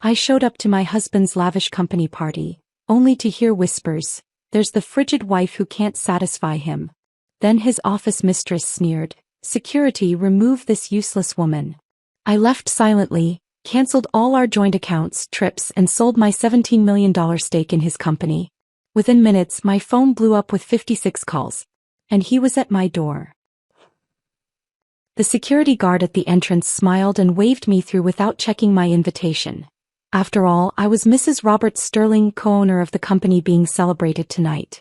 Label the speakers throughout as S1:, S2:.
S1: I showed up to my husband's lavish company party, only to hear whispers, "There's the frigid wife who can't satisfy him." Then his office mistress sneered, "Security, remove this useless woman." I left silently, canceled all our joint accounts, trips, and sold my $17 million stake in his company. Within minutes, my phone blew up with 56 calls. And he was at my door. The security guard at the entrance smiled and waved me through without checking my invitation. After all, I was Mrs. Robert Sterling, co-owner of the company being celebrated tonight.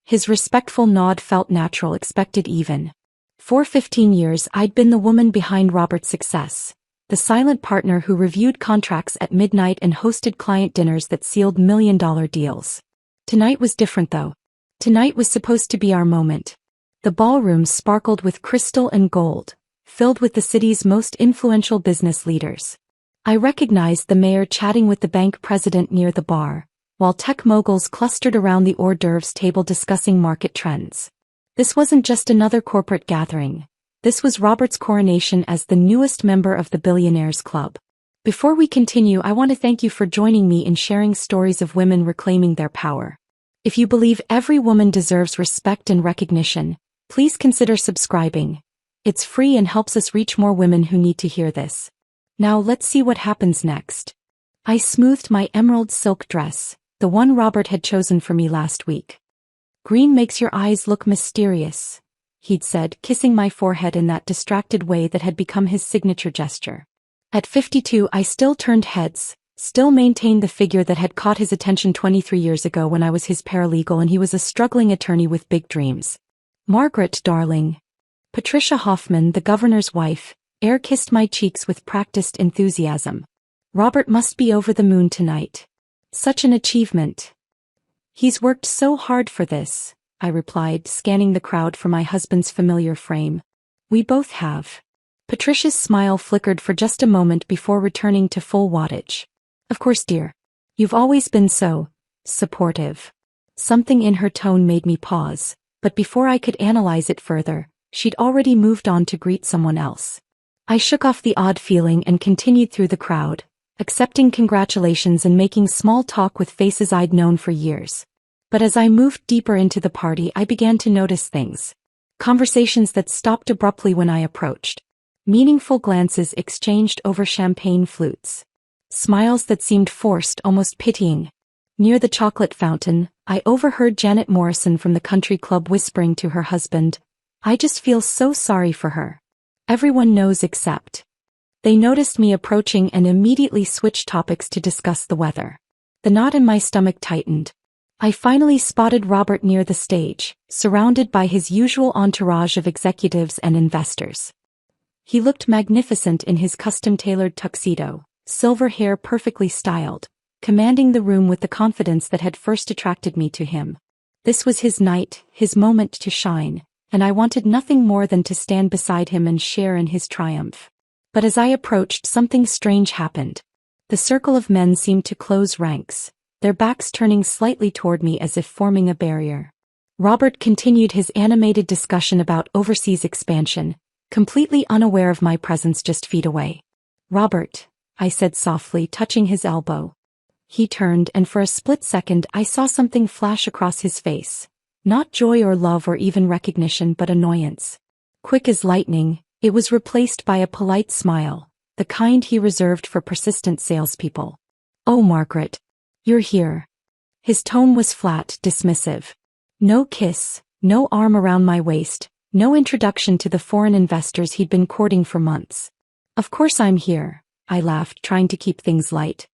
S1: His respectful nod felt natural, expected even. For 15 years I'd been the woman behind Robert's success, the silent partner who reviewed contracts at midnight and hosted client dinners that sealed million-dollar deals. Tonight was different though. Tonight was supposed to be our moment. The ballroom sparkled with crystal and gold, filled with the city's most influential business leaders. I recognized the mayor chatting with the bank president near the bar, while tech moguls clustered around the hors d'oeuvres table discussing market trends. This wasn't just another corporate gathering. This was Robert's coronation as the newest member of the Billionaires Club. Before we continue, I want to thank you for joining me in sharing stories of women reclaiming their power. If you believe every woman deserves respect and recognition, please consider subscribing. It's free and helps us reach more women who need to hear this. Now let's see what happens next. I smoothed my emerald silk dress, the one Robert had chosen for me last week. "Green makes your eyes look mysterious," he'd said, kissing my forehead in that distracted way that had become his signature gesture. At 52, I still turned heads, still maintained the figure that had caught his attention 23 years ago when I was his paralegal and he was a struggling attorney with big dreams. "Margaret, darling." Patricia Hoffman, the governor's wife, air-kissed my cheeks with practiced enthusiasm. "Robert must be over the moon tonight. Such an achievement." "He's worked so hard for this," I replied, scanning the crowd for my husband's familiar frame. "We both have." Patricia's smile flickered for just a moment before returning to full wattage. "Of course, dear. You've always been so supportive." Something in her tone made me pause, but before I could analyze it further, she'd already moved on to greet someone else. I shook off the odd feeling and continued through the crowd, accepting congratulations and making small talk with faces I'd known for years. But as I moved deeper into the party, I began to notice things. Conversations that stopped abruptly when I approached. Meaningful glances exchanged over champagne flutes. Smiles that seemed forced, almost pitying. Near the chocolate fountain, I overheard Janet Morrison from the country club whispering to her husband, "I just feel so sorry for her. Everyone knows except." They noticed me approaching and immediately switched topics to discuss the weather. The knot in my stomach tightened. I finally spotted Robert near the stage, surrounded by his usual entourage of executives and investors. He looked magnificent in his custom-tailored tuxedo, silver hair perfectly styled, commanding the room with the confidence that had first attracted me to him. This was his night, his moment to shine, and I wanted nothing more than to stand beside him and share in his triumph. But as I approached, something strange happened. The circle of men seemed to close ranks, their backs turning slightly toward me as if forming a barrier. Robert continued his animated discussion about overseas expansion, completely unaware of my presence just feet away. "Robert," I said softly, touching his elbow. He turned, and for a split second I saw something flash across his face. Not joy or love or even recognition, but annoyance. Quick as lightning, it was replaced by a polite smile, the kind he reserved for persistent salespeople. "Oh, Margaret. You're here." His tone was flat, dismissive. No kiss, no arm around my waist, no introduction to the foreign investors he'd been courting for months. "Of course I'm here," I laughed, trying to keep things light.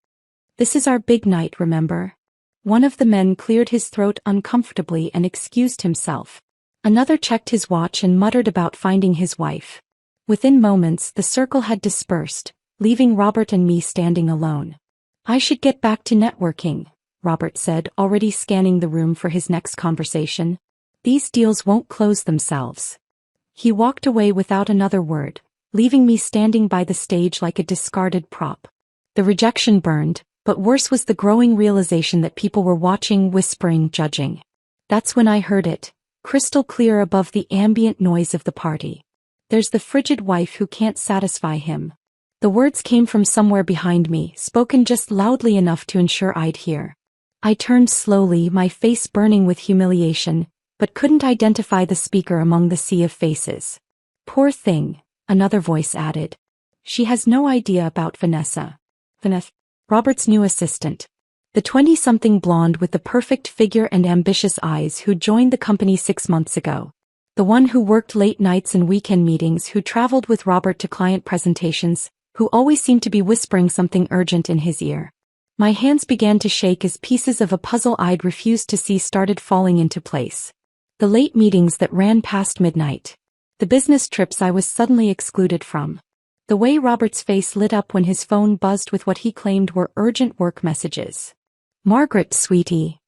S1: "This is our big night, remember?" One of the men cleared his throat uncomfortably and excused himself. Another checked his watch and muttered about finding his wife. Within moments, the circle had dispersed, leaving Robert and me standing alone. "I should get back to networking," Robert said, already scanning the room for his next conversation. "These deals won't close themselves." He walked away without another word, leaving me standing by the stage like a discarded prop. The rejection burned, but worse was the growing realization that people were watching, whispering, judging. That's when I heard it, crystal clear above the ambient noise of the party. "There's the frigid wife who can't satisfy him." The words came from somewhere behind me, spoken just loudly enough to ensure I'd hear. I turned slowly, my face burning with humiliation, but couldn't identify the speaker among the sea of faces. Poor thing, another voice added. She has no idea about Vanessa. Vanessa, Robert's new assistant. The 20-something blonde with the perfect figure and ambitious eyes who joined the company 6 months ago. The one who worked late nights and weekend meetings, who traveled with Robert to client presentations, who always seemed to be whispering something urgent in his ear. My hands began to shake as pieces of a puzzle I'd refused to see started falling into place. The late meetings that ran past midnight. The business trips I was suddenly excluded from. The way Robert's face lit up when his phone buzzed with what he claimed were urgent work messages. "Margaret, sweetie."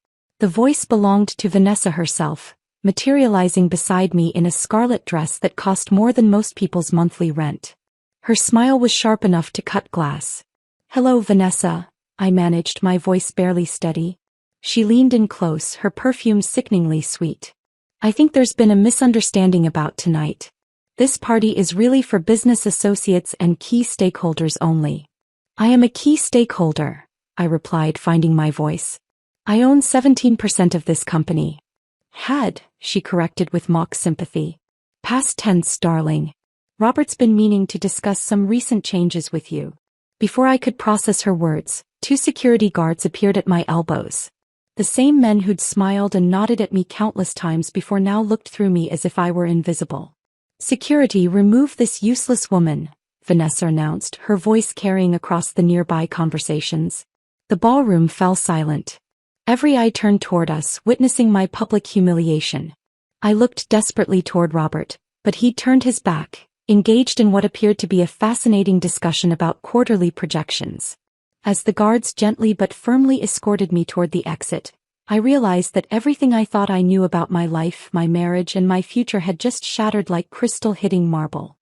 S1: The voice belonged to Vanessa herself, materializing beside me in a scarlet dress that cost more than most people's monthly rent. Her smile was sharp enough to cut glass. "Hello, Vanessa," I managed, my voice barely steady. She leaned in close, her perfume sickeningly sweet. "I think there's been a misunderstanding about tonight. This party is really for business associates and key stakeholders only." "I am a key stakeholder," I replied, finding my voice. "I own 17% of this company." "Had," she corrected with mock sympathy. "Past tense, darling. Robert's been meaning to discuss some recent changes with you." Before I could process her words, 2 security guards appeared at my elbows. The same men who'd smiled and nodded at me countless times before now looked through me as if I were invisible. "Security, remove this useless woman," Vanessa announced, her voice carrying across the nearby conversations. The ballroom fell silent. Every eye turned toward us, witnessing my public humiliation. I looked desperately toward Robert, but he'd turned his back, engaged in what appeared to be a fascinating discussion about quarterly projections. As the guards gently but firmly escorted me toward the exit, I realized that everything I thought I knew about my life, my marriage, and my future had just shattered like crystal hitting marble.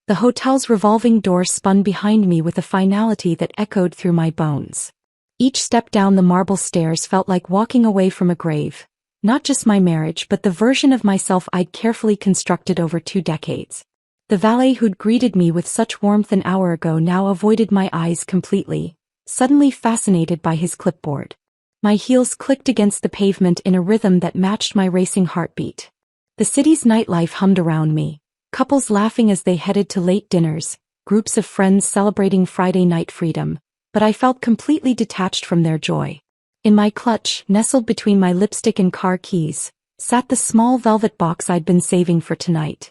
S1: The hotel's revolving door spun behind me with a finality that echoed through my bones. Each step down the marble stairs felt like walking away from a grave, not just my marriage but the version of myself I'd carefully constructed over 2 decades. The valet who'd greeted me with such warmth an hour ago now avoided my eyes completely, suddenly fascinated by his clipboard. My heels clicked against the pavement in a rhythm that matched my racing heartbeat. The city's nightlife hummed around me, couples laughing as they headed to late dinners, groups of friends celebrating Friday night freedom, but I felt completely detached from their joy. In my clutch, nestled between my lipstick and car keys, sat the small velvet box I'd been saving for tonight.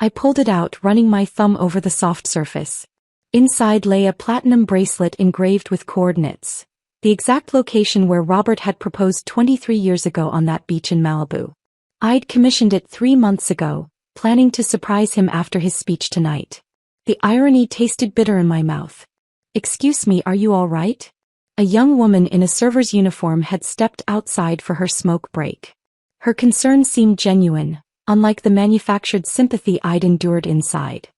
S1: I pulled it out, running my thumb over the soft surface. Inside lay a platinum bracelet engraved with coordinates, the exact location where Robert had proposed 23 years ago on that beach in Malibu. I'd commissioned it 3 months ago, planning to surprise him after his speech tonight. The irony tasted bitter in my mouth. "Excuse me, are you all right?" A young woman in a server's uniform had stepped outside for her smoke break. Her concern seemed genuine, unlike the manufactured sympathy I'd endured inside.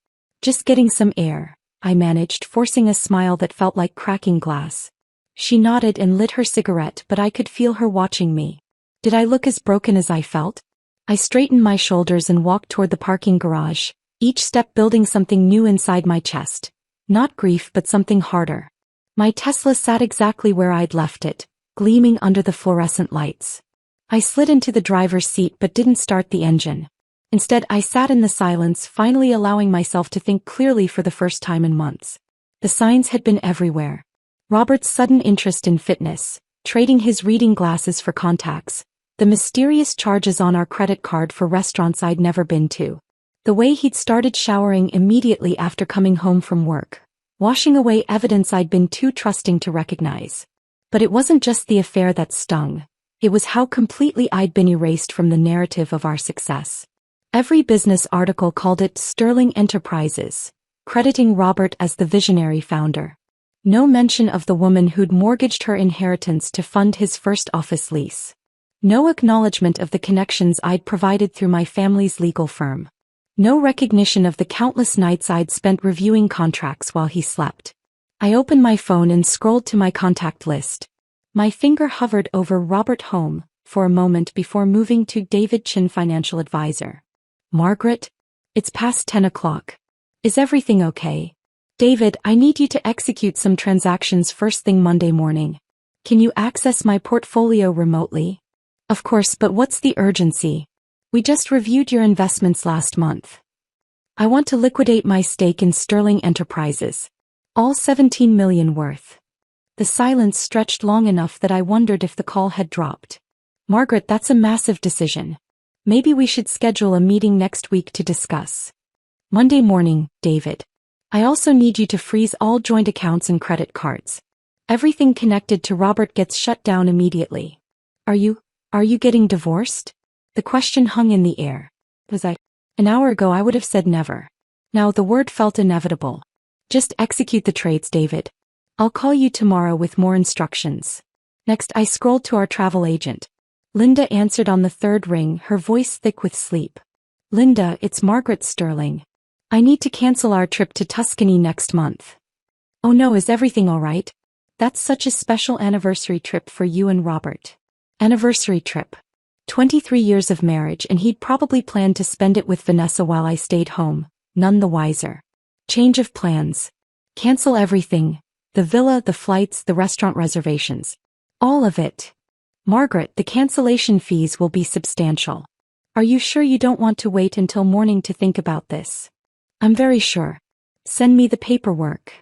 S1: "Just getting some air," I managed, forcing a smile that felt like cracking glass. She nodded and lit her cigarette, but I could feel her watching me. Did I look as broken as I felt? I straightened my shoulders and walked toward the parking garage, each step building something new inside my chest. Not grief but something harder. My Tesla sat exactly where I'd left it, gleaming under the fluorescent lights. I slid into the driver's seat but didn't start the engine. Instead, I sat in the silence, finally allowing myself to think clearly for the first time in months. The signs had been everywhere. Robert's sudden interest in fitness, trading his reading glasses for contacts, the mysterious charges on our credit card for restaurants I'd never been to. The way he'd started showering immediately after coming home from work, washing away evidence I'd been too trusting to recognize. But it wasn't just the affair that stung. It was how completely I'd been erased from the narrative of our success. Every business article called it Sterling Enterprises, crediting Robert as the visionary founder. No mention of the woman who'd mortgaged her inheritance to fund his first office lease. No acknowledgement of the connections I'd provided through my family's legal firm. No recognition of the countless nights I'd spent reviewing contracts while he slept. I opened my phone and scrolled to my contact list. My finger hovered over Robert Home for a moment before moving to David Chin, financial advisor. "Margaret? It's past 10 o'clock. Is everything okay?" David, I need you to execute some transactions first thing Monday morning. Can you access my portfolio remotely? Of course, but what's the urgency? We just reviewed your investments last month. I want to liquidate my stake in Sterling Enterprises. All 17 million worth. The silence stretched long enough that I wondered if the call had dropped. Margaret, that's a massive decision. Maybe we should schedule a meeting next week to discuss. Monday morning, David. I also need you to freeze all joint accounts and credit cards. Everything connected to Robert gets shut down immediately. Are you getting divorced? The question hung in the air. An hour ago I would have said never. Now the word felt inevitable. Just execute the trades, David. I'll call you tomorrow with more instructions. Next I scrolled to our travel agent. Linda answered on the third ring, her voice thick with sleep. Linda, it's Margaret Sterling. I need to cancel our trip to Tuscany next month. Oh no, is everything all right? That's such a special anniversary trip for you and Robert. Anniversary trip. 23 years of marriage, and he'd probably planned to spend it with Vanessa while I stayed home, none the wiser. Change of plans. Cancel everything. The villa, the flights, the restaurant reservations. All of it. Margaret, the cancellation fees will be substantial. Are you sure you don't want to wait until morning to think about this? I'm very sure. Send me the paperwork.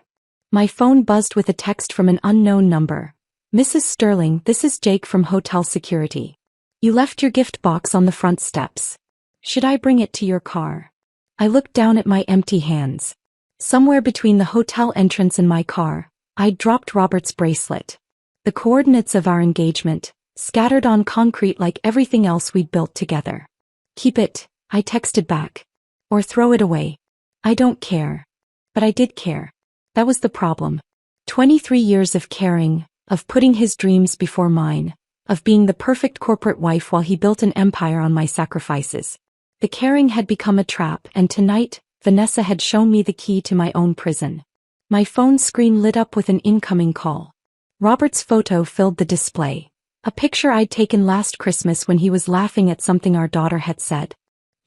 S1: My phone buzzed with a text from an unknown number. Mrs. Sterling, this is Jake from Hotel Security. You left your gift box on the front steps. Should I bring it to your car? I looked down at my empty hands. Somewhere between the hotel entrance and my car, I'd dropped Robert's bracelet. The coordinates of our engagement, scattered on concrete like everything else we'd built together. Keep it, I texted back. Or throw it away. I don't care. But I did care. That was the problem. 23 years of caring, of putting his dreams before mine, of being the perfect corporate wife while he built an empire on my sacrifices. The caring had become a trap, and tonight, Vanessa had shown me the key to my own prison. My phone screen lit up with an incoming call. Robert's photo filled the display. A picture I'd taken last Christmas when he was laughing at something our daughter had said.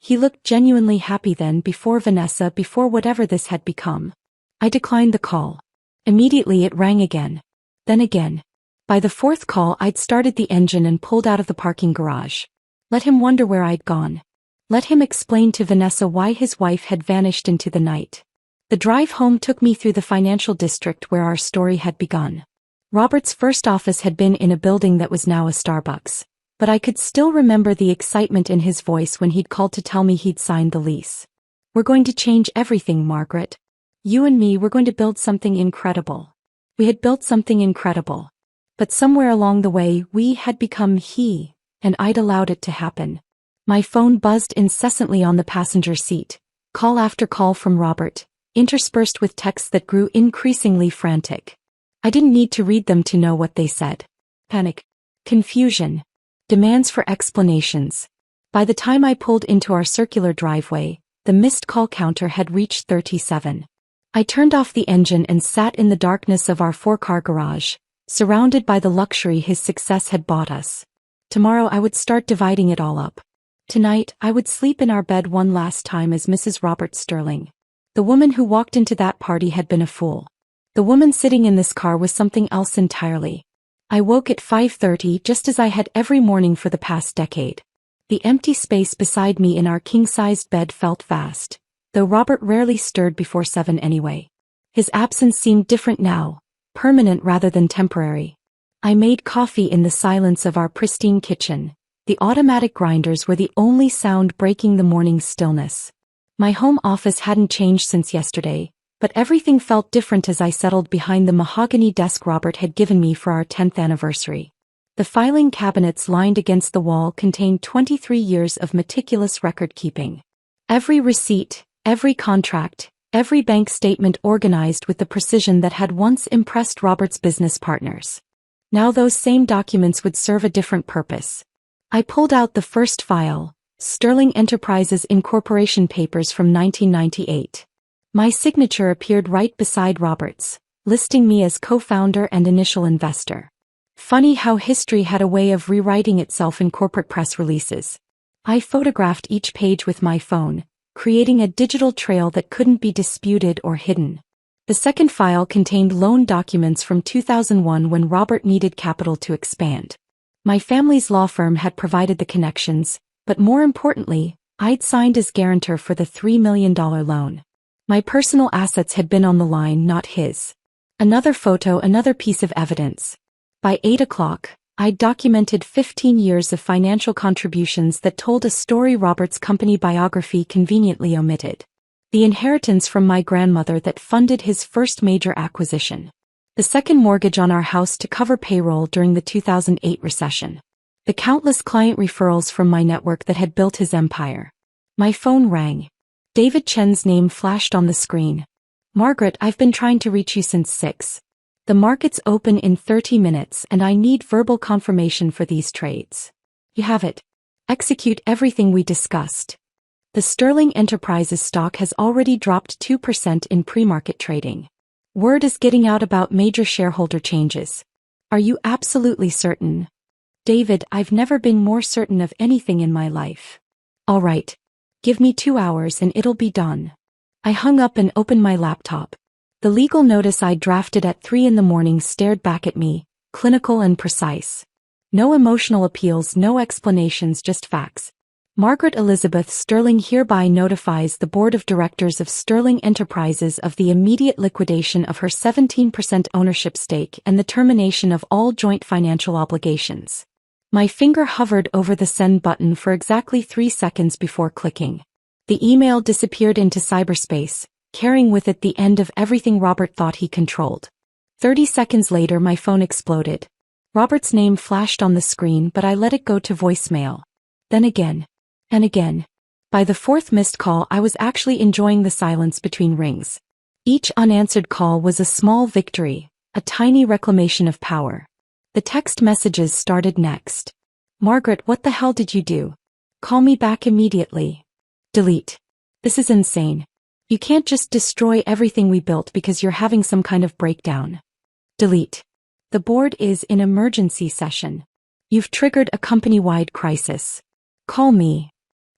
S1: He looked genuinely happy then, before Vanessa, before whatever this had become. I declined the call. Immediately it rang again. Then again. By the fourth call I'd started the engine and pulled out of the parking garage. Let him wonder where I'd gone. Let him explain to Vanessa why his wife had vanished into the night. The drive home took me through the financial district where our story had begun. Robert's first office had been in a building that was now a Starbucks, but I could still remember the excitement in his voice when he'd called to tell me he'd signed the lease. We're going to change everything, Margaret. You and me, we're going to build something incredible. We had built something incredible. But somewhere along the way, we had become he, and I'd allowed it to happen. My phone buzzed incessantly on the passenger seat, call after call from Robert, interspersed with texts that grew increasingly frantic. I didn't need to read them to know what they said. Panic. Confusion. Demands for explanations. By the time I pulled into our circular driveway, the missed call counter had reached 37. I turned off the engine and sat in the darkness of our 4-car garage, surrounded by the luxury his success had bought us. Tomorrow I would start dividing it all up. Tonight, I would sleep in our bed one last time as Mrs. Robert Sterling. The woman who walked into that party had been a fool. The woman sitting in this car was something else entirely. I woke at 5:30 just as I had every morning for the past decade. The empty space beside me in our king-sized bed felt vast, though Robert rarely stirred before 7 anyway. His absence seemed different now, permanent rather than temporary. I made coffee in the silence of our pristine kitchen. The automatic grinders were the only sound breaking the morning's stillness. My home office hadn't changed since yesterday, but everything felt different as I settled behind the mahogany desk Robert had given me for our 10th anniversary. The filing cabinets lined against the wall contained 23 years of meticulous record-keeping. Every receipt, every contract, every bank statement organized with the precision that had once impressed Robert's business partners. Now those same documents would serve a different purpose. I pulled out the first file, Sterling Enterprises Incorporation papers from 1998. My signature appeared right beside Robert's, listing me as co-founder and initial investor. Funny how history had a way of rewriting itself in corporate press releases. I photographed each page with my phone, creating a digital trail that couldn't be disputed or hidden. The second file contained loan documents from 2001 when Robert needed capital to expand. My family's law firm had provided the connections, but more importantly, I'd signed as guarantor for the $3 million loan. My personal assets had been on the line, not his. Another photo, another piece of evidence. By 8 o'clock, I'd documented 15 years of financial contributions that told a story Robert's company biography conveniently omitted. The inheritance from my grandmother that funded his first major acquisition. The second mortgage on our house to cover payroll during the 2008 recession. The countless client referrals from my network that had built his empire. My phone rang. David Chen's name flashed on the screen. "Margaret, I've been trying to reach you since 6. The market's open in 30 minutes and I need verbal confirmation for these trades." "You have it. Execute everything we discussed." The Sterling Enterprises stock has already dropped 2% in pre-market trading. Word is getting out about major shareholder changes. "Are you absolutely certain?" "David, I've never been more certain of anything in my life." "All right. Give me 2 hours and it'll be done." I hung up and opened my laptop. The legal notice I drafted at 3 in the morning stared back at me, clinical and precise. No emotional appeals, no explanations, just facts. Margaret Elizabeth Sterling hereby notifies the Board of Directors of Sterling Enterprises of the immediate liquidation of her 17% ownership stake and the termination of all joint financial obligations. My finger hovered over the send button for exactly 3 seconds before clicking. The email disappeared into cyberspace, carrying with it the end of everything Robert thought he controlled. 30 seconds later my phone exploded. Robert's name flashed on the screen, but I let it go to voicemail. Then again. And again. By the 4th missed call I was actually enjoying the silence between rings. Each unanswered call was a small victory, a tiny reclamation of power. The text messages started next. "Margaret, what the hell did you do? Call me back immediately." Delete. "This is insane. You can't just destroy everything we built because you're having some kind of breakdown." Delete. "The board is in emergency session. You've triggered a company-wide crisis. Call me."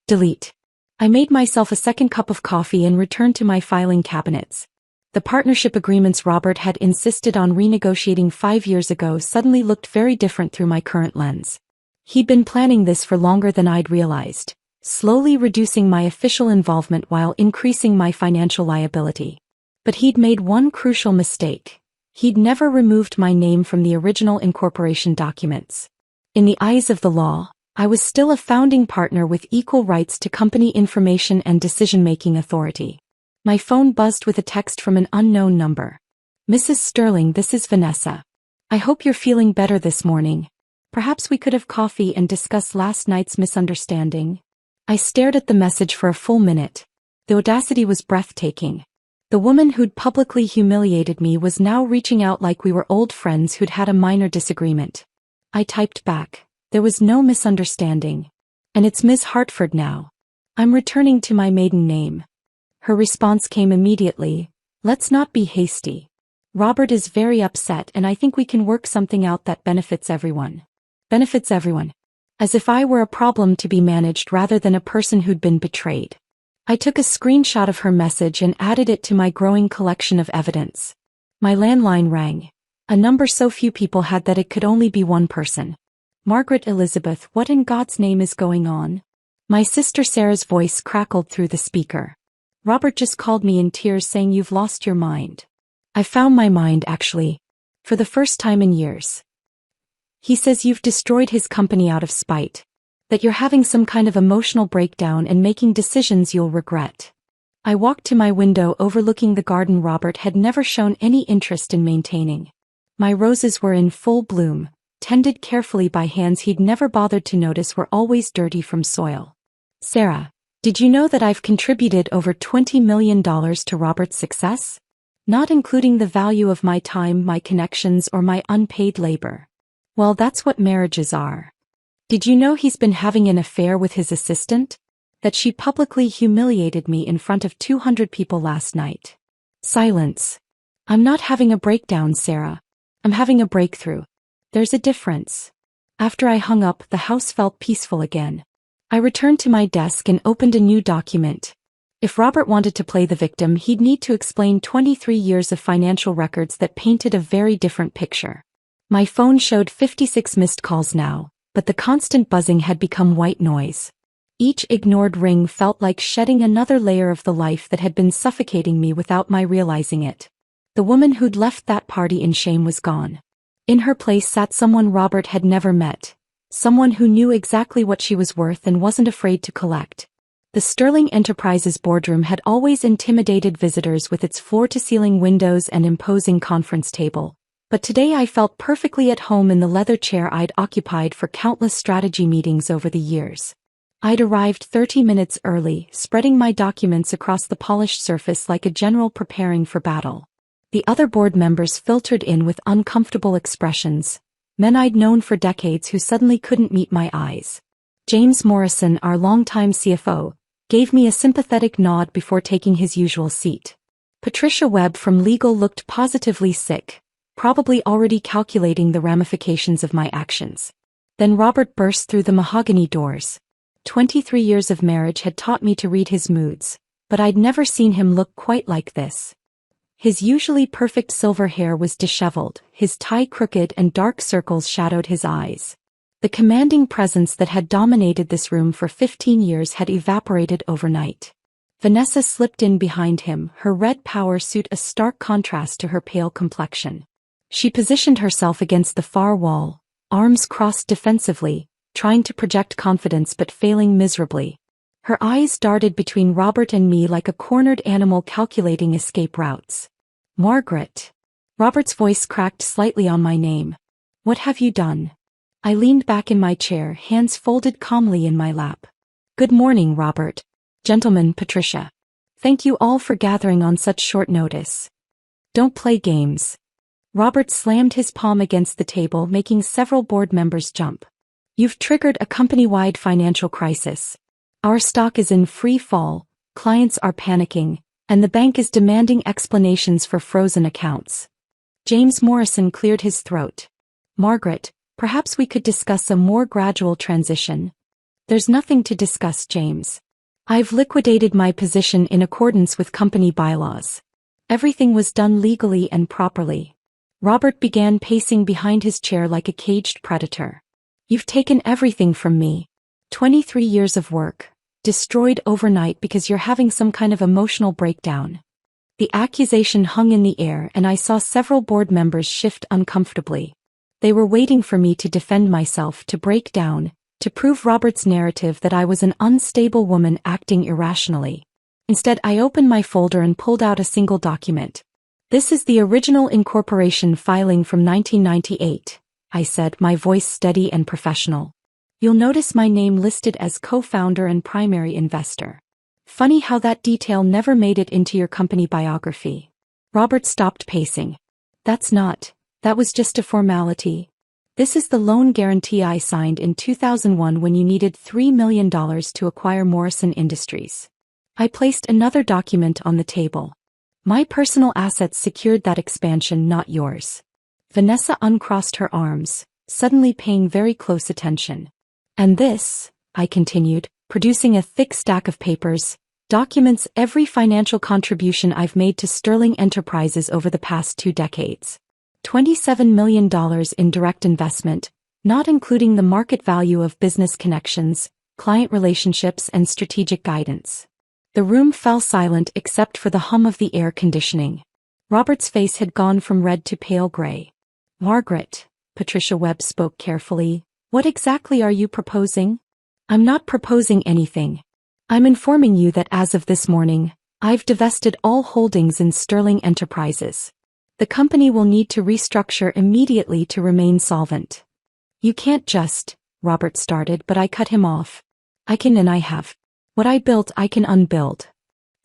S1: Delete. I made myself a second cup of coffee and returned to my filing cabinets. The partnership agreements Robert had insisted on renegotiating 5 years ago suddenly looked very different through my current lens. He'd been planning this for longer than I'd realized, slowly reducing my official involvement while increasing my financial liability. But he'd made one crucial mistake. He'd never removed my name from the original incorporation documents. In the eyes of the law, I was still a founding partner with equal rights to company information and decision-making authority. My phone buzzed with a text from an unknown number. "Mrs. Sterling, this is Vanessa. I hope you're feeling better this morning. Perhaps we could have coffee and discuss last night's misunderstanding." I stared at the message for a full minute. The audacity was breathtaking. The woman who'd publicly humiliated me was now reaching out like we were old friends who'd had a minor disagreement. I typed back. "There was no misunderstanding. And it's Ms. Hartford now. I'm returning to my maiden name." Her response came immediately. "Let's not be hasty. Robert is very upset and I think we can work something out that benefits everyone." Benefits everyone. As if I were a problem to be managed rather than a person who'd been betrayed. I took a screenshot of her message and added it to my growing collection of evidence. My landline rang. A number so few people had that it could only be one person. "Margaret Elizabeth, what in God's name is going on?" My sister Sarah's voice crackled through the speaker. "Robert just called me in tears saying you've lost your mind." I found my mind, actually. For the first time in years. "He says you've destroyed his company out of spite. That you're having some kind of emotional breakdown and making decisions you'll regret." I walked to my window overlooking the garden Robert had never shown any interest in maintaining. My roses were in full bloom, tended carefully by hands he'd never bothered to notice were always dirty from soil. "Sarah, did you know that I've contributed over $20 million to Robert's success? Not including the value of my time, my connections, or my unpaid labor." "Well, that's what marriages are. Did you know he's been having an affair with his assistant? That she publicly humiliated me in front of 200 people last night." Silence. "I'm not having a breakdown, Sarah. I'm having a breakthrough. There's a difference." After I hung up, the house felt peaceful again. I returned to my desk and opened a new document. If Robert wanted to play the victim, he'd need to explain 23 years of financial records that painted a very different picture. My phone showed 56 missed calls now, but the constant buzzing had become white noise. Each ignored ring felt like shedding another layer of the life that had been suffocating me without my realizing it. The woman who'd left that party in shame was gone. In her place sat someone Robert had never met, someone who knew exactly what she was worth and wasn't afraid to collect. The Sterling Enterprises boardroom had always intimidated visitors with its floor-to-ceiling windows and imposing conference table, but today I felt perfectly at home in the leather chair I'd occupied for countless strategy meetings over the years. I'd arrived 30 minutes early, spreading my documents across the polished surface like a general preparing for battle. The other board members filtered in with uncomfortable expressions, men I'd known for decades who suddenly couldn't meet my eyes. James Morrison, our longtime CFO, gave me a sympathetic nod before taking his usual seat. Patricia Webb from legal looked positively sick, probably already calculating the ramifications of my actions. Then Robert burst through the mahogany doors. 23 years of marriage had taught me to read his moods, but I'd never seen him look quite like this. His usually perfect silver hair was disheveled, his tie crooked and dark circles shadowed his eyes. The commanding presence that had dominated this room for 15 years had evaporated overnight. Vanessa slipped in behind him, her red power suit a stark contrast to her pale complexion. She positioned herself against the far wall, arms crossed defensively, trying to project confidence but failing miserably. Her eyes darted between Robert and me like a cornered animal calculating escape routes. "Margaret." Robert's voice cracked slightly on my name. "What have you done?" I leaned back in my chair, hands folded calmly in my lap. "Good morning, Robert. Gentlemen, Patricia. Thank you all for gathering on such short notice. Don't play games." Robert slammed his palm against the table, making several board members jump. "You've triggered a company-wide financial crisis. Our stock is in free fall, clients are panicking, and the bank is demanding explanations for frozen accounts." James Morrison cleared his throat. "Margaret, perhaps we could discuss a more gradual transition." "There's nothing to discuss, James. I've liquidated my position in accordance with company bylaws. Everything was done legally and properly." Robert began pacing behind his chair like a caged predator. "You've taken everything from me. 23 years of work, destroyed overnight because you're having some kind of emotional breakdown." The accusation hung in the air and I saw several board members shift uncomfortably. They were waiting for me to defend myself, to break down, to prove Robert's narrative that I was an unstable woman acting irrationally. Instead, I opened my folder and pulled out a single document. "This is the original incorporation filing from 1998, I said, my voice steady and professional. "You'll notice my name listed as co-founder and primary investor. Funny how that detail never made it into your company biography." Robert stopped pacing. That was just a formality. This is the loan guarantee I signed in 2001 when you needed $3 million to acquire Morrison Industries." I placed another document on the table. "My personal assets secured that expansion, not yours." Vanessa uncrossed her arms, suddenly paying very close attention. "And this," I continued, producing a thick stack of papers, "documents every financial contribution I've made to Sterling Enterprises over the past 2 decades. $27 million in direct investment, not including the market value of business connections, client relationships and strategic guidance." The room fell silent except for the hum of the air conditioning. Robert's face had gone from red to pale gray. "Margaret," Patricia Webb spoke carefully, "what exactly are you proposing?" "I'm not proposing anything. I'm informing you that as of this morning, I've divested all holdings in Sterling Enterprises. The company will need to restructure immediately to remain solvent." "You can't just," Robert started, but I cut him off. "I can and I have. What I built I can unbuild."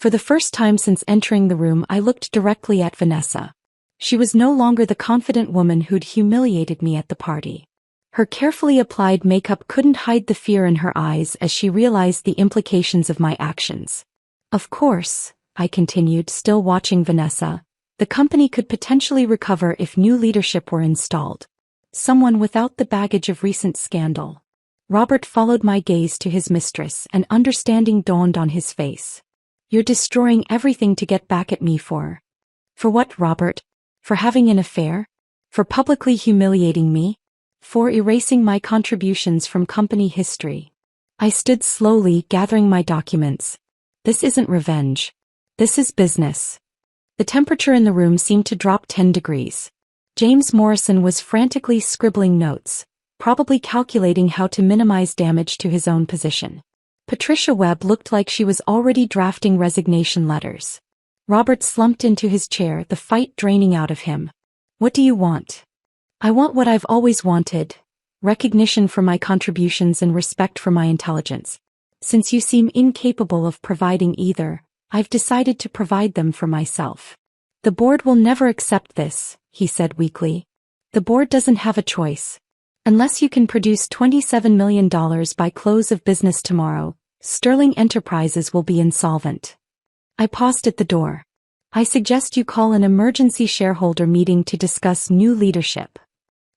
S1: For the first time since entering the room I looked directly at Vanessa. She was no longer the confident woman who'd humiliated me at the party. Her carefully applied makeup couldn't hide the fear in her eyes as she realized the implications of my actions. "Of course," I continued, still watching Vanessa, "the company could potentially recover if new leadership were installed. Someone without the baggage of recent scandal." Robert followed my gaze to his mistress and understanding dawned on his face. You're destroying everything to get back at me for. For what, Robert? For having an affair? For publicly humiliating me? For erasing my contributions from company history? I stood slowly, gathering my documents. This isn't revenge. This is business. The temperature in the room seemed to drop 10 degrees. James Morrison was frantically scribbling notes, probably calculating how to minimize damage to his own position. Patricia Webb looked like she was already drafting resignation letters. Robert slumped into his chair, the fight draining out of him. What do you want? I want what I've always wanted. Recognition for my contributions and respect for my intelligence. Since you seem incapable of providing either, I've decided to provide them for myself. The board will never accept this, he said weakly. The board doesn't have a choice. Unless you can produce $27 million by close of business tomorrow, Sterling Enterprises will be insolvent. I paused at the door. I suggest you call an emergency shareholder meeting to discuss new leadership.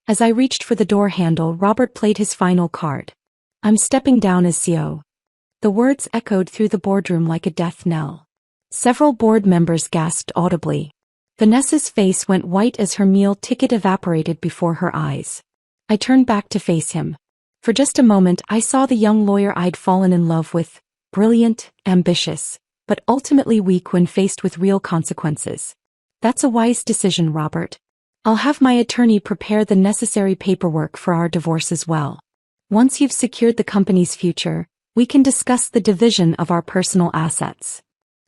S1: As I reached for the door handle, Robert played his final card. I'm stepping down as CEO. The words echoed through the boardroom like a death knell. Several board members gasped audibly. Vanessa's face went white as her meal ticket evaporated before her eyes. I turned back to face him. For just a moment I saw the young lawyer I'd fallen in love with, brilliant, ambitious, but ultimately weak when faced with real consequences. That's a wise decision, Robert. I'll have my attorney prepare the necessary paperwork for our divorce as well. Once you've secured the company's future, we can discuss the division of our personal assets.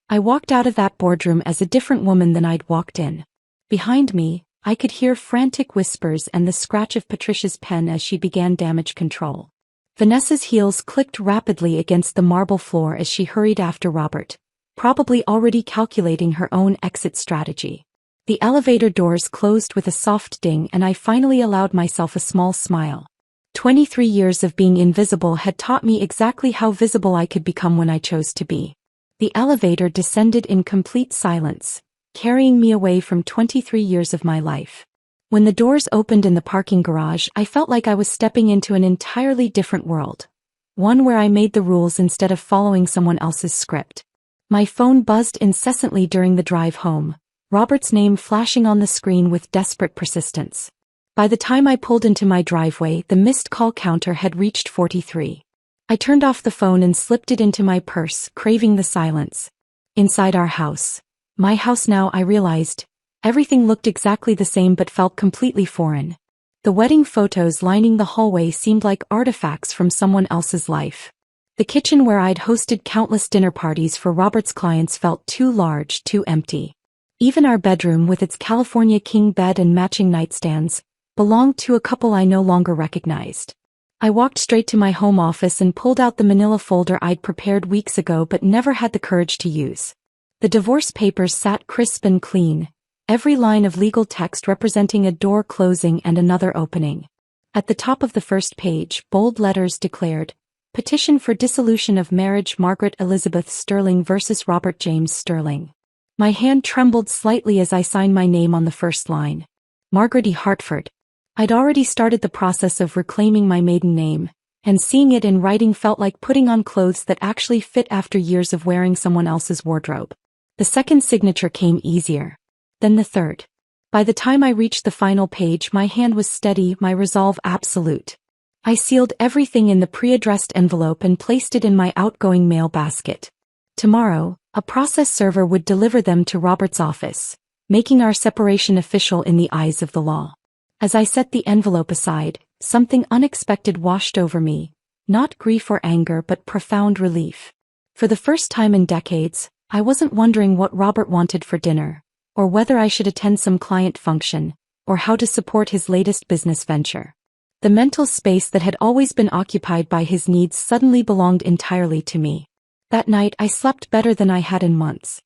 S1: I walked out of that boardroom as a different woman than I'd walked in. Behind me, I could hear frantic whispers and the scratch of Patricia's pen as she began damage control. Vanessa's heels clicked rapidly against the marble floor as she hurried after Robert, probably already calculating her own exit strategy. The elevator doors closed with a soft ding and I finally allowed myself a small smile. 23 years of being invisible had taught me exactly how visible I could become when I chose to be. The elevator descended in complete silence, carrying me away from 23 years of my life. When the doors opened in the parking garage, I felt like I was stepping into an entirely different world. One where I made the rules instead of following someone else's script. My phone buzzed incessantly during the drive home, Robert's name flashing on the screen with desperate persistence. By the time I pulled into my driveway, the missed call counter had reached 43. I turned off the phone and slipped it into my purse, craving the silence. Inside our house, my house now, I realized, everything looked exactly the same but felt completely foreign. The wedding photos lining the hallway seemed like artifacts from someone else's life. The kitchen where I'd hosted countless dinner parties for Robert's clients felt too large, too empty. Even our bedroom with its California king bed and matching nightstands belonged to a couple I no longer recognized. I walked straight to my home office and pulled out the manila folder I'd prepared weeks ago but never had the courage to use. The divorce papers sat crisp and clean, every line of legal text representing a door closing and another opening. At the top of the first page, bold letters declared, "Petition for dissolution of marriage, Margaret Elizabeth Sterling versus Robert James Sterling." My hand trembled slightly as I signed my name on the first line. Margaret E. Hartford. I'd already started the process of reclaiming my maiden name, and seeing it in writing felt like putting on clothes that actually fit after years of wearing someone else's wardrobe. The second signature came easier. Then the third. By the time I reached the final page, my hand was steady, my resolve absolute. I sealed everything in the pre-addressed envelope and placed it in my outgoing mail basket. Tomorrow, a process server would deliver them to Robert's office, making our separation official in the eyes of the law. As I set the envelope aside, something unexpected washed over me, not grief or anger but profound relief. For the first time in decades, I wasn't wondering what Robert wanted for dinner, or whether I should attend some client function, or how to support his latest business venture. The mental space that had always been occupied by his needs suddenly belonged entirely to me. That night I slept better than I had in months.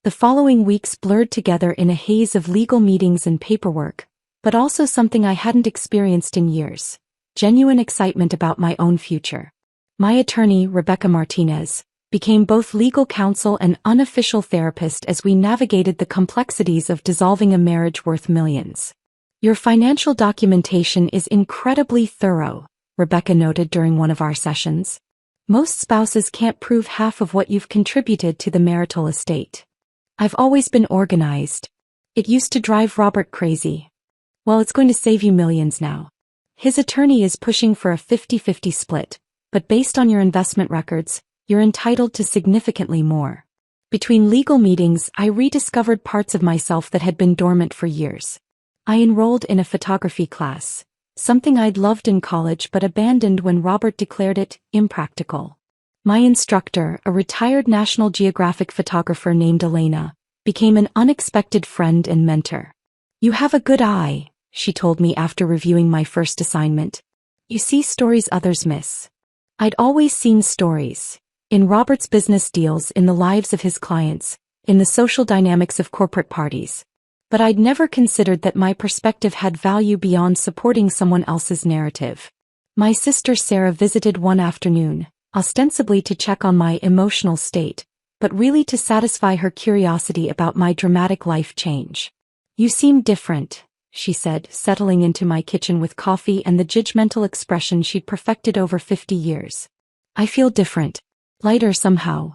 S1: The following weeks blurred together in a haze of legal meetings and paperwork, but also something I hadn't experienced in years: genuine excitement about my own future. My attorney, Rebecca Martinez, became both legal counsel and unofficial therapist as we navigated the complexities of dissolving a marriage worth millions. "Your financial documentation is incredibly thorough," Rebecca noted during one of our sessions. Most spouses can't prove half of what you've contributed to the marital estate. I've always been organized. It used to drive Robert crazy. Well, it's going to save you millions now. His attorney is pushing for a 50-50 split, but based on your investment records, you're entitled to significantly more. Between legal meetings, I rediscovered parts of myself that had been dormant for years. I enrolled in a photography class, something I'd loved in college but abandoned when Robert declared it impractical. My instructor, a retired National Geographic photographer named Elena, became an unexpected friend and mentor. "You have a good eye," she told me after reviewing my first assignment. "You see stories others miss." I'd always seen stories. In Robert's business deals, in the lives of his clients, in the social dynamics of corporate parties. But I'd never considered that my perspective had value beyond supporting someone else's narrative. My sister Sarah visited one afternoon, ostensibly to check on my emotional state, but really to satisfy her curiosity about my dramatic life change. "You seem different," she said, settling into my kitchen with coffee and the judgmental expression she'd perfected over 50 years. "I feel different. Lighter somehow.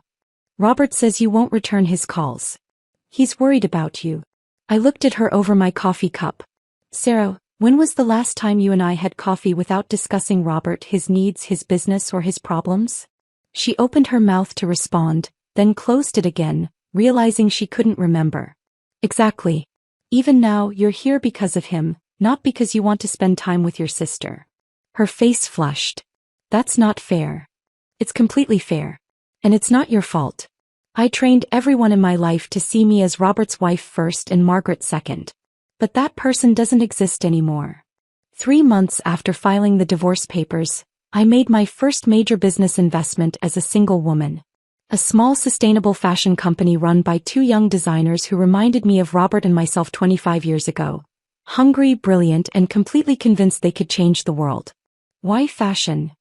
S1: Robert says you won't return his calls. He's worried about you." I looked at her over my coffee cup. "Sarah, when was the last time you and I had coffee without discussing Robert, his needs, his business, or his problems?" She opened her mouth to respond, then closed it again, realizing she couldn't remember. "Exactly. Even now, you're here because of him, not because you want to spend time with your sister." Her face flushed. "That's not fair." "It's completely fair. And it's not your fault. I trained everyone in my life to see me as Robert's wife first and Margaret second. But that person doesn't exist anymore." 3 months after filing the divorce papers, I made my first major business investment as a single woman. A small sustainable fashion company run by 2 young designers who reminded me of Robert and myself 25 years ago. Hungry, brilliant, and completely convinced they could change the world. "Why fashion?"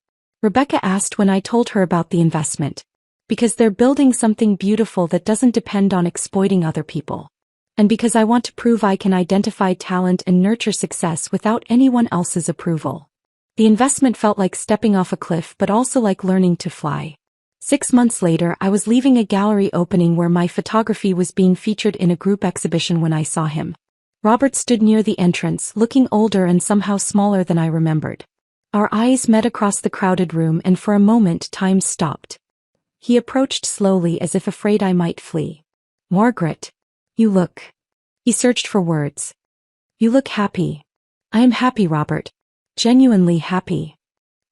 S1: Rebecca asked when I told her about the investment. "Because they're building something beautiful that doesn't depend on exploiting other people. And because I want to prove I can identify talent and nurture success without anyone else's approval." The investment felt like stepping off a cliff but also like learning to fly. 6 months later, I was leaving a gallery opening where my photography was being featured in a group exhibition when I saw him. Robert stood near the entrance, looking older and somehow smaller than I remembered. Our eyes met across the crowded room, and for a moment time stopped. He approached slowly as if afraid I might flee. "Margaret, you look..." He searched for words. "You look happy." "I am happy, Robert. Genuinely happy.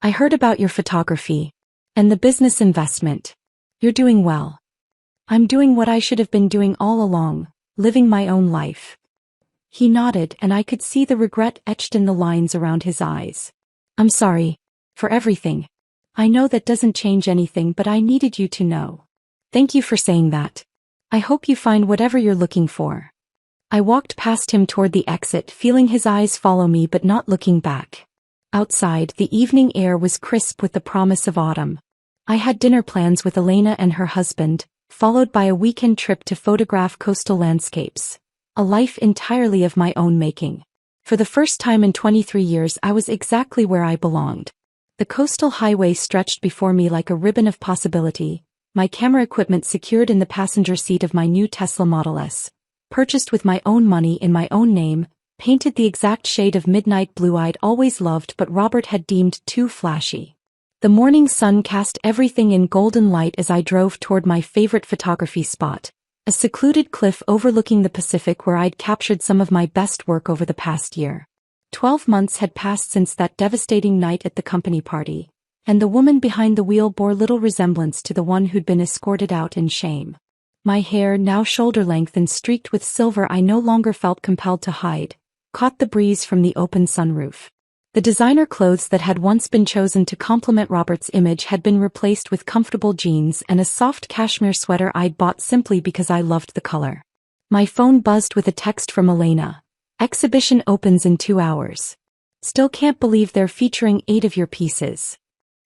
S1: I heard about your photography. And the business investment. You're doing well." "I'm doing what I should have been doing all along, living my own life." He nodded, and I could see the regret etched in the lines around his eyes. "I'm sorry. For everything. I know that doesn't change anything, but I needed you to know. Thank you for saying that. I hope you find whatever you're looking for." I walked past him toward the exit, feeling his eyes follow me but not looking back. Outside, the evening air was crisp with the promise of autumn. I had dinner plans with Elena and her husband, followed by a weekend trip to photograph coastal landscapes. A life entirely of my own making. For the first time in 23 years, I was exactly where I belonged. The coastal highway stretched before me like a ribbon of possibility, my camera equipment secured in the passenger seat of my new Tesla Model S, purchased with my own money in my own name, painted the exact shade of midnight blue I'd always loved but Robert had deemed too flashy. The morning sun cast everything in golden light as I drove toward my favorite photography spot, a secluded cliff overlooking the Pacific where I'd captured some of my best work over the past year. 12 months had passed since that devastating night at the company party, and the woman behind the wheel bore little resemblance to the one who'd been escorted out in shame. My hair, now shoulder-length and streaked with silver I no longer felt compelled to hide, caught the breeze from the open sunroof. The designer clothes that had once been chosen to complement Robert's image had been replaced with comfortable jeans and a soft cashmere sweater I'd bought simply because I loved the color. My phone buzzed with a text from Elena. "Exhibition opens in 2 hours. Still can't believe they're featuring 8 of your pieces."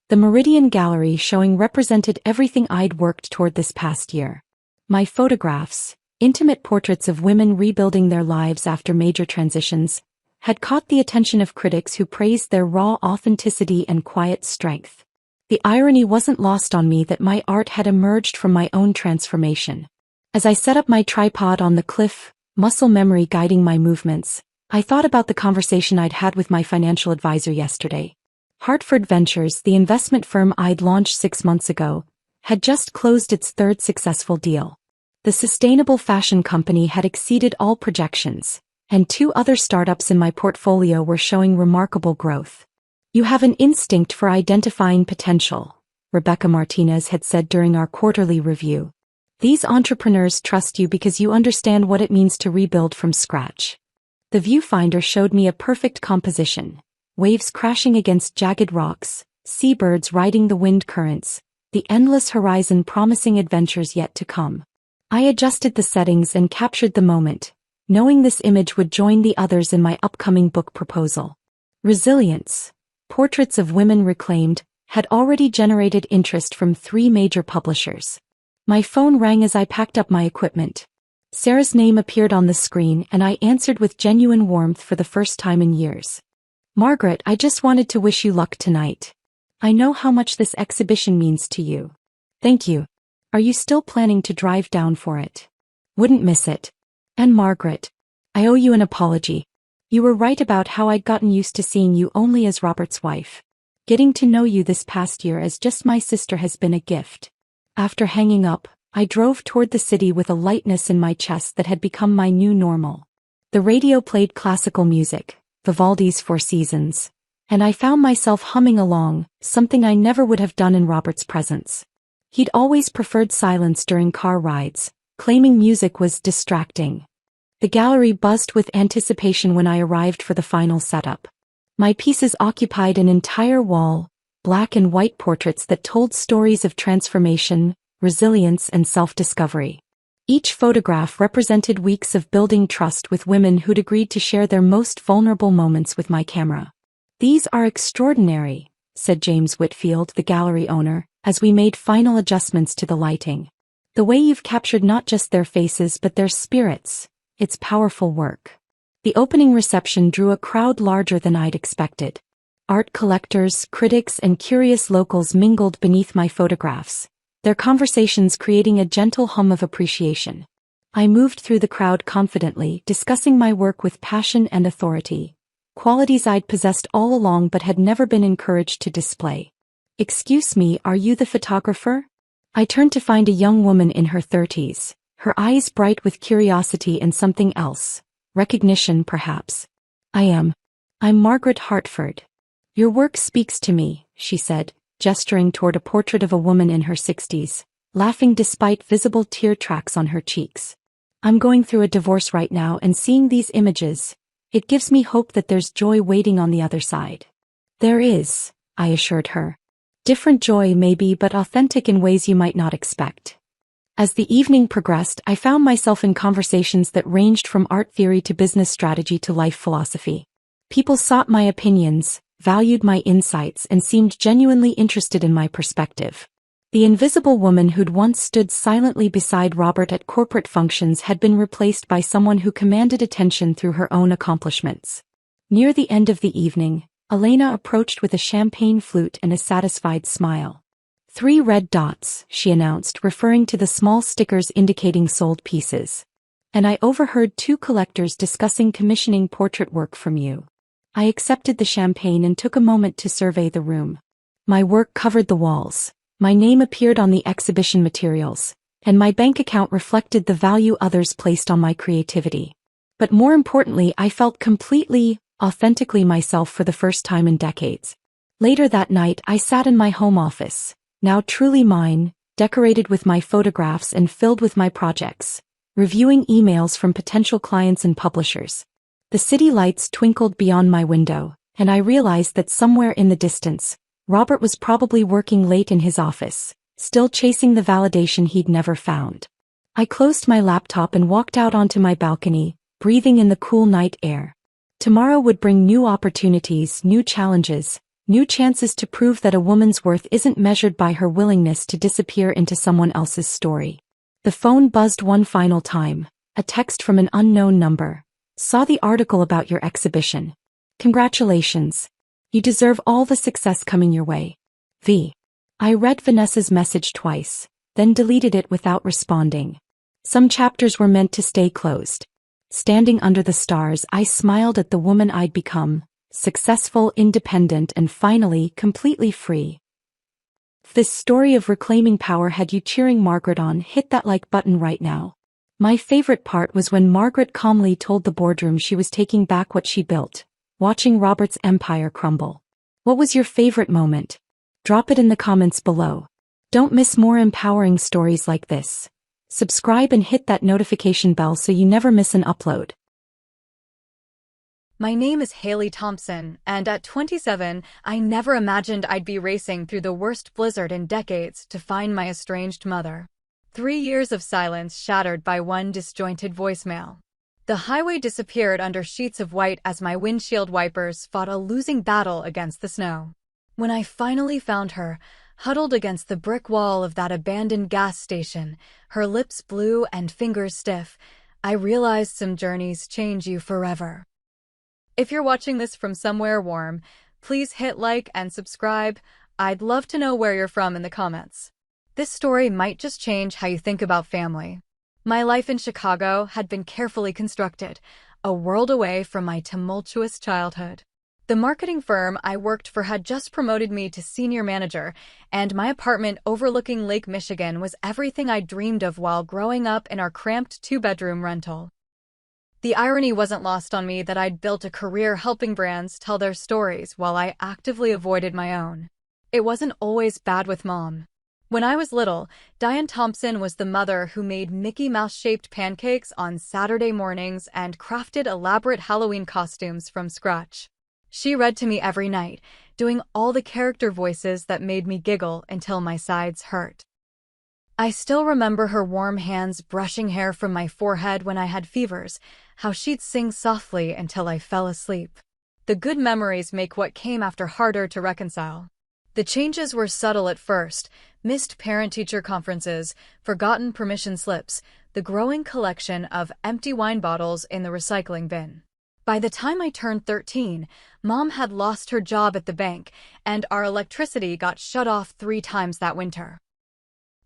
S1: The Meridian Gallery showing represented everything I'd worked toward this past year. My photographs, intimate portraits of women rebuilding their lives after major transitions, had caught the attention of critics who praised their raw authenticity and quiet strength. The irony wasn't lost on me that my art had emerged from my own transformation. As I set up my tripod on the cliff, muscle memory guiding my movements, I thought about the conversation I'd had with my financial advisor yesterday. Hartford Ventures, the investment firm I'd launched 6 months ago, had just closed its third successful deal. The sustainable fashion company had exceeded all projections, and 2 other startups in my portfolio were showing remarkable growth. "You have an instinct for identifying potential," Rebecca Martinez had said during our quarterly review. "These entrepreneurs trust you because you understand what it means to rebuild from scratch." The viewfinder showed me a perfect composition: waves crashing against jagged rocks, seabirds riding the wind currents, the endless horizon promising adventures yet to come. I adjusted the settings and captured the moment, knowing this image would join the others in my upcoming book proposal. Resilience, Portraits of Women Reclaimed, had already generated interest from 3 major publishers. My phone rang as I packed up my equipment. Sarah's name appeared on the screen and I answered with genuine warmth for the first time in years. "Margaret, I just wanted to wish you luck tonight. I know how much this exhibition means to you." "Thank you. Are you still planning to drive down for it?" "Wouldn't miss it." "And Margaret, I owe you an apology. You were right about how I'd gotten used to seeing you only as Robert's wife. Getting to know you this past year as just my sister has been a gift." After hanging up, I drove toward the city with a lightness in my chest that had become my new normal. The radio played classical music, Vivaldi's Four Seasons, and I found myself humming along, something I never would have done in Robert's presence. He'd always preferred silence during car rides, claiming music was distracting. The gallery buzzed with anticipation when I arrived for the final setup. My pieces occupied an entire wall, black and white portraits that told stories of transformation, resilience, and self-discovery. Each photograph represented weeks of building trust with women who'd agreed to share their most vulnerable moments with my camera. "These are extraordinary," said James Whitfield, the gallery owner, as we made final adjustments to the lighting. "The way you've captured not just their faces but their spirits. It's powerful work." The opening reception drew a crowd larger than I'd expected. Art collectors, critics, and curious locals mingled beneath my photographs, their conversations creating a gentle hum of appreciation. I moved through the crowd confidently, discussing my work with passion and authority, qualities I'd possessed all along but had never been encouraged to display. "Excuse me, are you the photographer?" I turned to find a young woman in her 30s, her eyes bright with curiosity and something else, recognition perhaps. "I am. I'm Margaret Hartford. Your work speaks to me," she said, gesturing toward a portrait of a woman in her 60s, laughing despite visible tear tracks on her cheeks. "I'm going through a divorce right now and seeing these images, it gives me hope that there's joy waiting on the other side." "There is," I assured her. "Different joy maybe, but authentic in ways you might not expect." As the evening progressed, I found myself in conversations that ranged from art theory to business strategy to life philosophy. People sought my opinions, valued my insights, and seemed genuinely interested in my perspective. The invisible woman who'd once stood silently beside Robert at corporate functions had been replaced by someone who commanded attention through her own accomplishments. Near the end of the evening, Elena approached with a champagne flute and a satisfied smile. "3 red dots," she announced, referring to the small stickers indicating sold pieces. "And I overheard 2 collectors discussing commissioning portrait work from you." I accepted the champagne and took a moment to survey the room. My work covered the walls, my name appeared on the exhibition materials, and my bank account reflected the value others placed on my creativity. But more importantly, I felt completely, authentically myself for the first time in decades. Later that night, I sat in my home office, now truly mine, decorated with my photographs and filled with my projects, reviewing emails from potential clients and publishers. The city lights twinkled beyond my window, and I realized that somewhere in the distance, Robert was probably working late in his office, still chasing the validation he'd never found. I closed my laptop and walked out onto my balcony, breathing in the cool night air. Tomorrow would bring new opportunities, new challenges, new chances to prove that a woman's worth isn't measured by her willingness to disappear into someone else's story. The phone buzzed one final time, a text from an unknown number. "Saw the article about your exhibition. Congratulations. You deserve all the success coming your way. V." I read Vanessa's message twice, then deleted it without responding. Some chapters were meant to stay closed. Standing under the stars, I smiled at the woman I'd become, successful, independent, and finally completely free. If this story of reclaiming power had you cheering Margaret on, hit that like button right now. My favorite part was when Margaret calmly told the boardroom she was taking back what she built, watching Robert's empire crumble. What was your favorite moment? Drop it in the comments below. Don't miss more empowering stories like this. Subscribe and hit that notification bell so you never miss an upload.
S2: My name is Haley Thompson, and at 27, I never imagined I'd be racing through the worst blizzard in decades to find my estranged mother. 3 years of silence shattered by one disjointed voicemail. The highway disappeared under sheets of white as my windshield wipers fought a losing battle against the snow. When I finally found her, huddled against the brick wall of that abandoned gas station, her lips blue and fingers stiff, I realized some journeys change you forever. If you're watching this from somewhere warm, please hit like and subscribe. I'd love to know where you're from in the comments. This story might just change how you think about family. My life in Chicago had been carefully constructed, a world away from my tumultuous childhood. The marketing firm I worked for had just promoted me to senior manager, and my apartment overlooking Lake Michigan was everything I dreamed of while growing up in our cramped 2-bedroom rental. The irony wasn't lost on me that I'd built a career helping brands tell their stories while I actively avoided my own. It wasn't always bad with Mom. When I was little, Diane Thompson was the mother who made Mickey Mouse-shaped pancakes on Saturday mornings and crafted elaborate Halloween costumes from scratch. She read to me every night, doing all the character voices that made me giggle until my sides hurt. I still remember her warm hands brushing hair from my forehead when I had fevers, how she'd sing softly until I fell asleep. The good memories make what came after harder to reconcile. The changes were subtle at first: missed parent-teacher conferences, forgotten permission slips, the growing collection of empty wine bottles in the recycling bin. By the time I turned 13, Mom had lost her job at the bank, and our electricity got shut off 3 times that winter.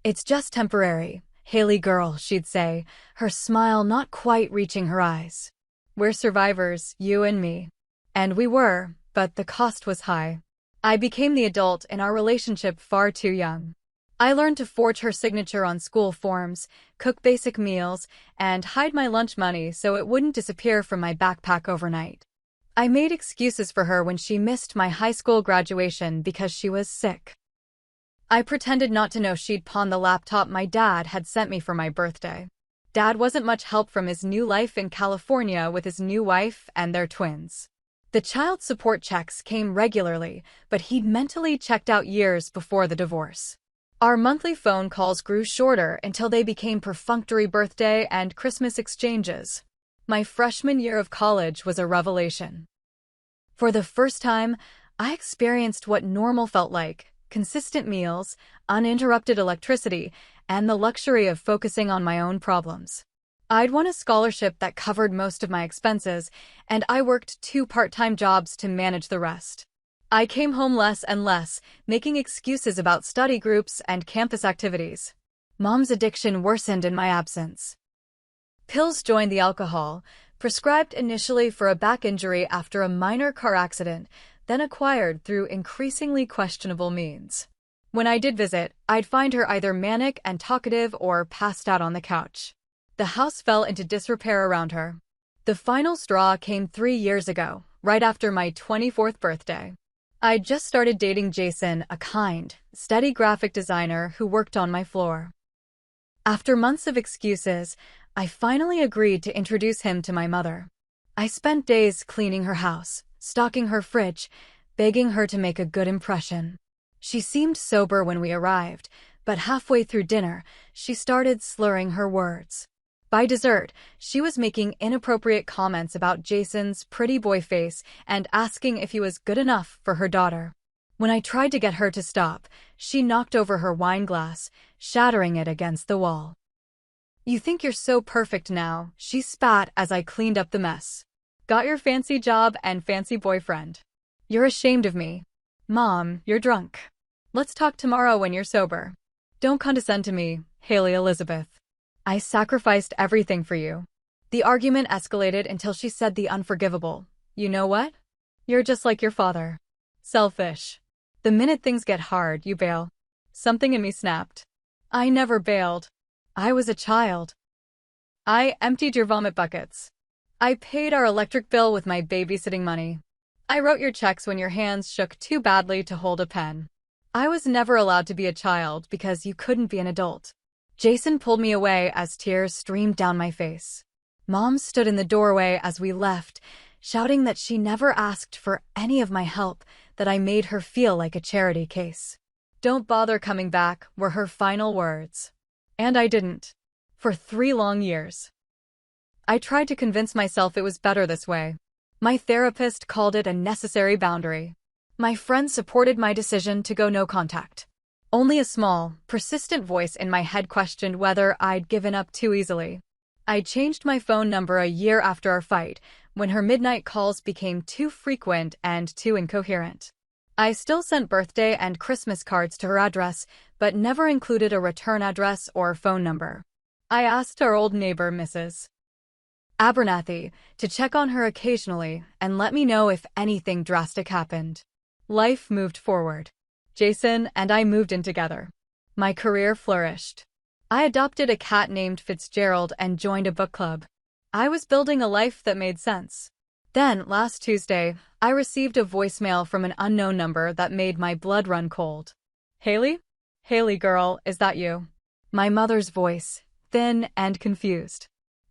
S2: "It's just temporary, Haley girl," she'd say, her smile not quite reaching her eyes. "We're survivors, you and me." And we were, but the cost was high. I became the adult in our relationship far too young. I learned to forge her signature on school forms, cook basic meals, and hide my lunch money so it wouldn't disappear from my backpack overnight. I made excuses for her when she missed my high school graduation because she was sick. I pretended not to know she'd pawned the laptop my dad had sent me for my birthday. Dad wasn't much help from his new life in California with his new wife and their twins. The child support checks came regularly, but he'd mentally checked out years before the divorce. Our monthly phone calls grew shorter until they became perfunctory birthday and Christmas exchanges. My freshman year of college was a revelation. For the first time, I experienced what normal felt like: consistent meals, uninterrupted electricity, and the luxury of focusing on my own problems. I'd won a scholarship that covered most of my expenses, and I worked 2 part-time jobs to manage the rest. I came home less and less, making excuses about study groups and campus activities. Mom's addiction worsened in my absence. Pills joined the alcohol, prescribed initially for a back injury after a minor car accident, then acquired through increasingly questionable means. When I did visit, I'd find her either manic and talkative or passed out on the couch. The house fell into disrepair around her. The final straw came 3 years ago, right after my 24th birthday. I'd just started dating Jason, a kind, steady graphic designer who worked on my floor. After months of excuses, I finally agreed to introduce him to my mother. I spent days cleaning her house, stocking her fridge, begging her to make a good impression. She seemed sober when we arrived, but halfway through dinner, she started slurring her words. By dessert, she was making inappropriate comments about Jason's pretty boy face and asking if he was good enough for her daughter. When I tried to get her to stop, she knocked over her wine glass, shattering it against the wall. "You think you're so perfect now," she spat as I cleaned up the mess. "Got your fancy job and fancy boyfriend. You're ashamed of me. Mom, you're drunk." Let's talk tomorrow when you're sober. Don't condescend to me, Haley Elizabeth. I sacrificed everything for you. The argument escalated until she said the unforgivable. You know what? You're just like your father. Selfish. The minute things get hard, you bail. Something in me snapped. I never bailed. I was a child. I emptied your vomit buckets. I paid our electric bill with my babysitting money. I wrote your checks when your hands shook too badly to hold a pen. I was never allowed to be a child because you couldn't be an adult. Jason pulled me away as tears streamed down my face. Mom stood in the doorway as we left, shouting that she never asked for any of my help, that I made her feel like a charity case. Don't bother coming back, were her final words. And I didn't. For 3 long years. I tried to convince myself it was better this way. My therapist called it a necessary boundary. My friends supported my decision to go no contact. Only a small, persistent voice in my head questioned whether I'd given up too easily. I changed my phone number a year after our fight, when her midnight calls became too frequent and too incoherent. I still sent birthday and Christmas cards to her address, but never included a return address or phone number. I asked our old neighbor, Mrs. Abernathy, to check on her occasionally and let me know if anything drastic happened. Life moved forward. Jason and I moved in together. My career flourished. I adopted a cat named Fitzgerald and joined a book club. I was building a life that made sense. Then, last Tuesday, I received a voicemail from an unknown number that made my blood run cold. Haley? Haley girl, is that you? My mother's voice, thin and confused.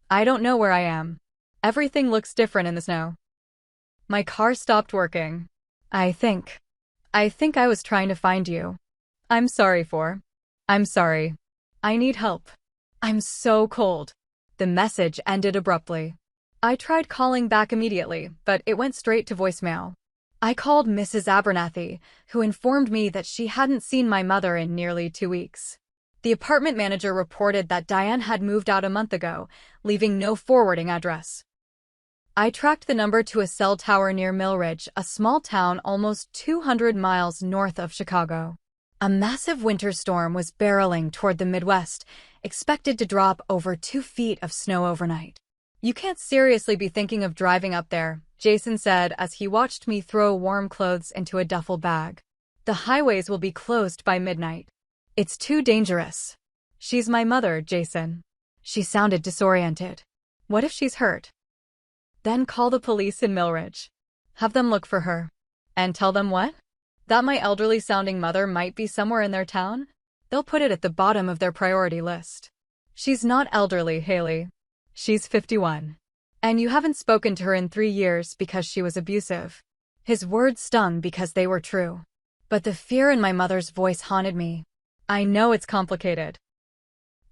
S2: I don't know where I am. Everything looks different in the snow. My car stopped working. I think I was trying to find you. I'm sorry. I need help. I'm so cold. The message ended abruptly. I tried calling back immediately, but it went straight to voicemail. I called Mrs. Abernathy, who informed me that she hadn't seen my mother in nearly 2 weeks. The apartment manager reported that Diane had moved out a month ago, leaving no forwarding address. I tracked the number to a cell tower near Millridge, a small town almost 200 miles north of Chicago. A massive winter storm was barreling toward the Midwest, expected to drop over 2 feet of snow overnight. You can't seriously be thinking of driving up there, Jason said as he watched me throw warm clothes into a duffel bag. The highways will be closed by midnight. It's too dangerous. She's my mother, Jason. She sounded disoriented. What if she's hurt? Then call the police in Millridge. Have them look for her. And tell them what? That my elderly-sounding mother might be somewhere in their town? They'll put it at the bottom of their priority list. She's not elderly, Haley. She's 51. And you haven't spoken to her in 3 years because she was abusive. His words stung because they were true. But the fear in my mother's voice haunted me. I know it's complicated.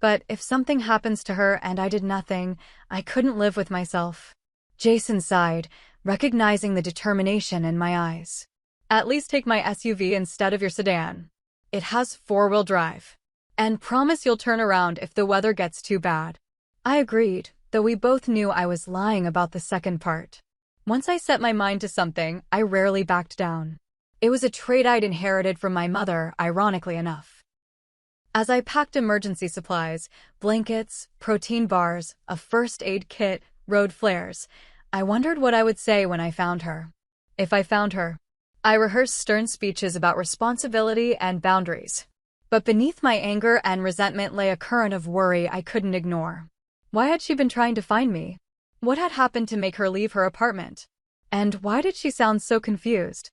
S2: But if something happens to her and I did nothing, I couldn't live with myself. Jason sighed, recognizing the determination in my eyes. At least take my SUV instead of your sedan. It has 4-wheel drive. And promise you'll turn around if the weather gets too bad. I agreed, though we both knew I was lying about the second part. Once I set my mind to something, I rarely backed down. It was a trait I'd inherited from my mother, ironically enough. As I packed emergency supplies, blankets, protein bars, a first aid kit, road flares, I wondered what I would say when I found her. If I found her. I rehearsed stern speeches about responsibility and boundaries. But beneath my anger and resentment lay a current of worry I couldn't ignore. Why had she been trying to find me? What had happened to make her leave her apartment? And why did she sound so confused?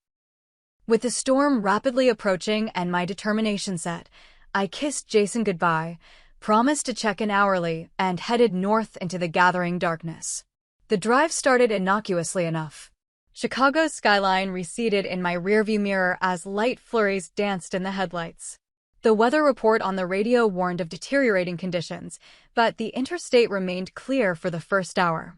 S2: With the storm rapidly approaching and my determination set, I kissed Jason goodbye, promised to check in hourly, and headed north into the gathering darkness. The drive started innocuously enough. Chicago's skyline receded in my rearview mirror as light flurries danced in the headlights. The weather report on the radio warned of deteriorating conditions, but the interstate remained clear for the first hour.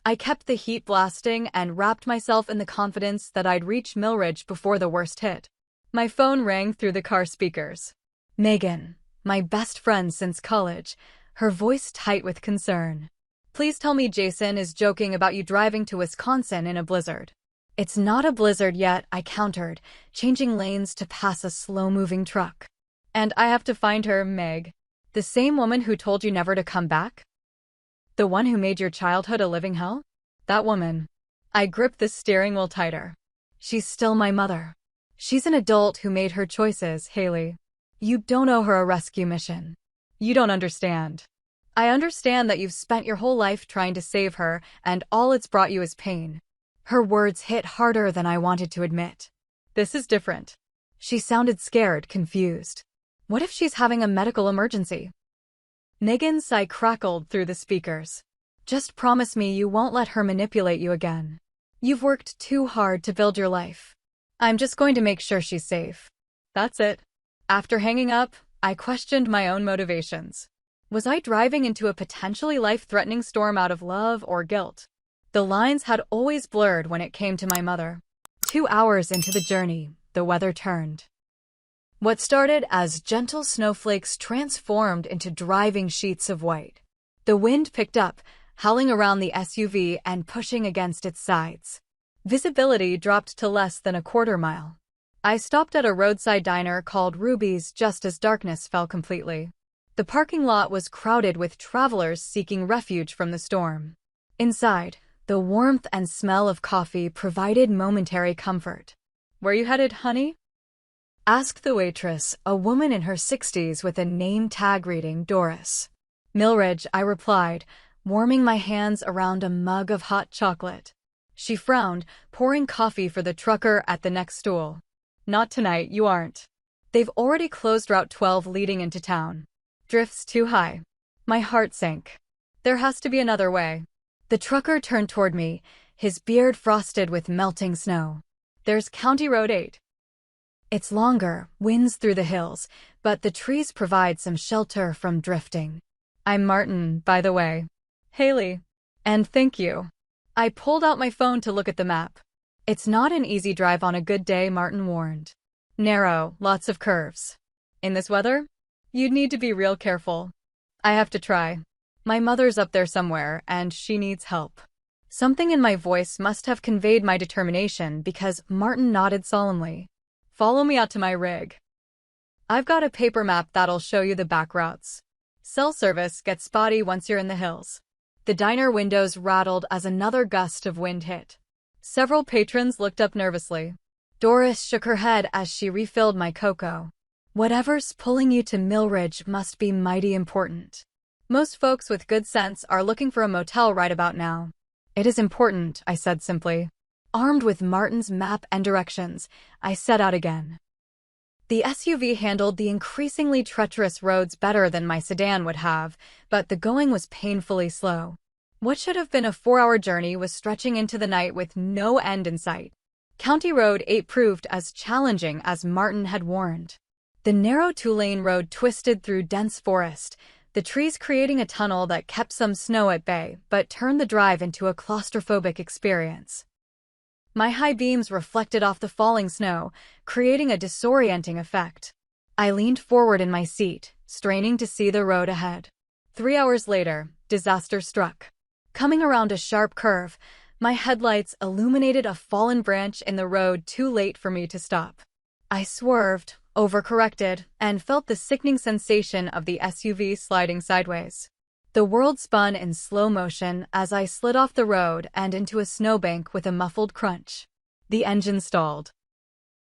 S2: I kept the heat blasting and wrapped myself in the confidence that I'd reach Millridge before the worst hit. My phone rang through the car speakers. Megan, my best friend since college, her voice tight with concern. Please tell me Jason is joking about you driving to Wisconsin in a blizzard. It's not a blizzard yet, I countered, changing lanes to pass a slow-moving truck. And I have to find her, Meg. The same woman who told you never to come back? The one who made your childhood a living hell? That woman. I gripped the steering wheel tighter. She's still my mother. She's an adult who made her choices, Haley. You don't owe her a rescue mission. You don't understand. I understand that you've spent your whole life trying to save her, and all it's brought you is pain. Her words hit harder than I wanted to admit. This is different. She sounded scared, confused. What if she's having a medical emergency? Megan's sigh crackled through the speakers. Just promise me you won't let her manipulate you again. You've worked too hard to build your life. I'm just going to make sure she's safe. That's it. After hanging up, I questioned my own motivations. Was I driving into a potentially life-threatening storm out of love or guilt? The lines had always blurred when it came to my mother. 2 hours into the journey, the weather turned. What started as gentle snowflakes transformed into driving sheets of white. The wind picked up, howling around the SUV and pushing against its sides. Visibility dropped to less than a quarter mile. I stopped at a roadside diner called Ruby's just as darkness fell completely. The parking lot was crowded with travelers seeking refuge from the storm. Inside, the warmth and smell of coffee provided momentary comfort. "Where you headed, honey?" asked the waitress, a woman in her 60s with a name tag reading Doris. "Millridge," I replied, warming my hands around a mug of hot chocolate. She frowned, pouring coffee for the trucker at the next stool. "Not tonight, you aren't. They've already closed Route 12 leading into town. Drifts too high." My heart sank. There has to be another way. The trucker turned toward me, his beard frosted with melting snow. "There's County Road 8. It's longer, winds through the hills, but the trees provide some shelter from drifting. I'm Martin, by the way." "Haley. And thank you." I pulled out my phone to look at the map. "It's not an easy drive on a good day," Martin warned. "Narrow, lots of curves. In this weather? You'd need to be real careful." "I have to try. My mother's up there somewhere, and she needs help." Something in my voice must have conveyed my determination because Martin nodded solemnly. "Follow me out to my rig. I've got a paper map that'll show you the back routes. Cell service gets spotty once you're in the hills." The diner windows rattled as another gust of wind hit. Several patrons looked up nervously. Doris shook her head as she refilled my cocoa. "Whatever's pulling you to Millridge must be mighty important. Most folks with good sense are looking for a motel right about now." "It is important," I said simply. Armed with Martin's map and directions, I set out again. The SUV handled the increasingly treacherous roads better than my sedan would have, but the going was painfully slow. What should have been a 4-hour journey was stretching into the night with no end in sight. County Road 8 proved as challenging as Martin had warned. The narrow 2-lane road twisted through dense forest, the trees creating a tunnel that kept some snow at bay but turned the drive into a claustrophobic experience. My high beams reflected off the falling snow, creating a disorienting effect. I leaned forward in my seat, straining to see the road ahead. 3 hours later, disaster struck. Coming around a sharp curve, my headlights illuminated a fallen branch in the road too late for me to stop. I swerved, overcorrected, and felt the sickening sensation of the SUV sliding sideways. The world spun in slow motion as I slid off the road and into a snowbank with a muffled crunch. The engine stalled.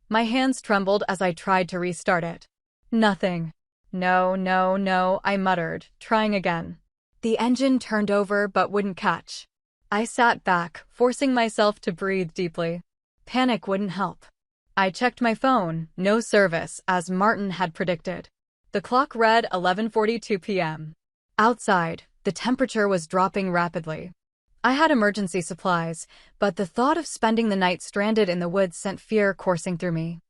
S2: My hands trembled as I tried to restart it. "Nothing." "No, no, no," I muttered, trying again. The engine turned over but wouldn't catch. I sat back, forcing myself to breathe deeply. Panic wouldn't help. I checked my phone, no service, as Martin had predicted. The clock read 11:42 p.m. Outside, the temperature was dropping rapidly. I had emergency supplies, but the thought of spending the night stranded in the woods sent fear coursing through me.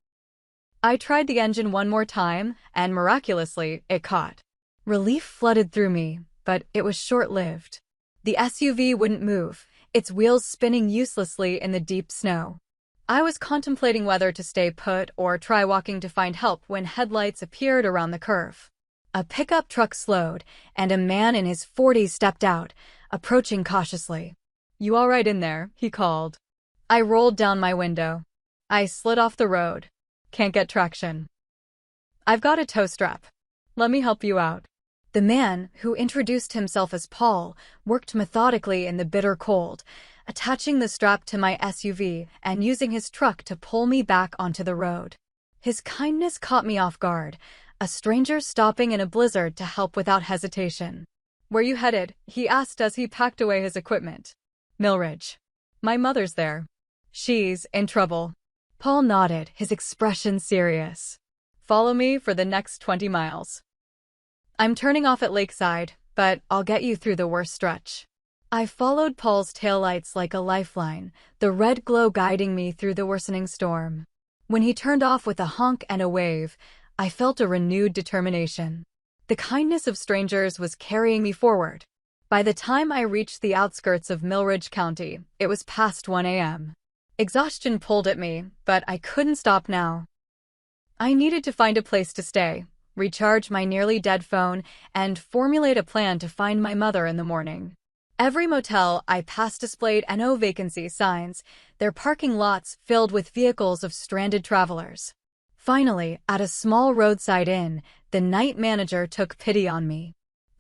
S2: I tried the engine one more time, and miraculously, it caught. Relief flooded through me, but it was short-lived. The SUV wouldn't move, its wheels spinning uselessly in the deep snow. I was contemplating whether to stay put or try walking to find help when headlights appeared around the curve. A pickup truck slowed, and a man in his 40s stepped out, approaching cautiously. "You all right in there?" he called. I rolled down my window. I slid off the road. Can't get traction. I've got a tow strap. Let me help you out. The man, who introduced himself as Paul, worked methodically in the bitter cold, attaching the strap to my SUV and using his truck to pull me back onto the road. His kindness caught me off guard, a stranger stopping in a blizzard to help without hesitation. "Where you headed?" he asked as he packed away his equipment. "Millridge. My mother's there. She's in trouble." Paul nodded, his expression serious. "Follow me for the next 20 miles. I'm turning off at Lakeside, but I'll get you through the worst stretch." I followed Paul's taillights like a lifeline, the red glow guiding me through the worsening storm. When he turned off with a honk and a wave, I felt a renewed determination. The kindness of strangers was carrying me forward. By the time I reached the outskirts of Millridge County, it was past 1 a.m. Exhaustion pulled at me, but I couldn't stop now. I needed to find a place to stay, recharge my nearly dead phone, and formulate a plan to find my mother in the morning. Every motel I passed displayed "No vacancy" signs, their parking lots filled with vehicles of stranded travelers. Finally, at a small roadside inn, the night manager took pity on me.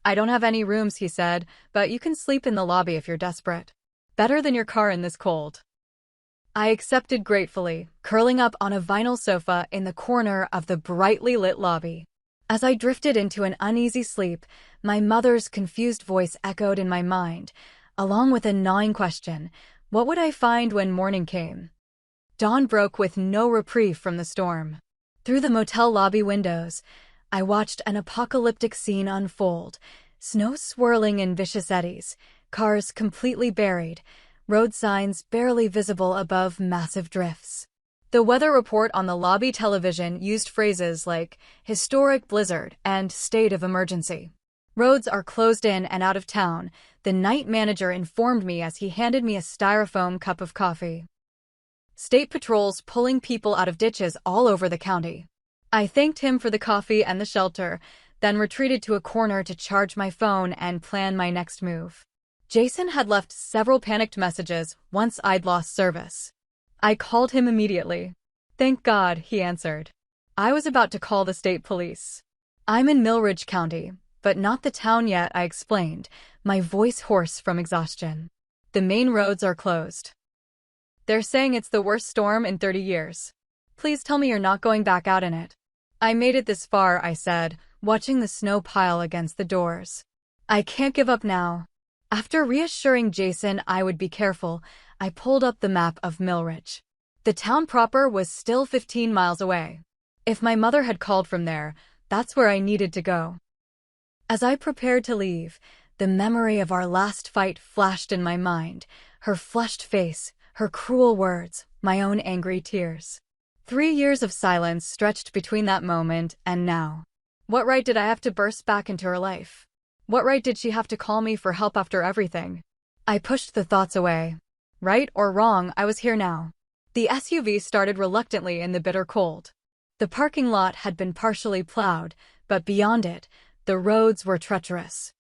S2: "I don't have any rooms," he said, "but you can sleep in the lobby if you're desperate. Better than your car in this cold." I accepted gratefully, curling up on a vinyl sofa in the corner of the brightly lit lobby. As I drifted into an uneasy sleep, my mother's confused voice echoed in my mind, along with a gnawing question: what would I find when morning came? Dawn broke with no reprieve from the storm. Through the motel lobby windows, I watched an apocalyptic scene unfold: snow swirling in vicious eddies, cars completely buried, road signs barely visible above massive drifts. The weather report on the lobby television used phrases like "historic blizzard" and "state of emergency." "Roads are closed in and out of town," the night manager informed me as he handed me a styrofoam cup of coffee. "State patrols pulling people out of ditches all over the county." I thanked him for the coffee and the shelter, then retreated to a corner to charge my phone and plan my next move. Jason had left several panicked messages once I'd lost service. I called him immediately. "Thank God," he answered. I was about to call the state police. "I'm in Millridge County, but not the town yet," I explained, my voice hoarse from exhaustion. "The main roads are closed. They're saying it's the worst storm in 30 years. Please tell me you're not going back out in it." "I made it this far," I said, watching the snow pile against the doors. "I can't give up now." After reassuring Jason I would be careful, I pulled up the map of Millridge. The town proper was still 15 miles away. If my mother had called from there, that's where I needed to go. As I prepared to leave, the memory of our last fight flashed in my mind: her flushed face, her cruel words, my own angry tears. 3 years of silence stretched between that moment and now. What right did I have to burst back into her life? What right did she have to call me for help after everything? I pushed the thoughts away. Right or wrong, I was here now. The SUV started reluctantly in the bitter cold. The parking lot had been partially plowed, but beyond it, the roads were treacherous.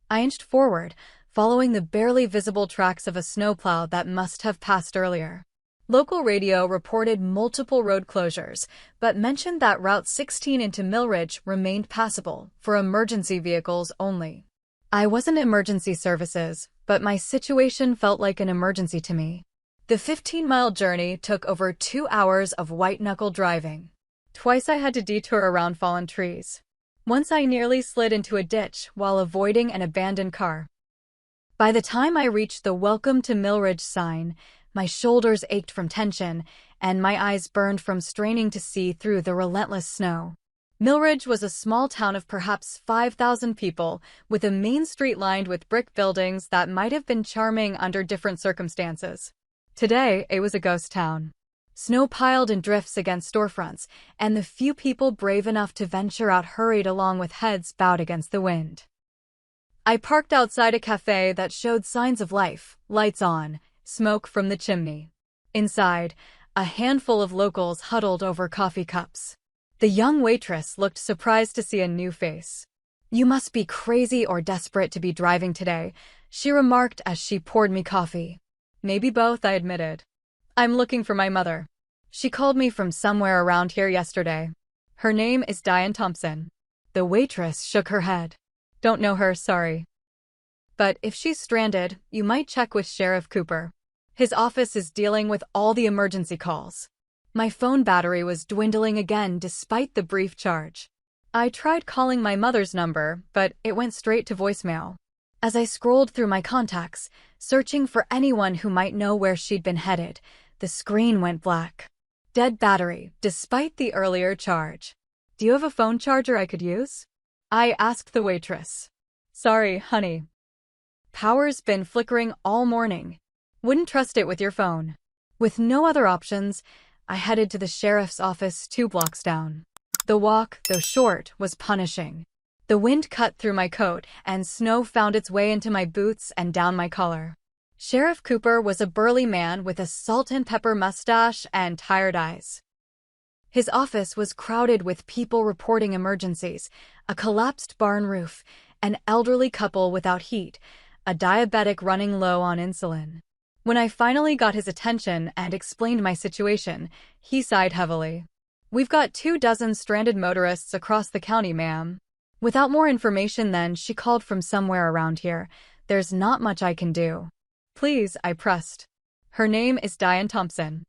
S2: I inched forward, following the barely visible tracks of a snowplow that must have passed earlier. Local radio reported multiple road closures, but mentioned that Route 16 into Millridge remained passable, for emergency vehicles only. I wasn't emergency services, but my situation felt like an emergency to me. The 15-mile journey took over 2 hours of white-knuckle driving. Twice I had to detour around fallen trees. Once I nearly slid into a ditch while avoiding an abandoned car. By the time I reached the "Welcome to Millridge" sign, my shoulders ached from tension, and my eyes burned from straining to see through the relentless snow. Millridge was a small town of perhaps 5,000 people, with a main street lined with brick buildings that might have been charming under different circumstances. Today, it was a ghost town. Snow piled in drifts against storefronts, and the few people brave enough to venture out hurried along with heads bowed against the wind. I parked outside a cafe that showed signs of life: lights on, smoke from the chimney. Inside, a handful of locals huddled over coffee cups. The young waitress looked surprised to see a new face. "You must be crazy or desperate to be driving today," she remarked as she poured me coffee. "Maybe both," I admitted. I'm looking for my mother. She called me from somewhere around here yesterday. Her name is Diane Thompson. The waitress shook her head. Don't know her, sorry. But if she's stranded, you might check with Sheriff Cooper. His office is dealing with all the emergency calls. My phone battery was dwindling again despite the brief charge. I tried calling my mother's number, but it went straight to voicemail. As I scrolled through my contacts, searching for anyone who might know where she'd been headed, the screen went black. Dead battery, despite the earlier charge. Do you have a phone charger I could use? I asked the waitress. Sorry, honey. Power's been flickering all morning. Wouldn't trust it with your phone. With no other options, I headed to the sheriff's office 2 blocks down. The walk, though short, was punishing. The wind cut through my coat, and snow found its way into my boots and down my collar. Sheriff Cooper was a burly man with a salt-and-pepper mustache and tired eyes. His office was crowded with people reporting emergencies, a collapsed barn roof, an elderly couple without heat, a diabetic running low on insulin. When I finally got his attention and explained my situation, he sighed heavily. We've got 24 stranded motorists across the county, ma'am. Without more information then, she called from somewhere around here. There's not much I can do. Please, I pressed. Her name is Diane Thompson.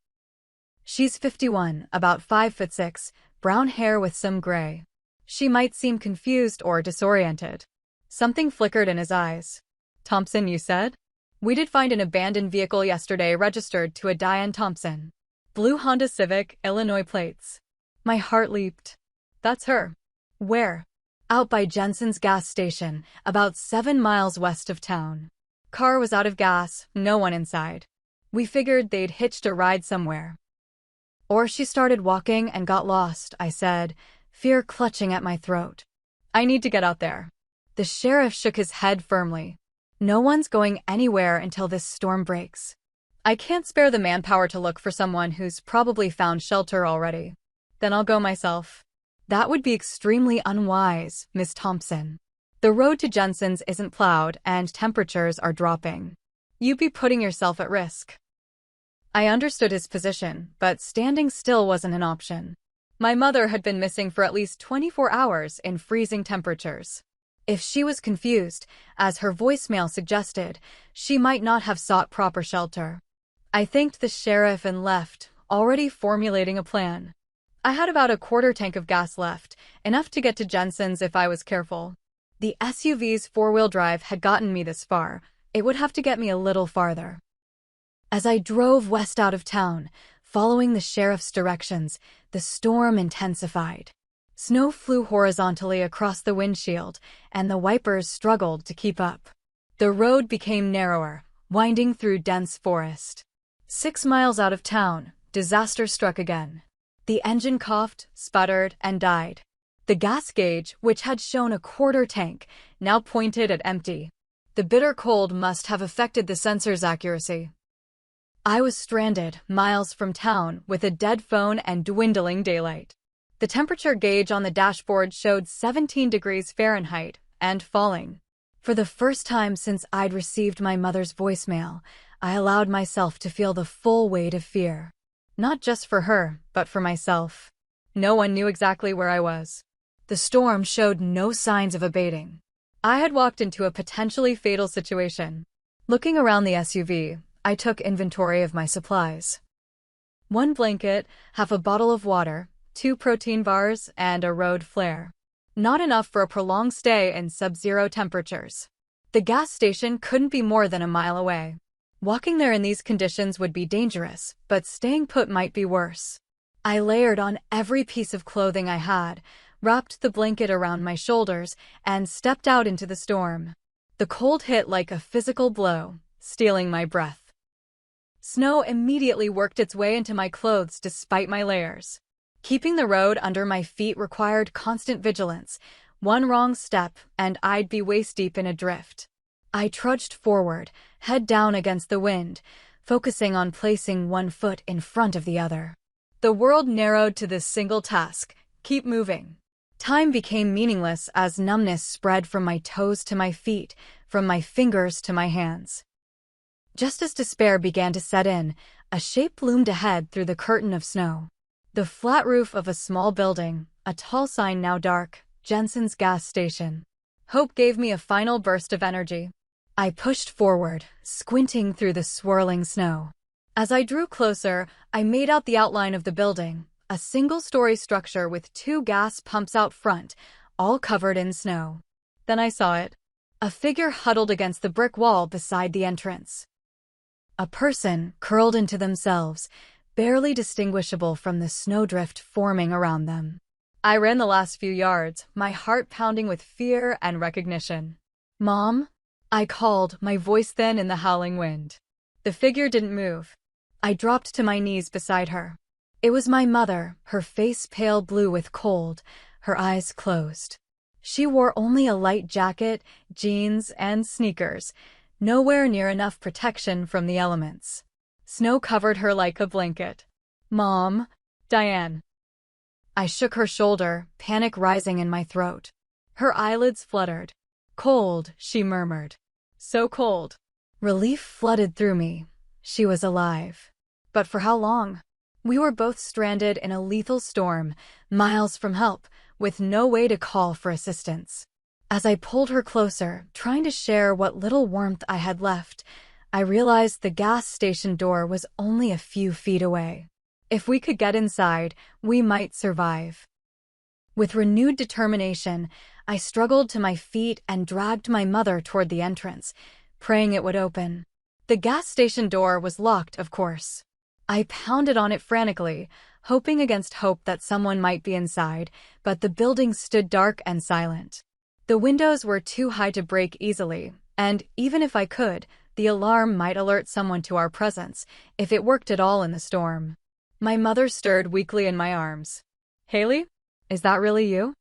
S2: She's 51, about 5'6", brown hair with some gray. She might seem confused or disoriented. Something flickered in his eyes. Thompson, you said? We did find an abandoned vehicle yesterday registered to a Diane Thompson. Blue Honda Civic, Illinois plates. My heart leaped. That's her. Where? Out by Jensen's gas station, about 7 miles west of town. Car was out of gas, no one inside. We figured they'd hitched a ride somewhere. Or she started walking and got lost, I said, fear clutching at my throat. I need to get out there. The sheriff shook his head firmly. No one's going anywhere until this storm breaks. I can't spare the manpower to look for someone who's probably found shelter already. Then I'll go myself. That would be extremely unwise, Miss Thompson. The road to Jensen's isn't plowed and temperatures are dropping. You'd be putting yourself at risk. I understood his position, but standing still wasn't an option. My mother had been missing for at least 24 hours in freezing temperatures. If she was confused, as her voicemail suggested, she might not have sought proper shelter. I thanked the sheriff and left, already formulating a plan. I had about a quarter tank of gas left, enough to get to Jensen's if I was careful. The SUV's 4-wheel drive had gotten me this far. It would have to get me a little farther. As I drove west out of town, following the sheriff's directions, the storm intensified. Snow flew horizontally across the windshield, and the wipers struggled to keep up. The road became narrower, winding through dense forest. 6 miles out of town, disaster struck again. The engine coughed, sputtered, and died. The gas gauge, which had shown a quarter tank, now pointed at empty. The bitter cold must have affected the sensor's accuracy. I was stranded, miles from town, with a dead phone and dwindling daylight. The temperature gauge on the dashboard showed 17 degrees Fahrenheit, and falling. For the first time since I'd received my mother's voicemail, I allowed myself to feel the full weight of fear. Not just for her, but for myself. No one knew exactly where I was. The storm showed no signs of abating. I had walked into a potentially fatal situation. Looking around the SUV, I took inventory of my supplies. 1 blanket, half a bottle of water, 2 protein bars, and a road flare. Not enough for a prolonged stay in sub-zero temperatures. The gas station couldn't be more than a mile away. Walking there in these conditions would be dangerous, but staying put might be worse. I layered on every piece of clothing I had, wrapped the blanket around my shoulders, and stepped out into the storm. The cold hit like a physical blow, stealing my breath. Snow immediately worked its way into my clothes despite my layers. Keeping the road under my feet required constant vigilance. One wrong step, and I'd be waist-deep in a drift. I trudged forward, head down against the wind, focusing on placing one foot in front of the other. The world narrowed to this single task: keep moving. Time became meaningless as numbness spread from my toes to my feet, from my fingers to my hands. Just as despair began to set in, A shape loomed ahead through the curtain of snow. The flat roof of a small building, a tall sign now dark, Jensen's gas station. Hope gave me a final burst of energy. I pushed forward, squinting through the swirling snow. As I drew closer, I made out the outline of the building, a single-story structure with 2 gas pumps out front, all covered in snow. Then I saw it. A figure huddled against the brick wall beside the entrance. A person curled into themselves, barely distinguishable from the snowdrift forming around them. I ran the last few yards, my heart pounding with fear and recognition. "Mom?" I called, my voice thin in the howling wind. The figure didn't move. I dropped to my knees beside her. It was my mother, her face pale blue with cold, her eyes closed. She wore only a light jacket, jeans, and sneakers, nowhere near enough protection from the elements. Snow covered her like a blanket. "Mom, Diane." I shook her shoulder, panic rising in my throat. Her eyelids fluttered. "Cold," she murmured. "So cold." Relief flooded through me. She was alive. But for how long? We were both stranded in a lethal storm, miles from help, with no way to call for assistance. As I pulled her closer, trying to share what little warmth I had left, I realized the gas station door was only a few feet away. If we could get inside, we might survive. With renewed determination, I struggled to my feet and dragged my mother toward the entrance, praying it would open. The gas station door was locked, of course. I pounded on it frantically, hoping against hope that someone might be inside, but the building stood dark and silent. The windows were too high to break easily, and even if I could, the alarm might alert someone to our presence, if it worked at all in the storm. My mother stirred weakly in my arms. "Haley? Is that really you?"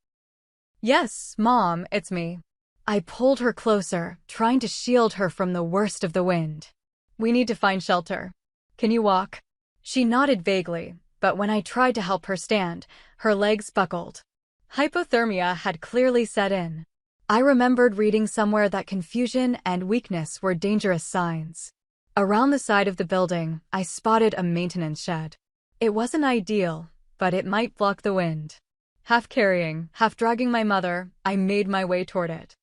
S2: "Yes, Mom, it's me." I pulled her closer, trying to shield her from the worst of the wind. "We need to find shelter. Can you walk?" She nodded vaguely, but when I tried to help her stand, her legs buckled. Hypothermia had clearly set in. I remembered reading somewhere that confusion and weakness were dangerous signs. Around the side of the building, I spotted a maintenance shed. It wasn't ideal, but it might block the wind. Half carrying, half dragging my mother, I made my way toward it.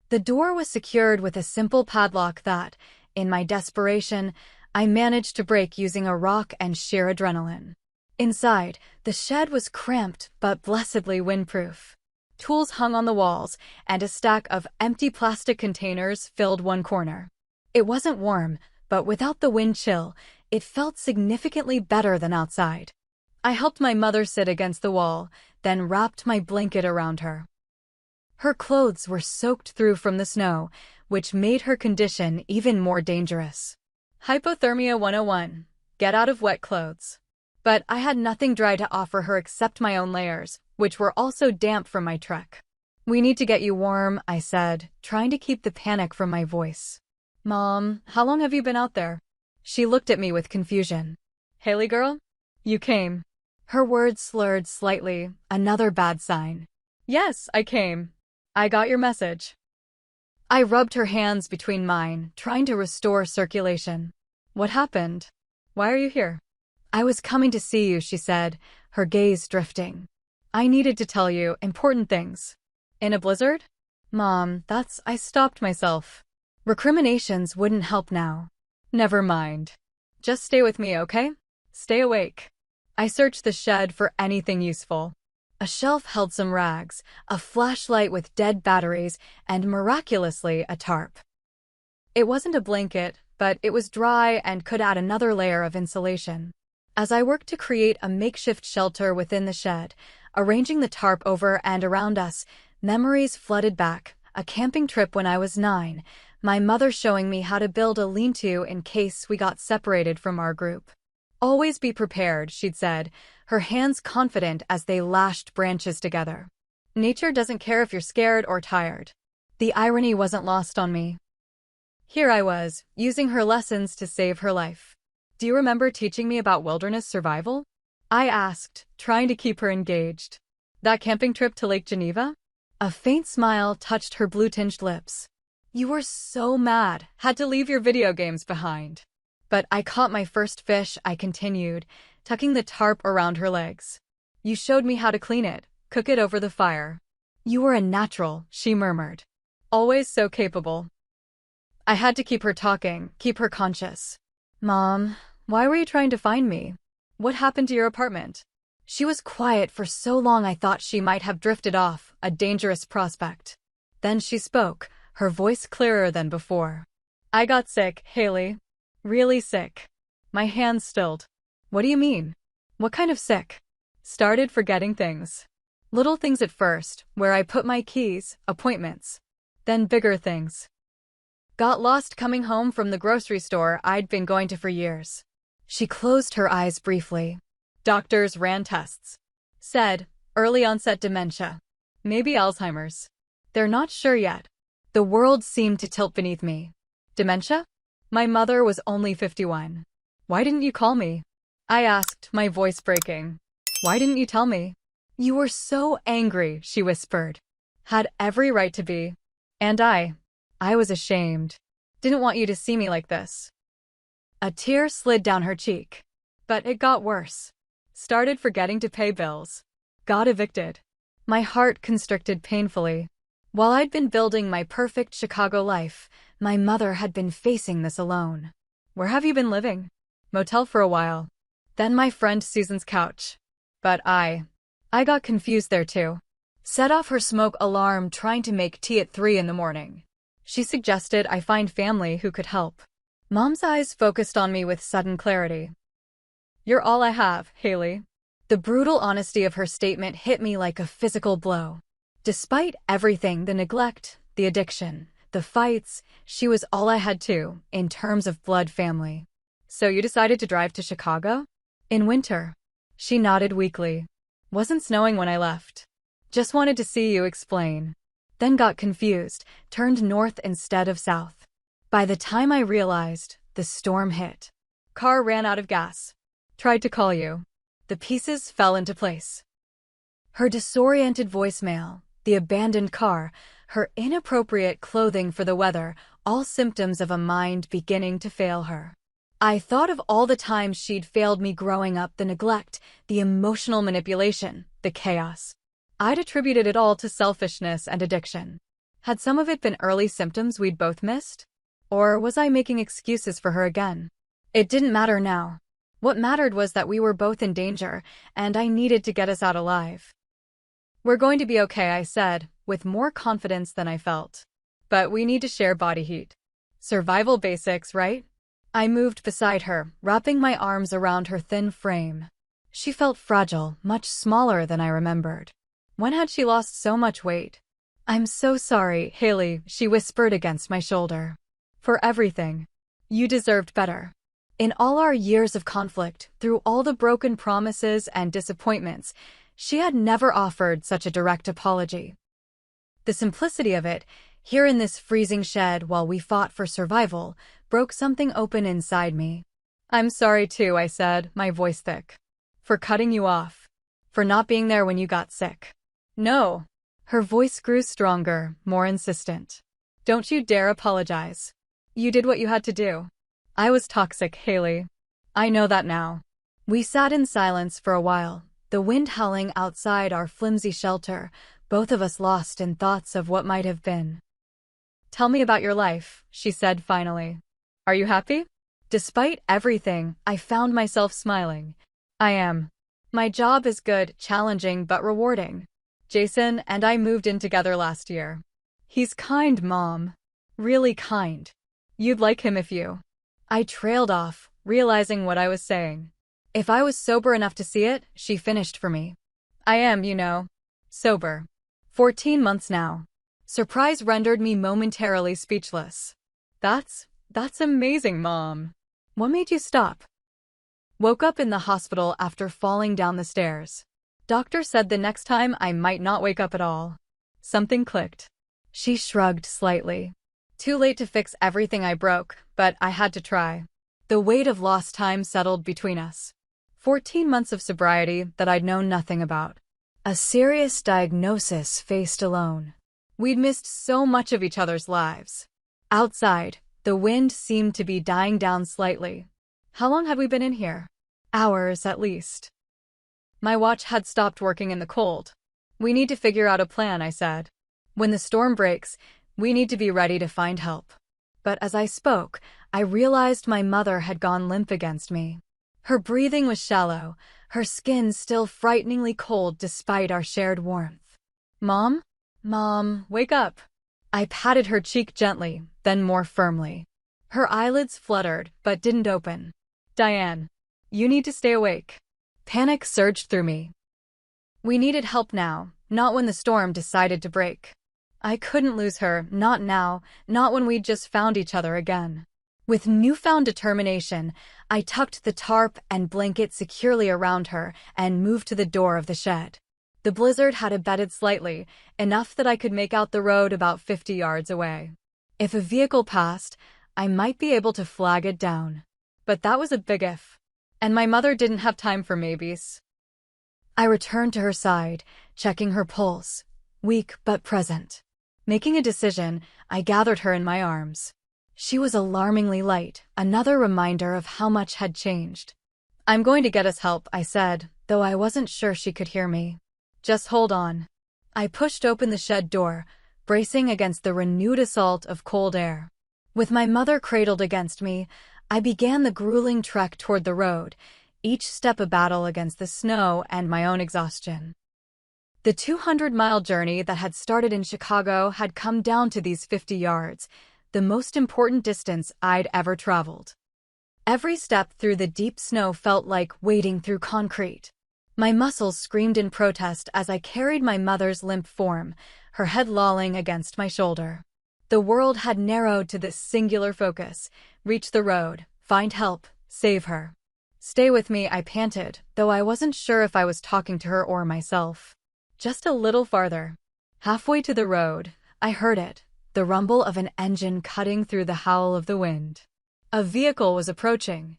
S2: The door was secured with a simple padlock that, in my desperation, I managed to break using a rock and sheer adrenaline. Inside, the shed was cramped but blessedly windproof. Tools hung on the walls, and a stack of empty plastic containers filled one corner. It wasn't warm, but without the wind chill, it felt significantly better than outside. I helped my mother sit against the wall, then wrapped my blanket around her. Her clothes were soaked through from the snow, which made her condition even more dangerous. Hypothermia 101. Get out of wet clothes. But I had nothing dry to offer her except my own layers, which were also damp from my trek. "We need to get you warm," I said, trying to keep the panic from my voice. "Mom, how long have you been out there?" She looked at me with confusion. "Haley girl? You came." Her words slurred slightly, another bad sign. "Yes, I came. I got your message." I rubbed her hands between mine, trying to restore circulation. "What happened? Why are you here?" "I was coming to see you," she said, her gaze drifting. "I needed to tell you important things." "In a blizzard?" "Mom, I stopped myself." Recriminations wouldn't help now. "Never mind. Just stay with me, okay? Stay awake." I searched the shed for anything useful. A shelf held some rags, a flashlight with dead batteries, and miraculously a tarp. It wasn't a blanket, but it was dry and could add another layer of insulation. As I worked to create a makeshift shelter within the shed, arranging the tarp over and around us, memories flooded back. A camping trip when I was 9, my mother showing me how to build a lean-to in case we got separated from our group. "Always be prepared," she'd said, her hands confident as they lashed branches together. Nature doesn't care if you're scared or tired. The irony wasn't lost on me. Here I was, using her lessons to save her life. "Do you remember teaching me about wilderness survival?" I asked, trying to keep her engaged. "That camping trip to Lake Geneva?" A faint smile touched her blue-tinged lips. "You were so mad, had to leave your video games behind." But I caught my first fish, I continued, tucking the tarp around her legs. You showed me how to clean it, cook it over the fire. You were a natural, she murmured. Always so capable. I had to keep her talking, keep her conscious. Mom, why were you trying to find me? What happened to your apartment? She was quiet for so long I thought she might have drifted off, a dangerous prospect. Then she spoke, her voice clearer than before. I got sick, Haley. Really sick. My hands stilled. What do you mean? What kind of sick? Started forgetting things. Little things at first, where I put my keys, appointments. Then bigger things. Got lost coming home from the grocery store I'd been going to for years. She closed her eyes briefly. Doctors ran tests. Said, early onset dementia. Maybe Alzheimer's. They're not sure yet. The world seemed to tilt beneath me. Dementia? My mother was only 51. Why didn't you call me? I asked, my voice breaking. Why didn't you tell me? You were so angry, she whispered. Had every right to be. And I was ashamed. Didn't want you to see me like this. A tear slid down her cheek. But it got worse. Started forgetting to pay bills. Got evicted. My heart constricted painfully. While I'd been building my perfect Chicago life, my mother had been facing this alone. Where have you been living? Motel for a while. Then my friend Susan's couch. But I got confused there too. Set off her smoke alarm trying to make tea at 3 in the morning. She suggested I find family who could help. Mom's eyes focused on me with sudden clarity. You're all I have, Haley. The brutal honesty of her statement hit me like a physical blow. Despite everything, the neglect, the addiction, the fights, she was all I had too, in terms of blood family. So you decided to drive to Chicago? In winter. She nodded weakly. Wasn't snowing when I left. Just wanted to see you explain. Then got confused, turned north instead of south. By the time I realized, the storm hit. Car ran out of gas. Tried to call you. The pieces fell into place. Her disoriented voicemail, the abandoned car, her inappropriate clothing for the weather, all symptoms of a mind beginning to fail her. I thought of all the times she'd failed me growing up, the neglect, the emotional manipulation, the chaos. I'd attributed it all to selfishness and addiction. Had some of it been early symptoms we'd both missed? Or was I making excuses for her again? It didn't matter now. What mattered was that we were both in danger, and I needed to get us out alive. We're going to be okay, I said, with more confidence than I felt. But we need to share body heat. Survival basics, right? I moved beside her, wrapping my arms around her thin frame. She felt fragile, much smaller than I remembered. When had she lost so much weight? I'm so sorry, Haley, she whispered against my shoulder. For everything. You deserved better. In all our years of conflict, through all the broken promises and disappointments, she had never offered such a direct apology. The simplicity of it, here in this freezing shed while we fought for survival, broke something open inside me. I'm sorry too, I said, my voice thick. For cutting you off. For not being there when you got sick. No. Her voice grew stronger, more insistent. Don't you dare apologize. You did what you had to do. I was toxic, Haley. I know that now. We sat in silence for a while, the wind howling outside our flimsy shelter, both of us lost in thoughts of what might have been. Tell me about your life, she said finally. Are you happy? Despite everything, I found myself smiling. I am. My job is good, challenging but rewarding. Jason and I moved in together last year. He's kind, Mom. Really kind. You'd like him if you... I trailed off, realizing what I was saying. If I was sober enough to see it, she finished for me. I am, you know. Sober. 14 months now. Surprise rendered me momentarily speechless. That's amazing, Mom. What made you stop? Woke up in the hospital after falling down the stairs. Doctor said the next time I might not wake up at all. Something clicked. She shrugged slightly. Too late to fix everything I broke, but I had to try. The weight of lost time settled between us. 14 months of sobriety that I'd known nothing about. A serious diagnosis faced alone. We'd missed so much of each other's lives. Outside, the wind seemed to be dying down slightly, How long had we been in here? Hours, at least. My watch had stopped working in the cold. We need to figure out a plan, I said. When the storm breaks, we need to be ready to find help. But as I spoke, I realized my mother had gone limp against me. Her breathing was shallow, her skin still frighteningly cold despite our shared warmth. Mom? Mom, wake up. I patted her cheek gently, then more firmly. Her eyelids fluttered, but didn't open. Diane, you need to stay awake. Panic surged through me. We needed help now, not when the storm decided to break. I couldn't lose her, not now, not when we'd just found each other again. With newfound determination, I tucked the tarp and blanket securely around her and moved to the door of the shed. The blizzard had abated slightly, enough that I could make out the road about 50 yards away. If a vehicle passed, I might be able to flag it down. But that was a big if. And my mother didn't have time for maybes. I returned to her side, checking her pulse, weak but present. Making a decision, I gathered her in my arms. She was alarmingly light, another reminder of how much had changed. I'm going to get us help, I said, though I wasn't sure she could hear me. Just hold on. I pushed open the shed door, bracing against the renewed assault of cold air. With my mother cradled against me, I began the grueling trek toward the road, each step a battle against the snow and my own exhaustion. The 200-mile journey that had started in Chicago had come down to these 50 yards, the most important distance I'd ever traveled. Every step through the deep snow felt like wading through concrete. My muscles screamed in protest as I carried my mother's limp form, her head lolling against my shoulder. The world had narrowed to this singular focus: reach the road, find help, save her. Stay with me, I panted, though I wasn't sure if I was talking to her or myself. Just a little farther. Halfway to the road, I heard it, the rumble of an engine cutting through the howl of the wind. A vehicle was approaching.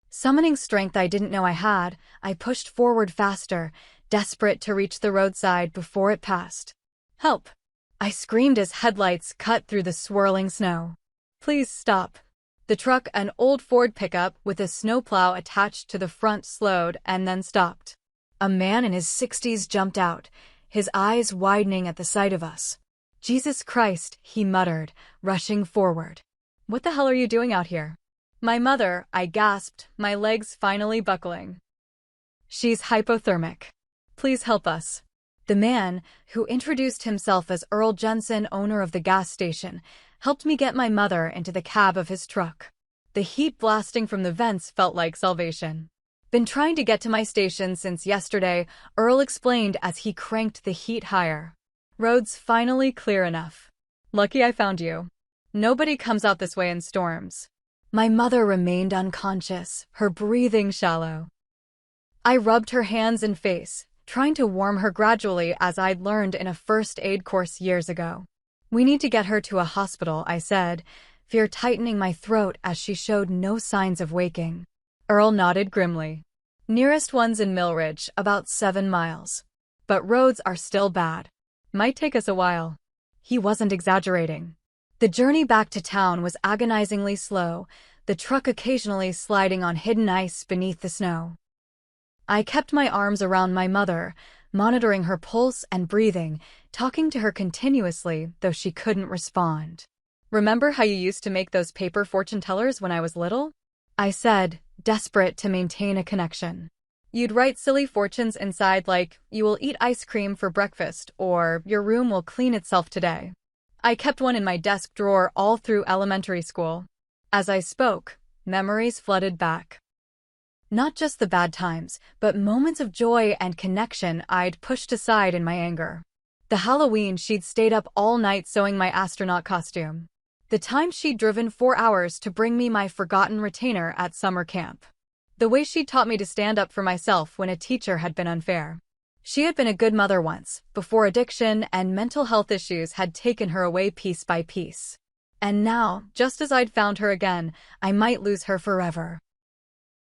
S2: Summoning strength I didn't know I had, I pushed forward faster, desperate to reach the roadside before it passed. Help! I screamed as headlights cut through the swirling snow. Please stop. The truck, an old Ford pickup with a snowplow attached to the front, slowed and then stopped. A man in his 60s jumped out, his eyes widening at the sight of us. Jesus Christ, he muttered, rushing forward. What the hell are you doing out here? My mother, I gasped, my legs finally buckling. She's hypothermic. Please help us. The man, who introduced himself as Earl Jensen, owner of the gas station, helped me get my mother into the cab of his truck. The heat blasting from the vents felt like salvation. Been trying to get to my station since yesterday, Earl explained as he cranked the heat higher. Roads finally clear enough. Lucky I found you. Nobody comes out this way in storms. My mother remained unconscious, her breathing shallow. I rubbed her hands and face, trying to warm her gradually as I'd learned in a first aid course years ago. We need to get her to a hospital, I said, fear tightening my throat as she showed no signs of waking. Earl nodded grimly. Nearest one's in Millridge, about 7 miles. But roads are still bad. Might take us a while. He wasn't exaggerating. The journey back to town was agonizingly slow, the truck occasionally sliding on hidden ice beneath the snow. I kept my arms around my mother, monitoring her pulse and breathing, talking to her continuously, though she couldn't respond. Remember how you used to make those paper fortune tellers when I was little? I said, desperate to maintain a connection. You'd write silly fortunes inside like, you will eat ice cream for breakfast, or your room will clean itself today. I kept one in my desk drawer all through elementary school. As I spoke, memories flooded back. Not just the bad times, but moments of joy and connection I'd pushed aside in my anger. The Halloween she'd stayed up all night sewing my astronaut costume. The time she'd driven 4 hours to bring me my forgotten retainer at summer camp. The way she'd taught me to stand up for myself when a teacher had been unfair. She had been a good mother once, before addiction and mental health issues had taken her away piece by piece. And now, just as I'd found her again, I might lose her forever.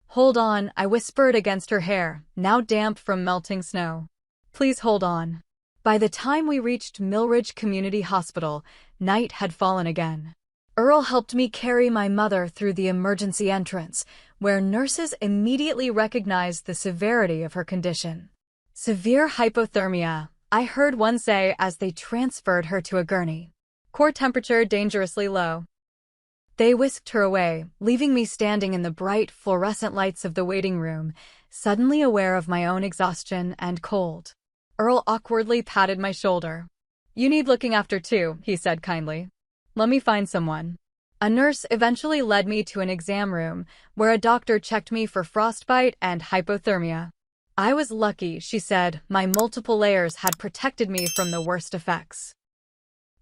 S2: Hold on, I whispered against her hair, now damp from melting snow. Please hold on. By the time we reached Millridge Community Hospital, night had fallen again. Earl helped me carry my mother through the emergency entrance, where nurses immediately recognized the severity of her condition. Severe hypothermia, I heard one say as they transferred her to a gurney. Core temperature dangerously low. They whisked her away, leaving me standing in the bright fluorescent lights of the waiting room, suddenly aware of my own exhaustion and cold. Earl awkwardly patted my shoulder. "You need looking after too," he said kindly. "Let me find someone." A nurse eventually led me to an exam room, where a doctor checked me for frostbite and hypothermia. I was lucky, she said, my multiple layers had protected me from the worst effects.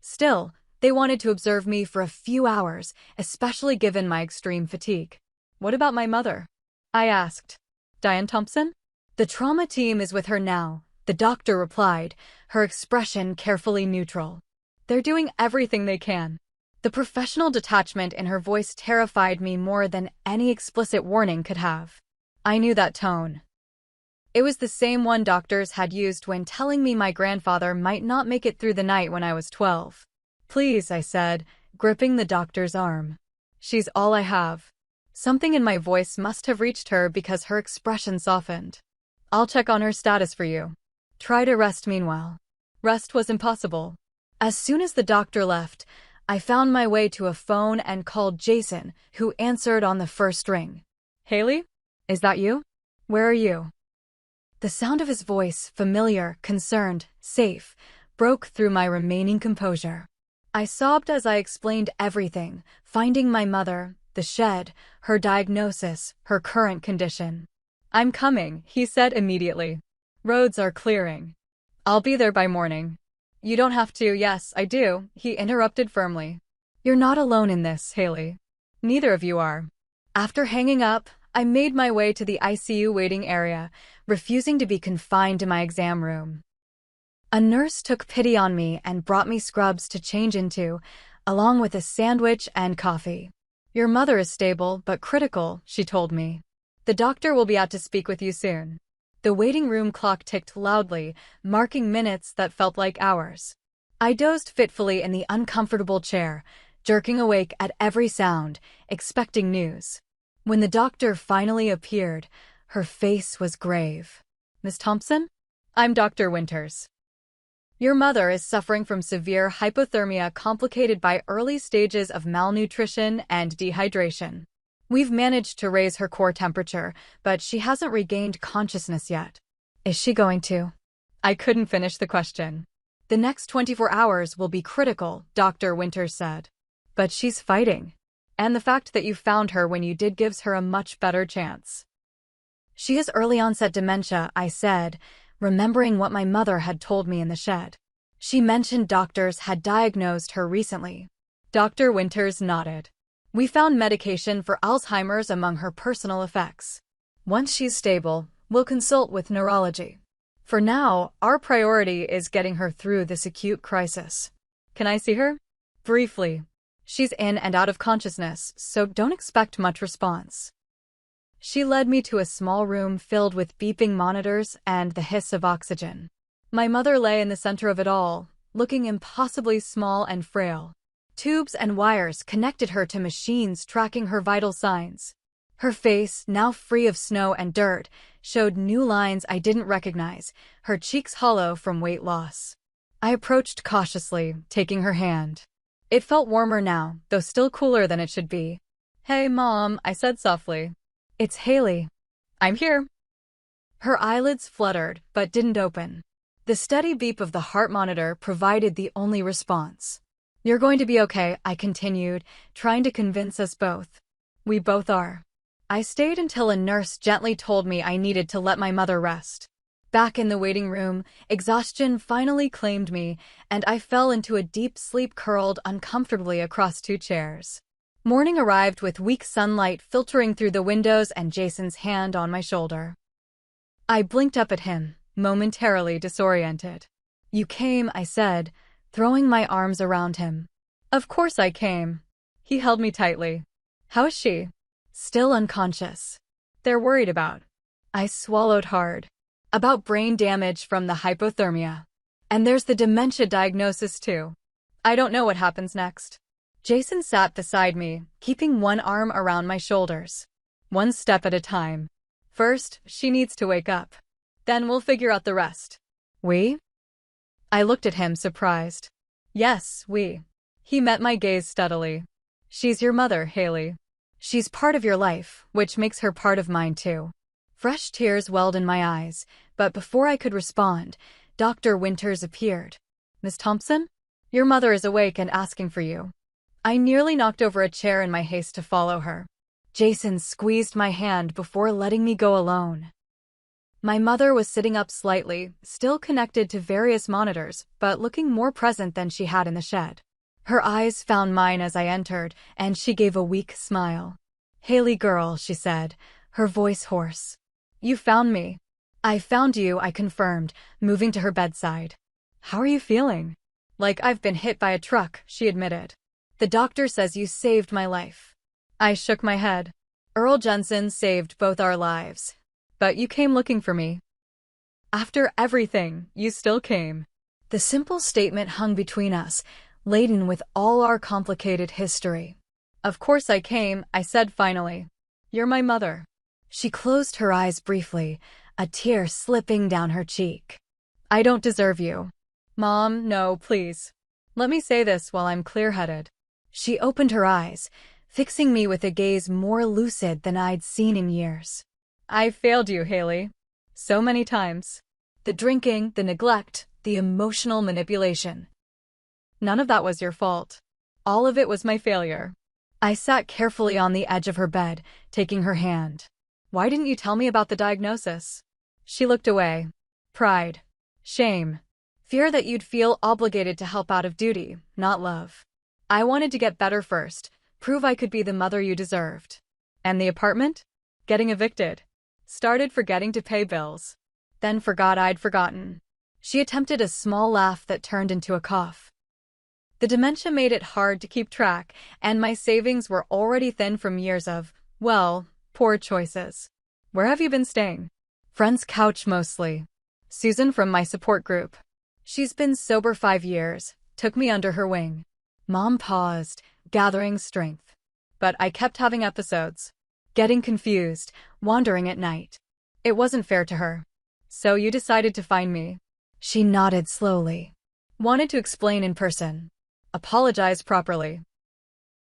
S2: Still, they wanted to observe me for a few hours, especially given my extreme fatigue. "What about my mother?" I asked. "Diane Thompson?" "The trauma team is with her now," the doctor replied, her expression carefully neutral. "They're doing everything they can." The professional detachment in her voice terrified me more than any explicit warning could have. I knew that tone. It was the same one doctors had used when telling me my grandfather might not make it through the night when I was 12. "Please," I said, gripping the doctor's arm. "She's all I have." Something in my voice must have reached her because her expression softened. "I'll check on her status for you. Try to rest meanwhile." Rest was impossible. As soon as the doctor left, I found my way to a phone and called Jason, who answered on the first ring. "Haley? Is that you? Where are you?" The sound of his voice, familiar, concerned, safe, broke through my remaining composure. I sobbed as I explained everything, finding my mother, the shed, her diagnosis, her current condition. "I'm coming," he said immediately. "Roads are clearing. I'll be there by morning." "You don't have to." "Yes, I do," he interrupted firmly. "You're not alone in this, Haley. Neither of you are." After hanging up, I made my way to the ICU waiting area, refusing to be confined to my exam room. A nurse took pity on me and brought me scrubs to change into, along with a sandwich and coffee. "Your mother is stable but critical," she told me. "The doctor will be out to speak with you soon." The waiting room clock ticked loudly, marking minutes that felt like hours. I dozed fitfully in the uncomfortable chair, jerking awake at every sound, expecting news. When the doctor finally appeared, her face was grave. "Miss Thompson? I'm Dr. Winters. Your mother is suffering from severe hypothermia complicated by early stages of malnutrition and dehydration. We've managed to raise her core temperature, but she hasn't regained consciousness yet." "Is she going to?" I couldn't finish the question. "The next 24 hours will be critical," Dr. Winters said. "But she's fighting. And the fact that you found her when you did gives her a much better chance." "She has early-onset dementia," I said, remembering what my mother had told me in the shed. She mentioned doctors had diagnosed her recently. Dr. Winters nodded. "We found medication for Alzheimer's among her personal effects. Once she's stable, we'll consult with neurology. For now, our priority is getting her through this acute crisis." "Can I see her?" "Briefly. She's in and out of consciousness, so don't expect much response." She led me to a small room filled with beeping monitors and the hiss of oxygen. My mother lay in the center of it all, looking impossibly small and frail. Tubes and wires connected her to machines tracking her vital signs. Her face, now free of snow and dirt, showed new lines I didn't recognize, her cheeks hollow from weight loss. I approached cautiously, taking her hand. It felt warmer now, though still cooler than it should be. "Hey, Mom," I said softly. "It's Haley." "I'm here." Her eyelids fluttered, but didn't open. The steady beep of the heart monitor provided the only response. "You're going to be okay," I continued, trying to convince us both. "We both are." I stayed until a nurse gently told me I needed to let my mother rest. Back in the waiting room, exhaustion finally claimed me, and I fell into a deep sleep curled uncomfortably across two chairs. Morning arrived with weak sunlight filtering through the windows and Jason's hand on my shoulder. I blinked up at him, momentarily disoriented. "You came," I said, throwing my arms around him. "Of course I came." He held me tightly. "How is she?" "Still unconscious." "They're worried about." I swallowed hard. "About brain damage from the hypothermia. And there's the dementia diagnosis too. I don't know what happens next." Jason sat beside me, keeping one arm around my shoulders. One step at a time. First, she needs to wake up. Then we'll figure out the rest. We? I looked at him, surprised. Yes, we. He met my gaze steadily. She's your mother, Haley. She's part of your life, which makes her part of mine too. Fresh tears welled in my eyes, but before I could respond, Dr. Winters appeared. Miss Thompson? Your mother is awake and asking for you. I nearly knocked over a chair in my haste to follow her. Jason squeezed my hand before letting me go alone. My mother was sitting up slightly, still connected to various monitors, but looking more present than she had in the shed. Her eyes found mine as I entered, and she gave a weak smile. Haley girl, she said, her voice hoarse. You found me. I found you, I confirmed, moving to her bedside. How are you feeling? Like I've been hit by a truck, she admitted. The doctor says you saved my life. I shook my head. Earl Jensen saved both our lives. But you came looking for me. After everything, you still came. The simple statement hung between us, laden with all our complicated history. Of course I came, I said finally. You're my mother. She closed her eyes briefly, a tear slipping down her cheek. I don't deserve you. Mom, no, please. Let me say this while I'm clear-headed. She opened her eyes, fixing me with a gaze more lucid than I'd seen in years. I failed you, Haley. So many times. The drinking, the neglect, the emotional manipulation. None of that was your fault. All of it was my failure. I sat carefully on the edge of her bed, taking her hand. Why didn't you tell me about the diagnosis? She looked away. Pride. Shame. Fear that you'd feel obligated to help out of duty, not love. I wanted to get better first, prove I could be the mother you deserved. And the apartment? Getting evicted. Started forgetting to pay bills. Then forgot I'd forgotten. She attempted a small laugh that turned into a cough. The dementia made it hard to keep track, and my savings were already thin from years of, well, poor choices. Where have you been staying? Friend's couch mostly. Susan from my support group. She's been sober 5 years, took me under her wing. Mom paused, gathering strength. But I kept having episodes. Getting confused, wandering at night. It wasn't fair to her. So you decided to find me. She nodded slowly. Wanted to explain in person. Apologize properly.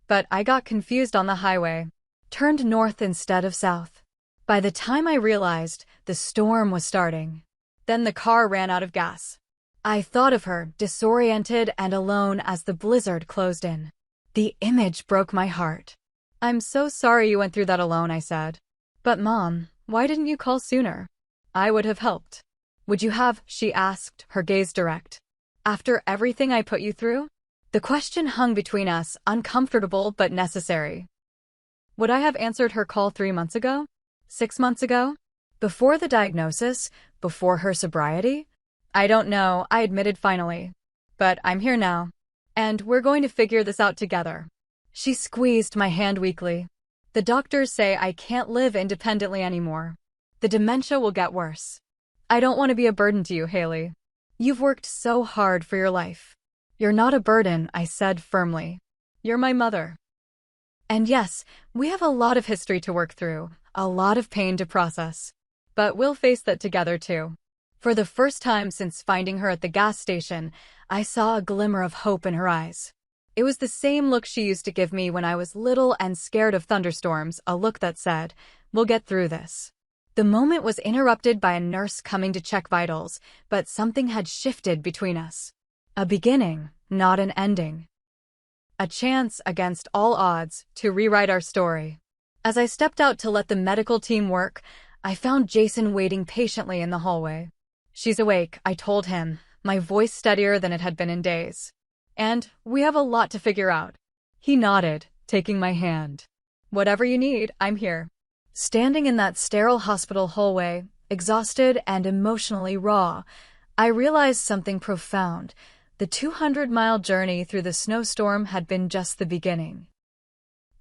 S2: But I got confused on the highway. Turned north instead of south. By the time I realized, the storm was starting. Then the car ran out of gas. I thought of her, disoriented and alone as the blizzard closed in. The image broke my heart. I'm so sorry you went through that alone, I said. But Mom, why didn't you call sooner? I would have helped. Would you have? She asked, her gaze direct. After everything I put you through? The question hung between us, uncomfortable but necessary. Would I have answered her call 3 months ago? 6 months ago? Before the diagnosis? Before her sobriety? I don't know, I admitted finally. But I'm here now. And we're going to figure this out together. She squeezed my hand weakly. The doctors say I can't live independently anymore. The dementia will get worse. I don't want to be a burden to you, Haley. You've worked so hard for your life. You're not a burden, I said firmly. You're my mother. And yes, we have a lot of history to work through, a lot of pain to process. But we'll face that together too. For the first time since finding her at the gas station, I saw a glimmer of hope in her eyes. It was the same look she used to give me when I was little and scared of thunderstorms, a look that said, we'll get through this. The moment was interrupted by a nurse coming to check vitals, but something had shifted between us. A beginning, not an ending. A chance, against all odds, to rewrite our story. As I stepped out to let the medical team work, I found Jason waiting patiently in the hallway. She's awake, I told him, my voice steadier than it had been in days. And we have a lot to figure out. He nodded, taking my hand. Whatever you need, I'm here. Standing in that sterile hospital hallway, exhausted and emotionally raw, I realized something profound. The 200-mile journey through the snowstorm had been just the beginning.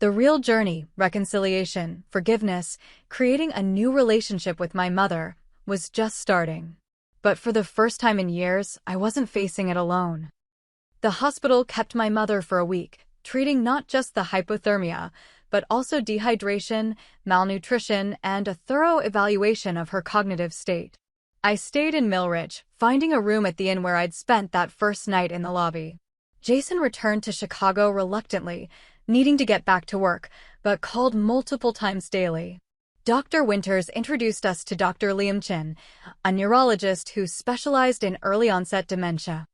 S2: The real journey, reconciliation, forgiveness, creating a new relationship with my mother, was just starting. But for the first time in years, I wasn't facing it alone. The hospital kept my mother for a week, treating not just the hypothermia, but also dehydration, malnutrition, and a thorough evaluation of her cognitive state. I stayed in Millridge, finding a room at the inn where I'd spent that first night in the lobby. Jason returned to Chicago reluctantly, needing to get back to work, but called multiple times daily. Dr. Winters introduced us to Dr. Liam Chin, a neurologist who specialized in early-onset dementia.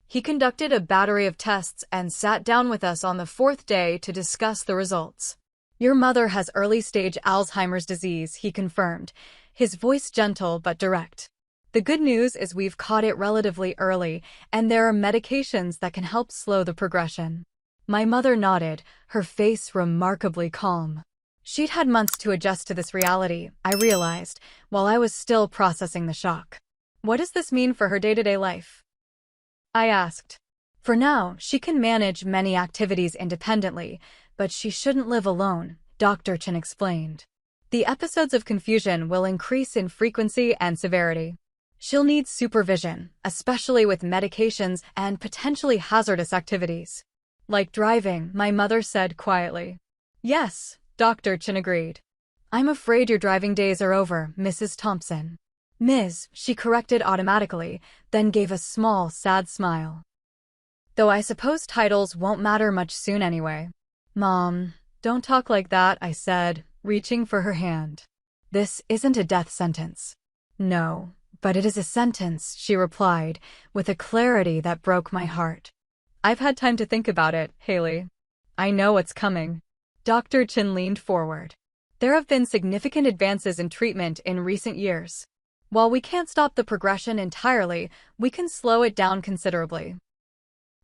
S2: He conducted a battery of tests and sat down with us on the fourth day to discuss the results. "Your mother has early-stage Alzheimer's disease," he confirmed, his voice gentle but direct. "The good news is we've caught it relatively early, and there are medications that can help slow the progression." My mother nodded, her face remarkably calm. She'd had months to adjust to this reality, I realized, while I was still processing the shock. "What does this mean for her day-to-day life?" I asked. "For now, she can manage many activities independently, but she shouldn't live alone," Dr. Chin explained. "The episodes of confusion will increase in frequency and severity. She'll need supervision, especially with medications and potentially hazardous activities." "Like driving," my mother said quietly. "Yes," Dr. Chin agreed. "I'm afraid your driving days are over, Mrs. Thompson." "Ms." she corrected automatically, then gave a small, sad smile. "Though I suppose titles won't matter much soon anyway." "Mom, don't talk like that," I said, reaching for her hand. "This isn't a death sentence." "No, but it is a sentence," she replied, with a clarity that broke my heart. "I've had time to think about it, Haley. I know what's coming." Dr. Chin leaned forward. "There have been significant advances in treatment in recent years. While we can't stop the progression entirely, we can slow it down considerably.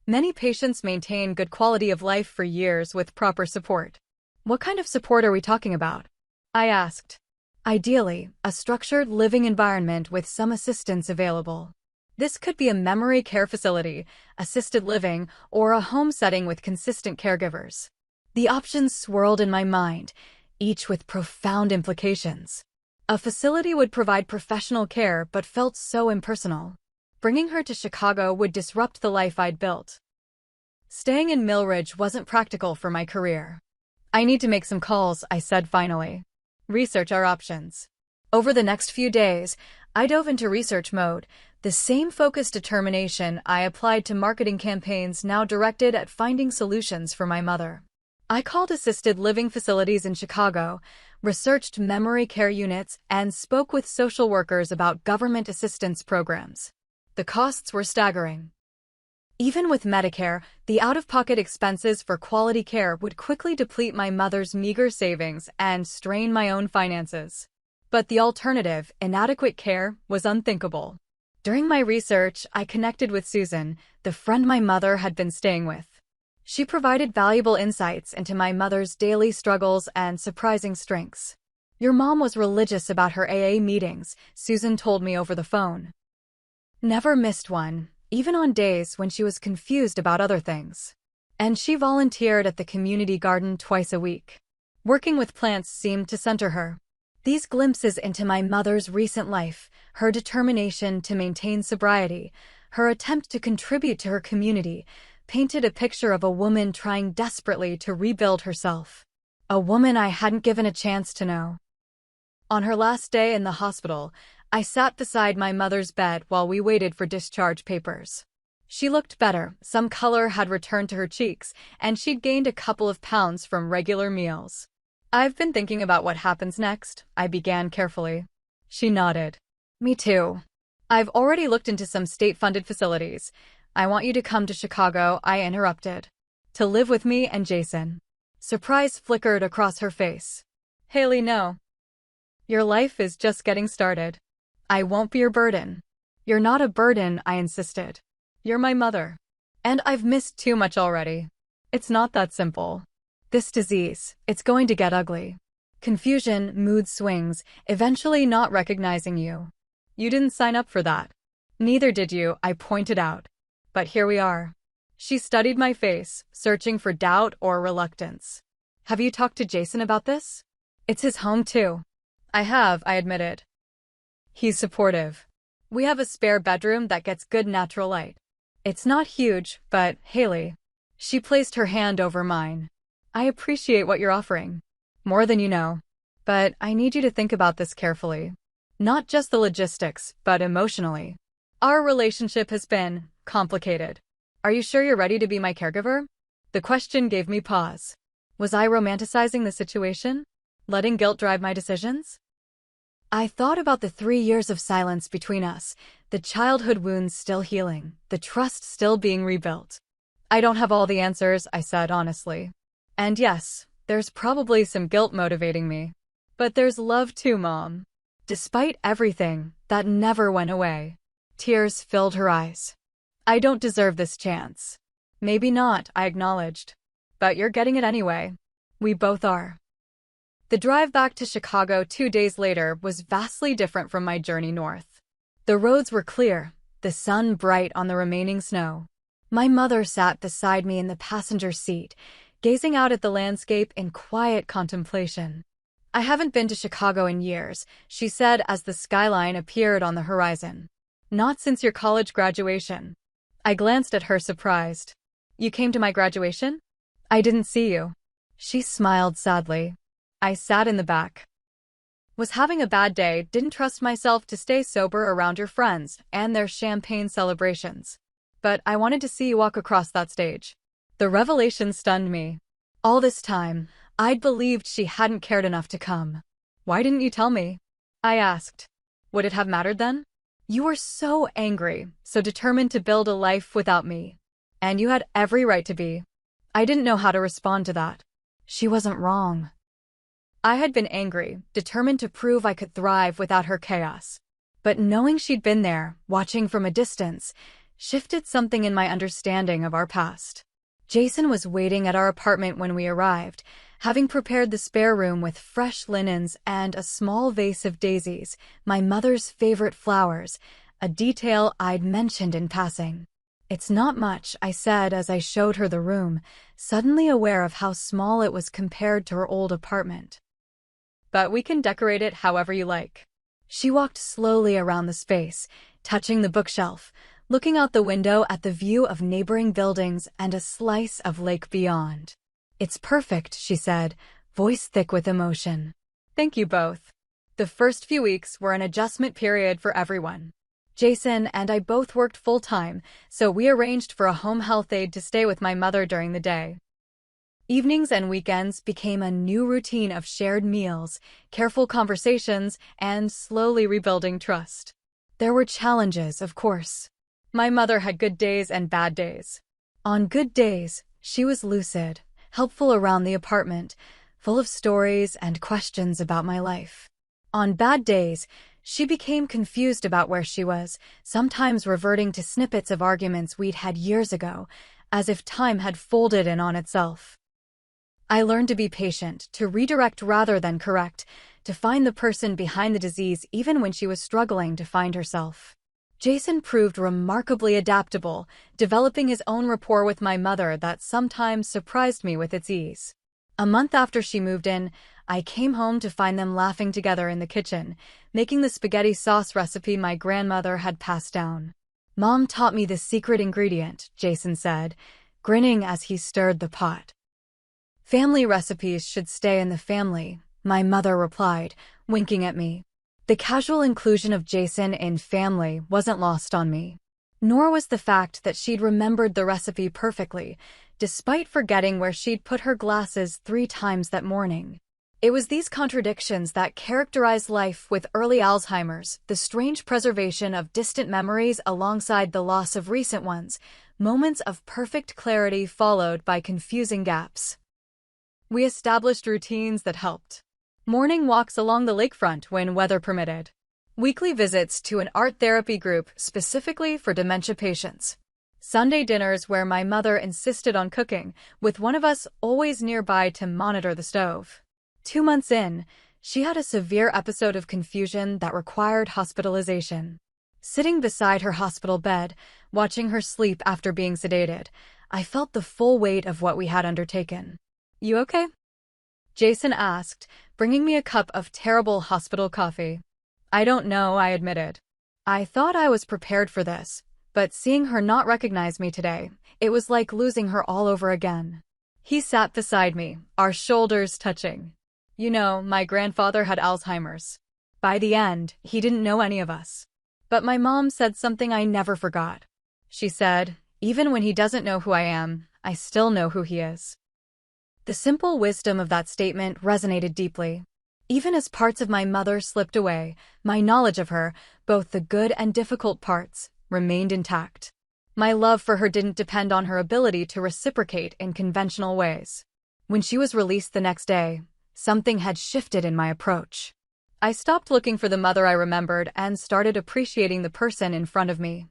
S2: Many patients maintain good quality of life for years with proper support." "What kind of support are we talking about?" I asked. "Ideally, a structured living environment with some assistance available. This could be a memory care facility, assisted living, or a home setting with consistent caregivers." The options swirled in my mind, each with profound implications. A facility would provide professional care but felt so impersonal. Bringing her to Chicago would disrupt the life I'd built. Staying in Millridge wasn't practical for my career. "I need to make some calls," I said finally. "Research our options." Over the next few days, I dove into research mode, the same focused determination I applied to marketing campaigns now directed at finding solutions for my mother. I called assisted living facilities in Chicago, researched memory care units, and spoke with social workers about government assistance programs. The costs were staggering. Even with Medicare, the out-of-pocket expenses for quality care would quickly deplete my mother's meager savings and strain my own finances. But the alternative, inadequate care, was unthinkable. During my research, I connected with Susan, the friend my mother had been staying with. She provided valuable insights into my mother's daily struggles and surprising strengths. "Your mom was religious about her AA meetings," Susan told me over the phone. "Never missed one, even on days when she was confused about other things. And she volunteered at the community garden twice a week. Working with plants seemed to center her." These glimpses into my mother's recent life, her determination to maintain sobriety, her attempt to contribute to her community, painted a picture of a woman trying desperately to rebuild herself. A woman I hadn't given a chance to know. On her last day in the hospital, I sat beside my mother's bed while we waited for discharge papers. She looked better, some color had returned to her cheeks, and she'd gained a couple of pounds from regular meals. "I've been thinking about what happens next," I began carefully. She nodded. "Me too. I've already looked into some state-funded facilities. I want you to come to Chicago," I interrupted. "To live with me and Jason." Surprise flickered across her face. "Haley, no. Your life is just getting started. I won't be your burden." "You're not a burden," I insisted. "You're my mother. And I've missed too much already." "It's not that simple. This disease, it's going to get ugly. Confusion, mood swings, eventually not recognizing you. You didn't sign up for that." "Neither did you," I pointed out. "But here we are." She studied my face, searching for doubt or reluctance. "Have you talked to Jason about this?" "It's his home too." "I have," I admitted. "He's supportive. We have a spare bedroom that gets good natural light. It's not huge, but, Haley, She placed her hand over mine. I appreciate what you're offering. More than you know. But I need you to think about this carefully. Not just the logistics, but emotionally. Our relationship has been complicated. Are you sure you're ready to be my caregiver? The question gave me pause. Was I romanticizing the situation? Letting guilt drive my decisions? I thought about the 3 years of silence between us, the childhood wounds still healing, the trust still being rebuilt. I don't have all the answers, I said honestly. And yes, there's probably some guilt motivating me. But there's love too, Mom. Despite everything, that never went away. Tears filled her eyes. I don't deserve this chance. Maybe not, I acknowledged. But you're getting it anyway. We both are. The drive back to Chicago 2 days later was vastly different from my journey north. The roads were clear, the sun bright on the remaining snow. My mother sat beside me in the passenger seat, gazing out at the landscape in quiet contemplation. I haven't been to Chicago in years, she said as the skyline appeared on the horizon. Not since your college graduation. I glanced at her surprised. You came to my graduation? I didn't see you. She smiled sadly. I sat in the back. Was having a bad day, didn't trust myself to stay sober around your friends and their champagne celebrations. But I wanted to see you walk across that stage. The revelation stunned me. All this time, I'd believed she hadn't cared enough to come. Why didn't you tell me? I asked. Would it have mattered then? You were so angry, so determined to build a life without me. And you had every right to be. I didn't know how to respond to that. She wasn't wrong. I had been angry, determined to prove I could thrive without her chaos. But knowing she'd been there, watching from a distance, shifted something in my understanding of our past. Jason was waiting at our apartment when we arrived, having prepared the spare room with fresh linens and a small vase of daisies, my mother's favorite flowers, a detail I'd mentioned in passing. It's not much, I said as I showed her the room, suddenly aware of how small it was compared to her old apartment. But we can decorate it however you like. She walked slowly around the space, touching the bookshelf, looking out the window at the view of neighboring buildings and a slice of lake beyond. It's perfect, she said, voice thick with emotion. Thank you both. The first few weeks were an adjustment period for everyone. Jason and I both worked full-time, so we arranged for a home health aide to stay with my mother during the day. Evenings and weekends became a new routine of shared meals, careful conversations, and slowly rebuilding trust. There were challenges, of course. My mother had good days and bad days. On good days, she was lucid, helpful around the apartment, full of stories and questions about my life. On bad days, she became confused about where she was, sometimes reverting to snippets of arguments we'd had years ago, as if time had folded in on itself. I learned to be patient, to redirect rather than correct, to find the person behind the disease even when she was struggling to find herself. Jason proved remarkably adaptable, developing his own rapport with my mother that sometimes surprised me with its ease. A month after she moved in, I came home to find them laughing together in the kitchen, making the spaghetti sauce recipe my grandmother had passed down. Mom taught me the secret ingredient, Jason said, grinning as he stirred the pot. Family recipes should stay in the family, my mother replied, winking at me. The casual inclusion of Jason in family wasn't lost on me. Nor was the fact that she'd remembered the recipe perfectly, despite forgetting where she'd put her glasses 3 times that morning. It was these contradictions that characterized life with early Alzheimer's, the strange preservation of distant memories alongside the loss of recent ones, moments of perfect clarity followed by confusing gaps. We established routines that helped. Morning walks along the lakefront when weather permitted. Weekly visits to an art therapy group specifically for dementia patients. Sunday dinners where my mother insisted on cooking, with one of us always nearby to monitor the stove. 2 months in, she had a severe episode of confusion that required hospitalization. Sitting beside her hospital bed, watching her sleep after being sedated, I felt the full weight of what we had undertaken. You okay? Jason asked, bringing me a cup of terrible hospital coffee. I don't know, I admitted. I thought I was prepared for this, But seeing her not recognize me today, it was like losing her all over again. He sat beside me, our shoulders touching. You know, my grandfather had Alzheimer's. By the end, he didn't know any of us. But my mom said something I never forgot. She said, "Even when he doesn't know who I am, I still know who he is." The simple wisdom of that statement resonated deeply. Even as parts of my mother slipped away, my knowledge of her, both the good and difficult parts, remained intact. My love for her didn't depend on her ability to reciprocate in conventional ways. When she was released the next day, something had shifted in my approach. I stopped looking for the mother I remembered and started appreciating the person in front of me.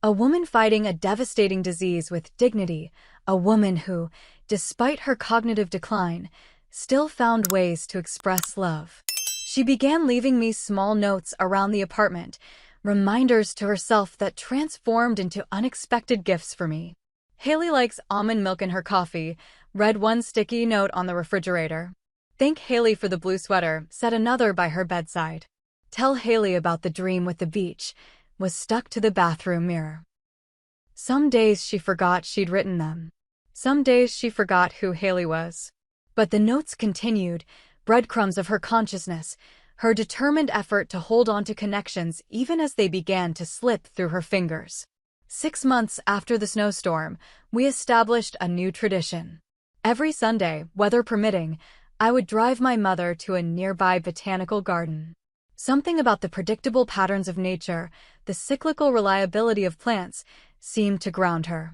S2: A woman fighting a devastating disease with dignity, a woman who, despite her cognitive decline, still found ways to express love. She began leaving me small notes around the apartment, reminders to herself that transformed into unexpected gifts for me. Haley likes almond milk in her coffee, read one sticky note on the refrigerator. Thank Haley for the blue sweater, said another by her bedside. Tell Haley about the dream with the beach, was stuck to the bathroom mirror. Some days she forgot she'd written them. Some days she forgot who Haley was. But the notes continued, breadcrumbs of her consciousness, her determined effort to hold on to connections even as they began to slip through her fingers. 6 months after the snowstorm, we established a new tradition. Every Sunday, weather permitting, I would drive my mother to a nearby botanical garden. Something about the predictable patterns of nature, the cyclical reliability of plants, seemed to ground her.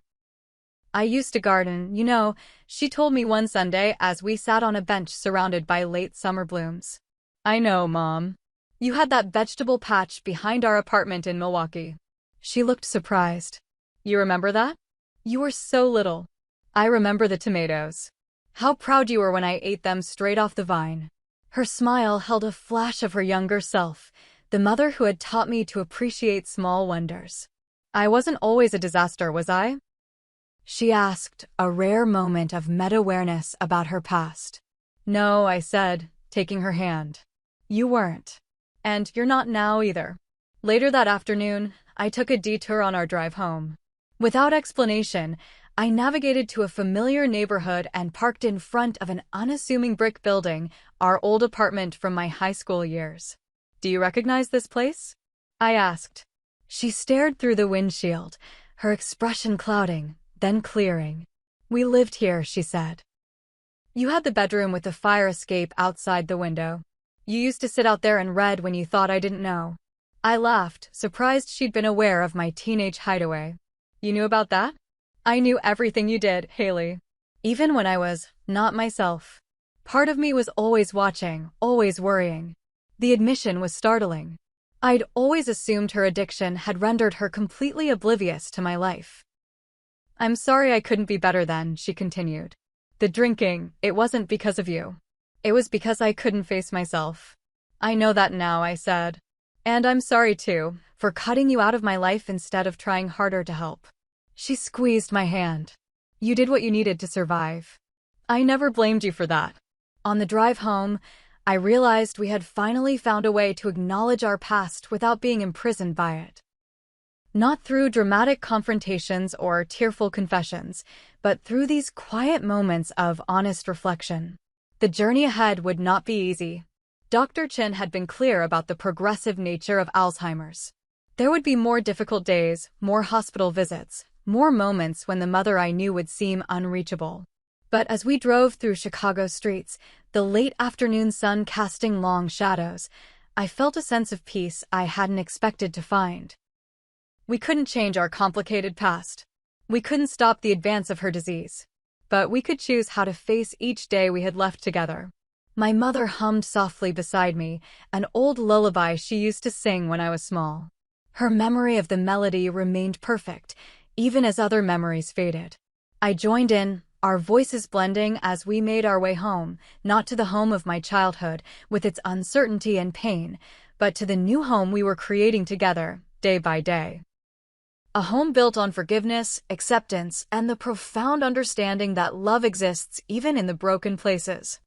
S2: "I used to garden, you know," she told me one Sunday as we sat on a bench surrounded by late summer blooms. "I know, Mom. You had that vegetable patch behind our apartment in Milwaukee." She looked surprised. "You remember that? You were so little." "I remember the tomatoes. How proud you were when I ate them straight off the vine." Her smile held a flash of her younger self, the mother who had taught me to appreciate small wonders. "I wasn't always a disaster, was I?" she asked, a rare moment of meta-awareness about her past. "No," I said, taking her hand. "You weren't. And you're not now either." Later that afternoon, I took a detour on our drive home. Without explanation, I navigated to a familiar neighborhood and parked in front of an unassuming brick building, our old apartment from my high school years. "Do you recognize this place?" I asked. She stared through the windshield, her expression clouding, then clearing. "We lived here," she said. "You had the bedroom with the fire escape outside the window. You used to sit out there and read when you thought I didn't know." I laughed, surprised she'd been aware of my teenage hideaway. "You knew about that?" "I knew everything you did, Haley. Even when I was not myself. Part of me was always watching, always worrying." The admission was startling. I'd always assumed her addiction had rendered her completely oblivious to my life. "I'm sorry I couldn't be better then," she continued. "The drinking, it wasn't because of you. It was because I couldn't face myself." "I know that now," I said. "And I'm sorry too, for cutting you out of my life instead of trying harder to help." She squeezed my hand. "You did what you needed to survive. I never blamed you for that." On the drive home, I realized we had finally found a way to acknowledge our past without being imprisoned by it. Not through dramatic confrontations or tearful confessions, but through these quiet moments of honest reflection. The journey ahead would not be easy. Dr. Chin had been clear about the progressive nature of Alzheimer's. There would be more difficult days, more hospital visits, more moments when the mother I knew would seem unreachable. But as we drove through Chicago streets, the late afternoon sun casting long shadows, I felt a sense of peace I hadn't expected to find. We couldn't change our complicated past. We couldn't stop the advance of her disease. But we could choose how to face each day we had left together. My mother hummed softly beside me, an old lullaby she used to sing when I was small. Her memory of the melody remained perfect, even as other memories faded. I joined in, our voices blending as we made our way home, not to the home of my childhood, with its uncertainty and pain, but to the new home we were creating together, day by day. A home built on forgiveness, acceptance, and the profound understanding that love exists even in the broken places.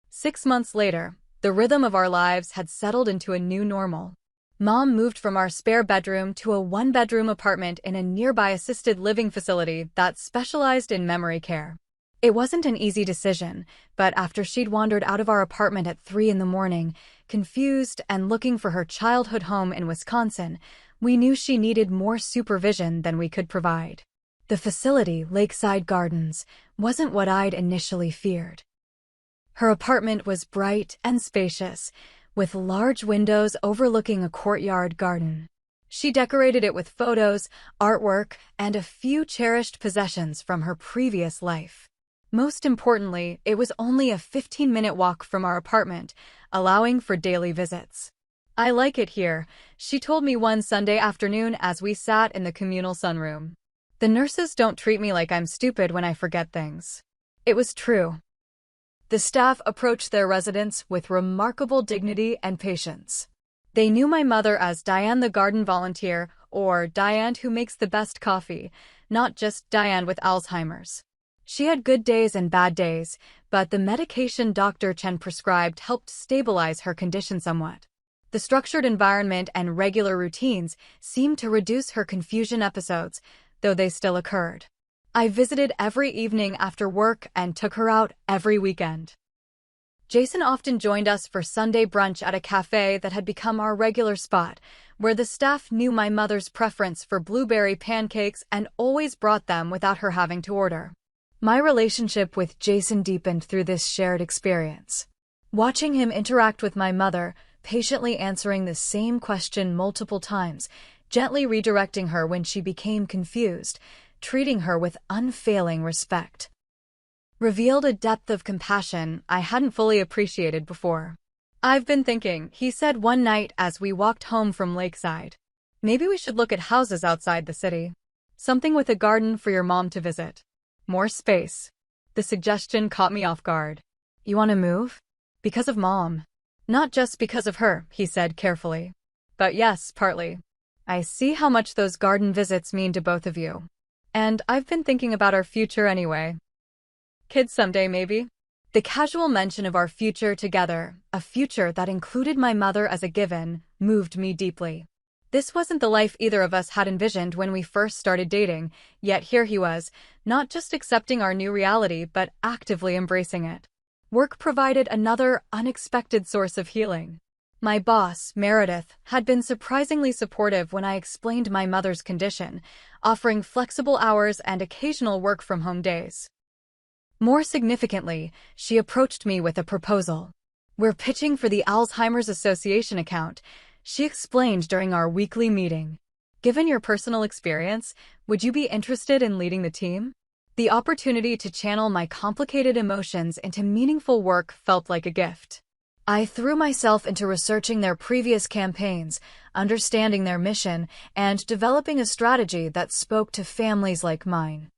S2: 6 months later, the rhythm of our lives had settled into a new normal. Mom moved from our spare bedroom to a one-bedroom apartment in a nearby assisted living facility that specialized in memory care. It wasn't an easy decision, but after she'd wandered out of our apartment at 3 in the morning, confused and looking for her childhood home in Wisconsin, we knew she needed more supervision than we could provide. The facility, Lakeside Gardens, wasn't what I'd initially feared. Her apartment was bright and spacious, with large windows overlooking a courtyard garden. She decorated it with photos, artwork, and a few cherished possessions from her previous life. Most importantly, it was only a 15-minute walk from our apartment, allowing for daily visits. "I like it here," she told me one Sunday afternoon as we sat in the communal sunroom. "The nurses don't treat me like I'm stupid when I forget things." It was true. The staff approached their residents with remarkable dignity and patience. They knew my mother as Diane the garden volunteer, or Diane who makes the best coffee, not just Diane with Alzheimer's. She had good days and bad days, but the medication Dr. Chen prescribed helped stabilize her condition somewhat. The structured environment and regular routines seemed to reduce her confusion episodes, though they still occurred. I visited every evening after work and took her out every weekend. Jason often joined us for Sunday brunch at a cafe that had become our regular spot, where the staff knew my mother's preference for blueberry pancakes and always brought them without her having to order. My relationship with Jason deepened through this shared experience. Watching him interact with my mother, patiently answering the same question multiple times, gently redirecting her when she became confused, treating her with unfailing respect, revealed a depth of compassion I hadn't fully appreciated before. "I've been thinking," he said one night as we walked home from Lakeside. "Maybe we should look at houses outside the city. Something with a garden for your mom to visit. More space." The suggestion caught me off guard. "You want to move?" "Because of Mom." "Not just because of her," he said carefully. "But yes, partly. I see how much those garden visits mean to both of you. And I've been thinking about our future anyway. Kids someday, maybe." The casual mention of our future together, a future that included my mother as a given, moved me deeply. This wasn't the life either of us had envisioned when we first started dating, yet here he was, not just accepting our new reality but actively embracing it. Work provided another unexpected source of healing. My boss, Meredith, had been surprisingly supportive when I explained my mother's condition, offering flexible hours and occasional work-from-home days. More significantly, she approached me with a proposal. "We're pitching for the Alzheimer's Association account," she explained during our weekly meeting. "Given your personal experience, would you be interested in leading the team?" The opportunity to channel my complicated emotions into meaningful work felt like a gift. I threw myself into researching their previous campaigns, understanding their mission, and developing a strategy that spoke to families like mine.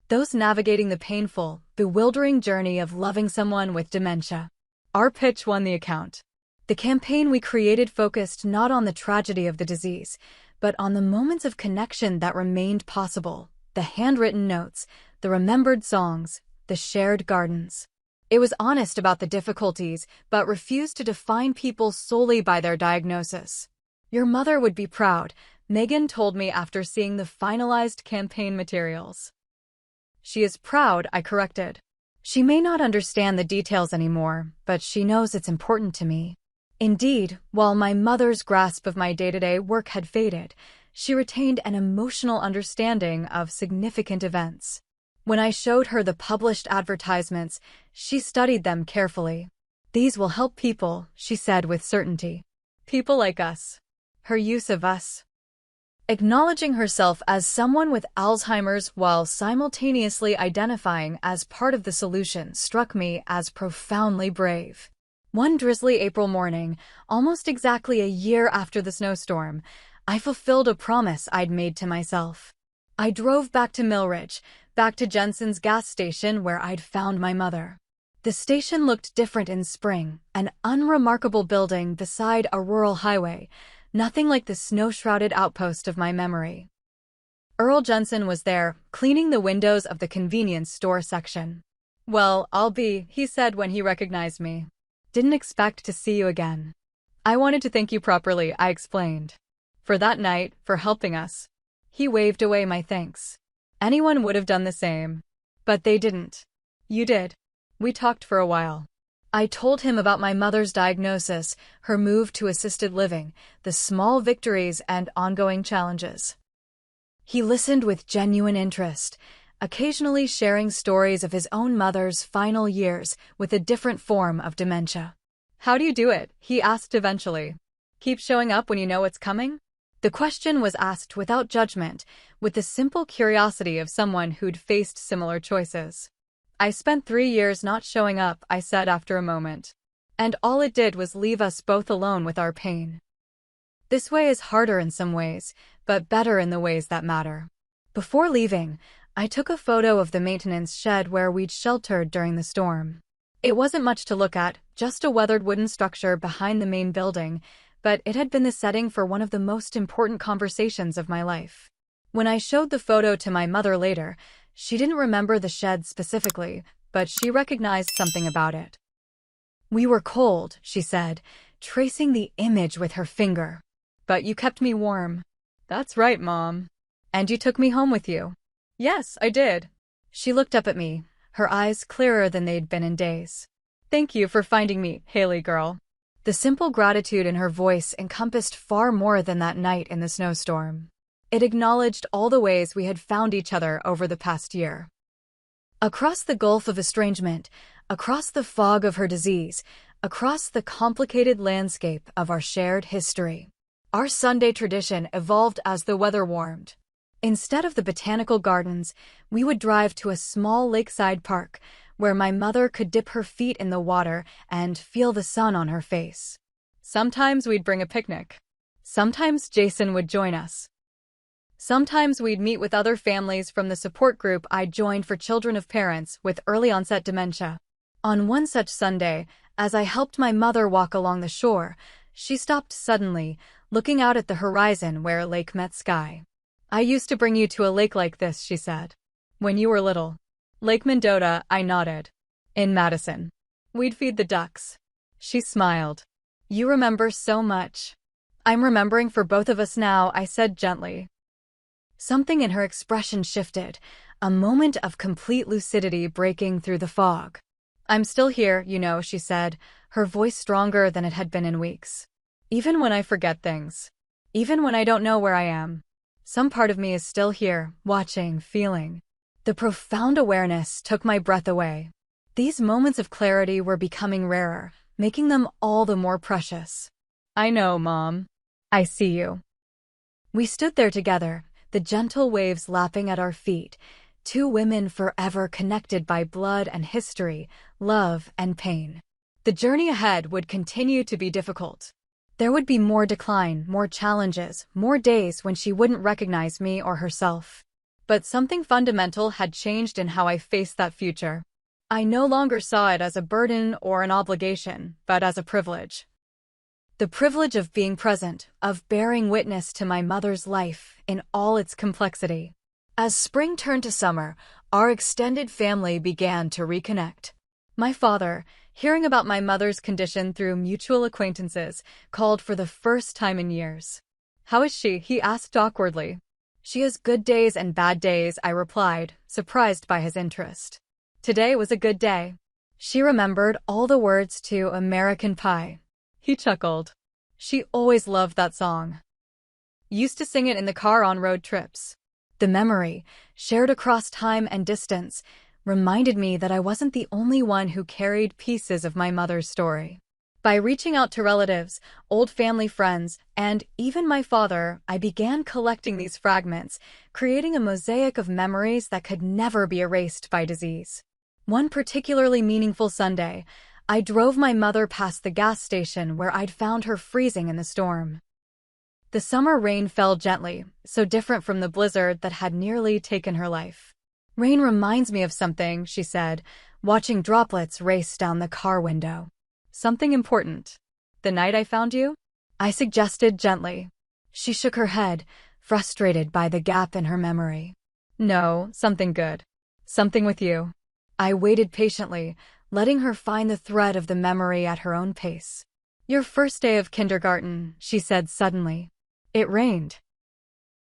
S2: Those navigating the painful, bewildering journey of loving someone with dementia. Our pitch won the account. The campaign we created focused not on the tragedy of the disease, but on the moments of connection that remained possible, the handwritten notes, the remembered songs, the shared gardens. It was honest about the difficulties, but refused to define people solely by their diagnosis. "Your mother would be proud," Megan told me after seeing the finalized campaign materials. "She is proud," I corrected. "She may not understand the details anymore, but she knows it's important to me." Indeed, while my mother's grasp of my day-to-day work had faded, she retained an emotional understanding of significant events. When I showed her the published advertisements, she studied them carefully. "These will help people," she said with certainty. "People like us." Her use of us, acknowledging herself as someone with Alzheimer's while simultaneously identifying as part of the solution, struck me as profoundly brave. One drizzly April morning, almost exactly a year after the snowstorm, I fulfilled a promise I'd made to myself. I drove back to Millridge, back to Jensen's gas station where I'd found my mother. The station looked different in spring, an unremarkable building beside a rural highway, nothing like the snow-shrouded outpost of my memory. Earl Jensen was there, cleaning the windows of the convenience store section. "Well, I'll be," he said when he recognized me. "Didn't expect to see you again." I wanted to thank you properly, I explained. For that night, for helping us. He waved away my thanks. Anyone would have done the same. But they didn't. You did. We talked for a while. I told him about my mother's diagnosis, her move to assisted living, the small victories and ongoing challenges. He listened with genuine interest, occasionally sharing stories of his own mother's final years with a different form of dementia. How do you do it? He asked eventually. Keep showing up when you know what's coming? The question was asked without judgment, with the simple curiosity of someone who'd faced similar choices. I spent 3 years not showing up, I said after a moment. And all it did was leave us both alone with our pain. This way is harder in some ways, but better in the ways that matter. Before leaving, I took a photo of the maintenance shed where we'd sheltered during the storm. It wasn't much to look at, just a weathered wooden structure behind the main building, but it had been the setting for one of the most important conversations of my life. When I showed the photo to my mother later, she didn't remember the shed specifically, but she recognized something about it. We were cold, she said, tracing the image with her finger. But you kept me warm. That's right, Mom. And you took me home with you. Yes, I did. She looked up at me, her eyes clearer than they'd been in days. Thank you for finding me, Haley girl. The simple gratitude in her voice encompassed far more than that night in the snowstorm. It acknowledged all the ways we had found each other over the past year. Across the gulf of estrangement, across the fog of her disease, across the complicated landscape of our shared history. Our Sunday tradition evolved as the weather warmed. Instead of the botanical gardens, we would drive to a small lakeside park where my mother could dip her feet in the water and feel the sun on her face. Sometimes we'd bring a picnic. Sometimes Jason would join us. Sometimes we'd meet with other families from the support group I joined for children of parents with early-onset dementia. On one such Sunday, as I helped my mother walk along the shore, she stopped suddenly, looking out at the horizon where lake met sky. I used to bring you to a lake like this, she said. When you were little. Lake Mendota, I nodded. In Madison. We'd feed the ducks. She smiled. You remember so much. I'm remembering for both of us now, I said gently. Something in her expression shifted, a moment of complete lucidity breaking through the fog. I'm still here, you know, she said, her voice stronger than it had been in weeks. Even when I forget things. Even when I don't know where I am. Some part of me is still here, watching, feeling. The profound awareness took my breath away. These moments of clarity were becoming rarer, making them all the more precious. I know, Mom. I see you. We stood there together, the gentle waves lapping at our feet, two women forever connected by blood and history, love and pain. The journey ahead would continue to be difficult. There would be more decline, more challenges, more days when she wouldn't recognize me or herself. But something fundamental had changed in how I faced that future. I no longer saw it as a burden or an obligation, but as a privilege. The privilege of being present, of bearing witness to my mother's life in all its complexity. As spring turned to summer, our extended family began to reconnect. My father, hearing about my mother's condition through mutual acquaintances, called for the first time in years. How is she? He asked awkwardly. She has good days and bad days, I replied, surprised by his interest. Today was a good day. She remembered all the words to American Pie. He chuckled. She always loved that song. Used to sing it in the car on road trips. The memory, shared across time and distance, reminded me that I wasn't the only one who carried pieces of my mother's story. By reaching out to relatives, old family friends, and even my father, I began collecting these fragments, creating a mosaic of memories that could never be erased by disease. One particularly meaningful Sunday, I drove my mother past the gas station where I'd found her freezing in the storm. The summer rain fell gently, so different from the blizzard that had nearly taken her life. Rain reminds me of something, she said, watching droplets race down the car window. Something important. The night I found you? I suggested gently. She shook her head, frustrated by the gap in her memory. No, something good. Something with you. I waited patiently, letting her find the thread of the memory at her own pace. Your first day of kindergarten, she said suddenly. It rained.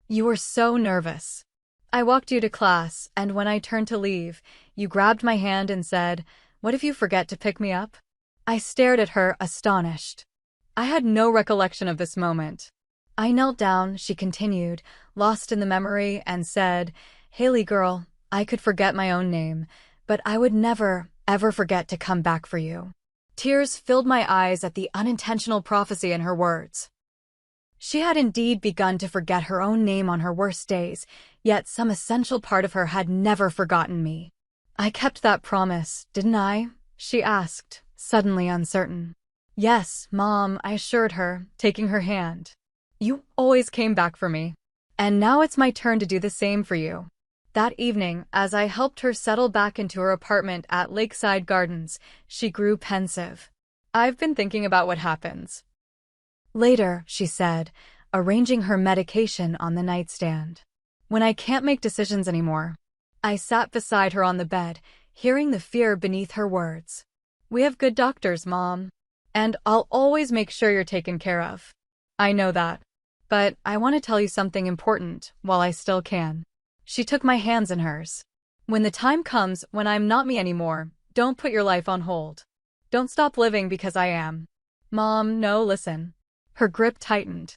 S2: You were so nervous. I walked you to class, and when I turned to leave, you grabbed my hand and said, "What if you forget to pick me up?" I stared at her, astonished. I had no recollection of this moment. I knelt down, she continued, lost in the memory, and said, "Haley girl, I could forget my own name, but I would never, ever forget to come back for you." Tears filled my eyes at the unintentional prophecy in her words. She had indeed begun to forget her own name on her worst days, yet some essential part of her had never forgotten me. "I kept that promise, didn't I?" she asked, suddenly uncertain. "Yes, Mom," I assured her, taking her hand. "You always came back for me. And now it's my turn to do the same for you." That evening, as I helped her settle back into her apartment at Lakeside Gardens, she grew pensive. "I've been thinking about what happens later," she said, arranging her medication on the nightstand. "When I can't make decisions anymore." I sat beside her on the bed, hearing the fear beneath her words. "We have good doctors, Mom. And I'll always make sure you're taken care of." "I know that. But I want to tell you something important while I still can." She took my hands in hers. "When the time comes when I'm not me anymore, don't put your life on hold. Don't stop living because I am." "Mom, no, listen." Her grip tightened.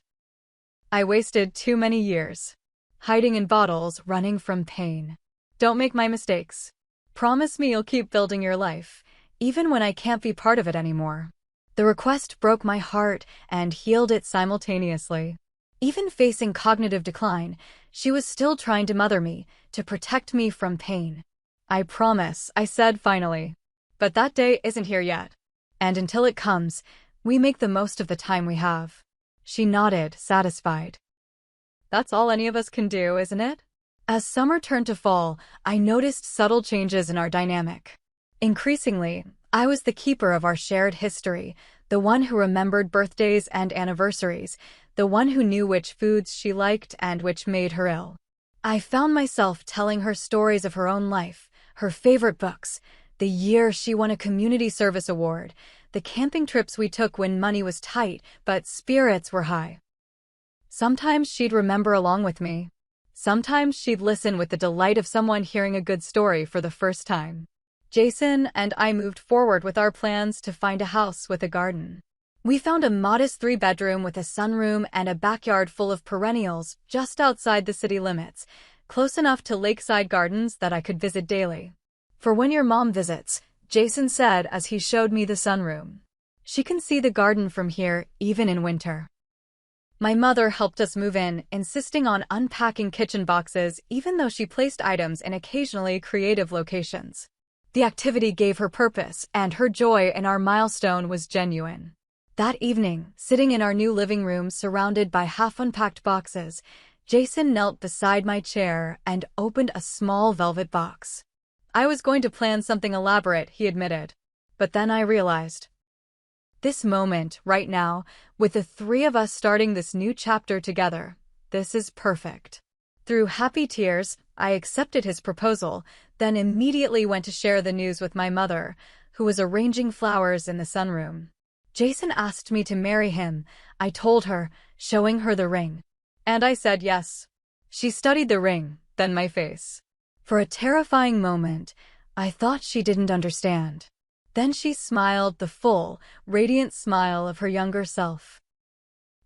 S2: "I wasted too many years. Hiding in bottles, running from pain. Don't make my mistakes. Promise me you'll keep building your life, even when I can't be part of it anymore." The request broke my heart and healed it simultaneously. Even facing cognitive decline, she was still trying to mother me, to protect me from pain. "I promise," I said finally. "But that day isn't here yet. And until it comes, we make the most of the time we have." She nodded, satisfied. "That's all any of us can do, isn't it?" As summer turned to fall, I noticed subtle changes in our dynamic. Increasingly, I was the keeper of our shared history, the one who remembered birthdays and anniversaries, the one who knew which foods she liked and which made her ill. I found myself telling her stories of her own life, her favorite books, the year she won a community service award, the camping trips we took when money was tight but spirits were high. Sometimes she'd remember along with me. Sometimes she'd listen with the delight of someone hearing a good story for the first time. Jason and I moved forward with our plans to find a house with a garden. We found a modest 3-bedroom with a sunroom and a backyard full of perennials just outside the city limits, close enough to Lakeside Gardens that I could visit daily. "For when your mom visits," Jason said as he showed me the sunroom. "She can see the garden from here, even in winter." My mother helped us move in, insisting on unpacking kitchen boxes even though she placed items in occasionally creative locations. The activity gave her purpose, and her joy in our milestone was genuine. That evening, sitting in our new living room surrounded by half-unpacked boxes, Jason knelt beside my chair and opened a small velvet box. "I was going to plan something elaborate," he admitted. "But then I realized. This moment, right now, with the 3 of us starting this new chapter together, this is perfect." Through happy tears, I accepted his proposal, then immediately went to share the news with my mother, who was arranging flowers in the sunroom. "Jason asked me to marry him," I told her, showing her the ring. And I said yes. She studied the ring, then my face. For a terrifying moment, I thought she didn't understand. Then she smiled, the full, radiant smile of her younger self.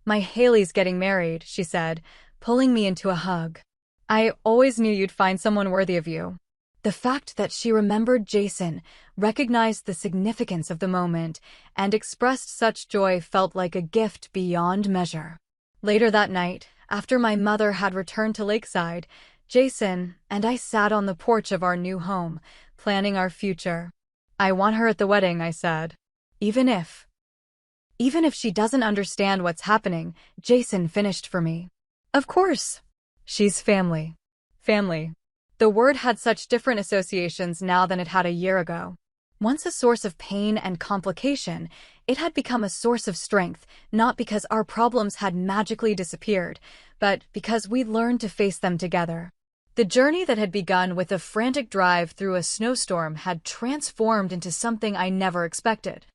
S2: "My Haley's getting married," she said, pulling me into a hug. "I always knew you'd find someone worthy of you." The fact that she remembered Jason, recognized the significance of the moment, and expressed such joy felt like a gift beyond measure. Later that night, after my mother had returned to Lakeside, Jason and I sat on the porch of our new home, planning our future. "I want her at the wedding," I said. Even if she doesn't understand what's happening," Jason finished for me. "Of course. She's family." Family. The word had such different associations now than it had a year ago. Once a source of pain and complication, it had become a source of strength, not because our problems had magically disappeared, but because we learned to face them together. The journey that had begun with a frantic drive through a snowstorm had transformed into something I never expected.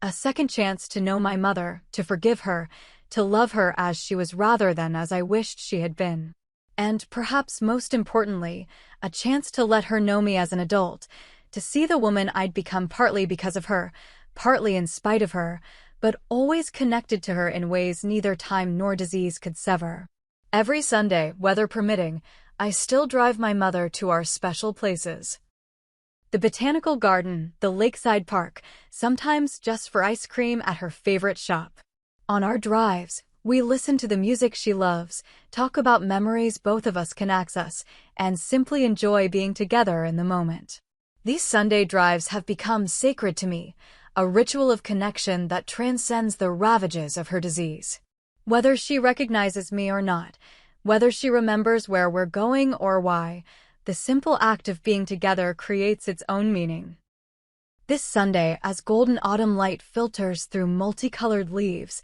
S2: A second chance to know my mother, to forgive her, to love her as she was rather than as I wished she had been. And perhaps most importantly, a chance to let her know me as an adult, to see the woman I'd become partly because of her, partly in spite of her, but always connected to her in ways neither time nor disease could sever. Every Sunday, weather permitting, I still drive my mother to our special places. The botanical garden, the lakeside park, sometimes just for ice cream at her favorite shop. On our drives, we listen to the music she loves, talk about memories both of us can access, and simply enjoy being together in the moment. These Sunday drives have become sacred to me, a ritual of connection that transcends the ravages of her disease. Whether she recognizes me or not, whether she remembers where we're going or why, the simple act of being together creates its own meaning. This Sunday, as golden autumn light filters through multicolored leaves,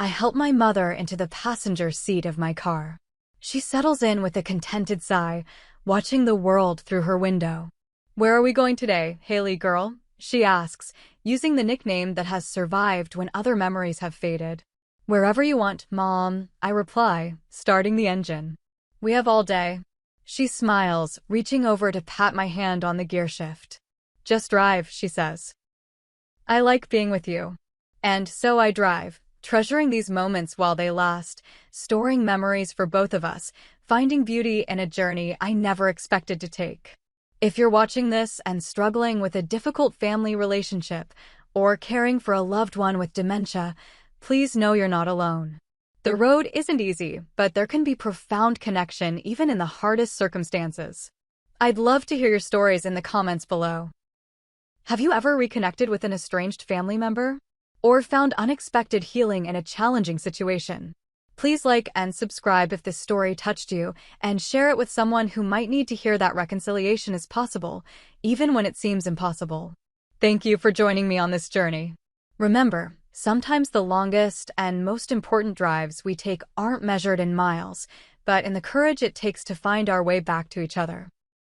S2: I help my mother into the passenger seat of my car. She settles in with a contented sigh, watching the world through her window. "Where are we going today, Haley girl?" she asks, using the nickname that has survived when other memories have faded. "Wherever you want, Mom," I reply, starting the engine. "We have all day." She smiles, reaching over to pat my hand on the gear shift. "Just drive," she says. "I like being with you." And so I drive, treasuring these moments while they last, storing memories for both of us, finding beauty in a journey I never expected to take. If you're watching this and struggling with a difficult family relationship or caring for a loved one with dementia, please know you're not alone. The road isn't easy, but there can be profound connection even in the hardest circumstances. I'd love to hear your stories in the comments below. Have you ever reconnected with an estranged family member? Or found unexpected healing in a challenging situation? Please like and subscribe if this story touched you, and share it with someone who might need to hear that reconciliation is possible, even when it seems impossible. Thank you for joining me on this journey. Remember, sometimes the longest and most important drives we take aren't measured in miles, but in the courage it takes to find our way back to each other.